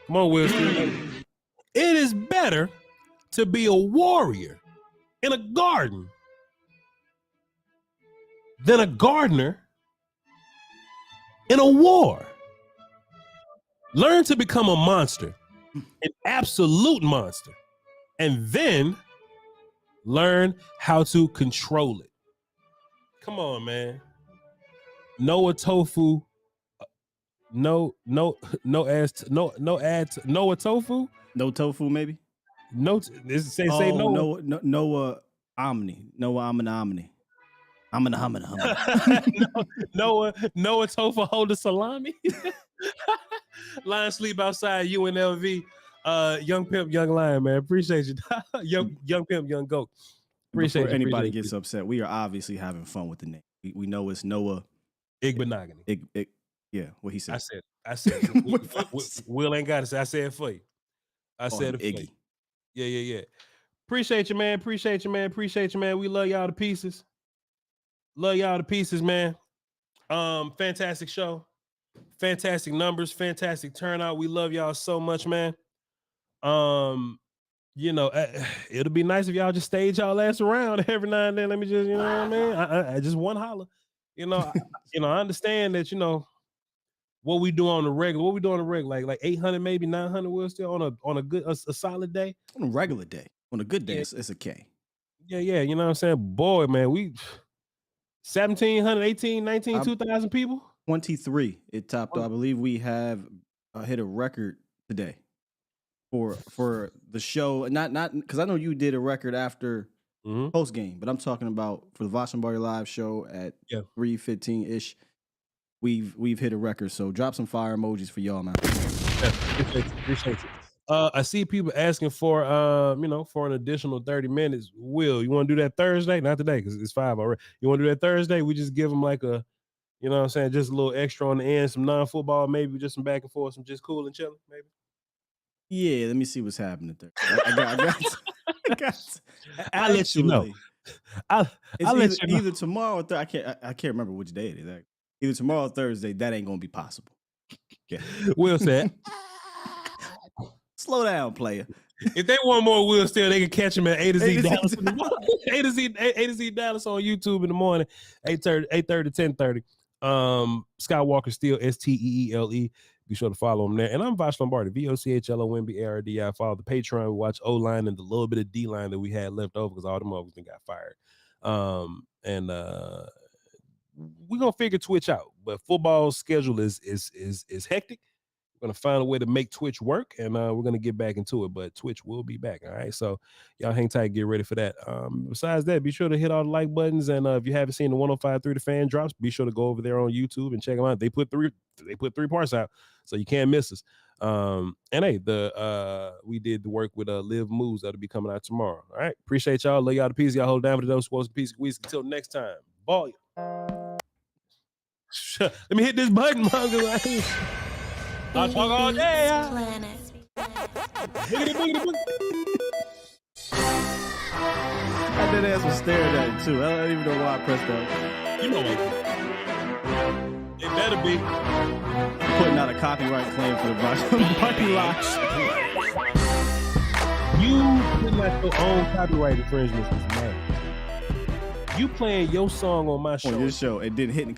It is better to be a warrior in a garden than a gardener in a war. Learn to become a monster, an absolute monster, and then learn how to control it. Come on, man. Noah Tofu. Noah Tofu. No tofu, maybe. No. Say no. Noah Omni. Noah Tofu hold the salami. Lion sleep outside UNLV. Young pimp, young lion, man. Appreciate you. young pimp, young goat. Appreciate Before you. Anybody gets upset, we are obviously having fun with the name. We know it's Noah Igbenogany. Yeah, what he said. I said. Will ain't got to say. I said it for you. I said it for you. Yeah. Appreciate you, man. We love y'all to pieces. Man. Fantastic show. Fantastic numbers, fantastic turnout. We love y'all so much, man. You know, it'll be nice if y'all just stage y'all ass around every now and then. Let me just, you know what I mean? I just one holler. You know, I understand that, you know, what we do on the regular, like 800, maybe 900, we're still on a good, a solid day. On a regular day. On a good day, it's a K. Yeah, you know what I'm saying? Boy, man, we 1,700, 18, 19, 2,000 people. 23 it topped. I believe we have hit a record today for the show. Not because I know you did a record after post game, but I'm talking about for the Voch Lombardi live show at 3:15 ish. We've hit a record. So drop some fire emojis for y'all, man. Appreciate you. I see people asking for for an additional 30 minutes. Will, you want to do that Thursday? Not today because it's 5 already. You want to do that Thursday? We just give them like a, you know what I'm saying, just a little extra on the end, some non-football, maybe just some back and forth, some just cool and chilling, maybe. Yeah, let me see what's happening there. I'll let you know. I'll let you know. Either tomorrow or I can't remember which day it is. Either tomorrow or Thursday, that ain't gonna be possible. Yeah. Will said. Slow down, player. If they want more Will Steele, they can catch him at A to Z Dallas in the morning. A to Z Dallas on YouTube in the morning, 8:30 to 10:30. Skywalker Steele, Steele. Be sure to follow him there. And I'm Voch Lombardi, VOCHLOMBARDI. Follow the Patreon. We watch O-line and the little bit of D-line that we had left over because all them others got fired. We're gonna figure Twitch out, but football schedule is hectic. We're gonna find a way to make Twitch work, and we're gonna get back into it. But Twitch will be back. All right, so y'all hang tight, get ready for that. Besides that, be sure to hit all the like buttons, and if you haven't seen the 105.3 The Fan drops, be sure to go over there on YouTube and check them out. They put three parts out, so you can't miss us. And hey, we did the work with Live Moves that'll be coming out tomorrow. All right, appreciate y'all. Love y'all to peace. Y'all hold down for those supposed to peace. Until next time, ball. Let me hit this button, man. I'll talk all day. Boogity. I did ass was staring at it too. I don't even know why I pressed that. You know what? It better be. I'm putting out a copyright claim for the Party Locks. You putting out your own copyright infringements, man. You playing your song on my show. On your show and then hitting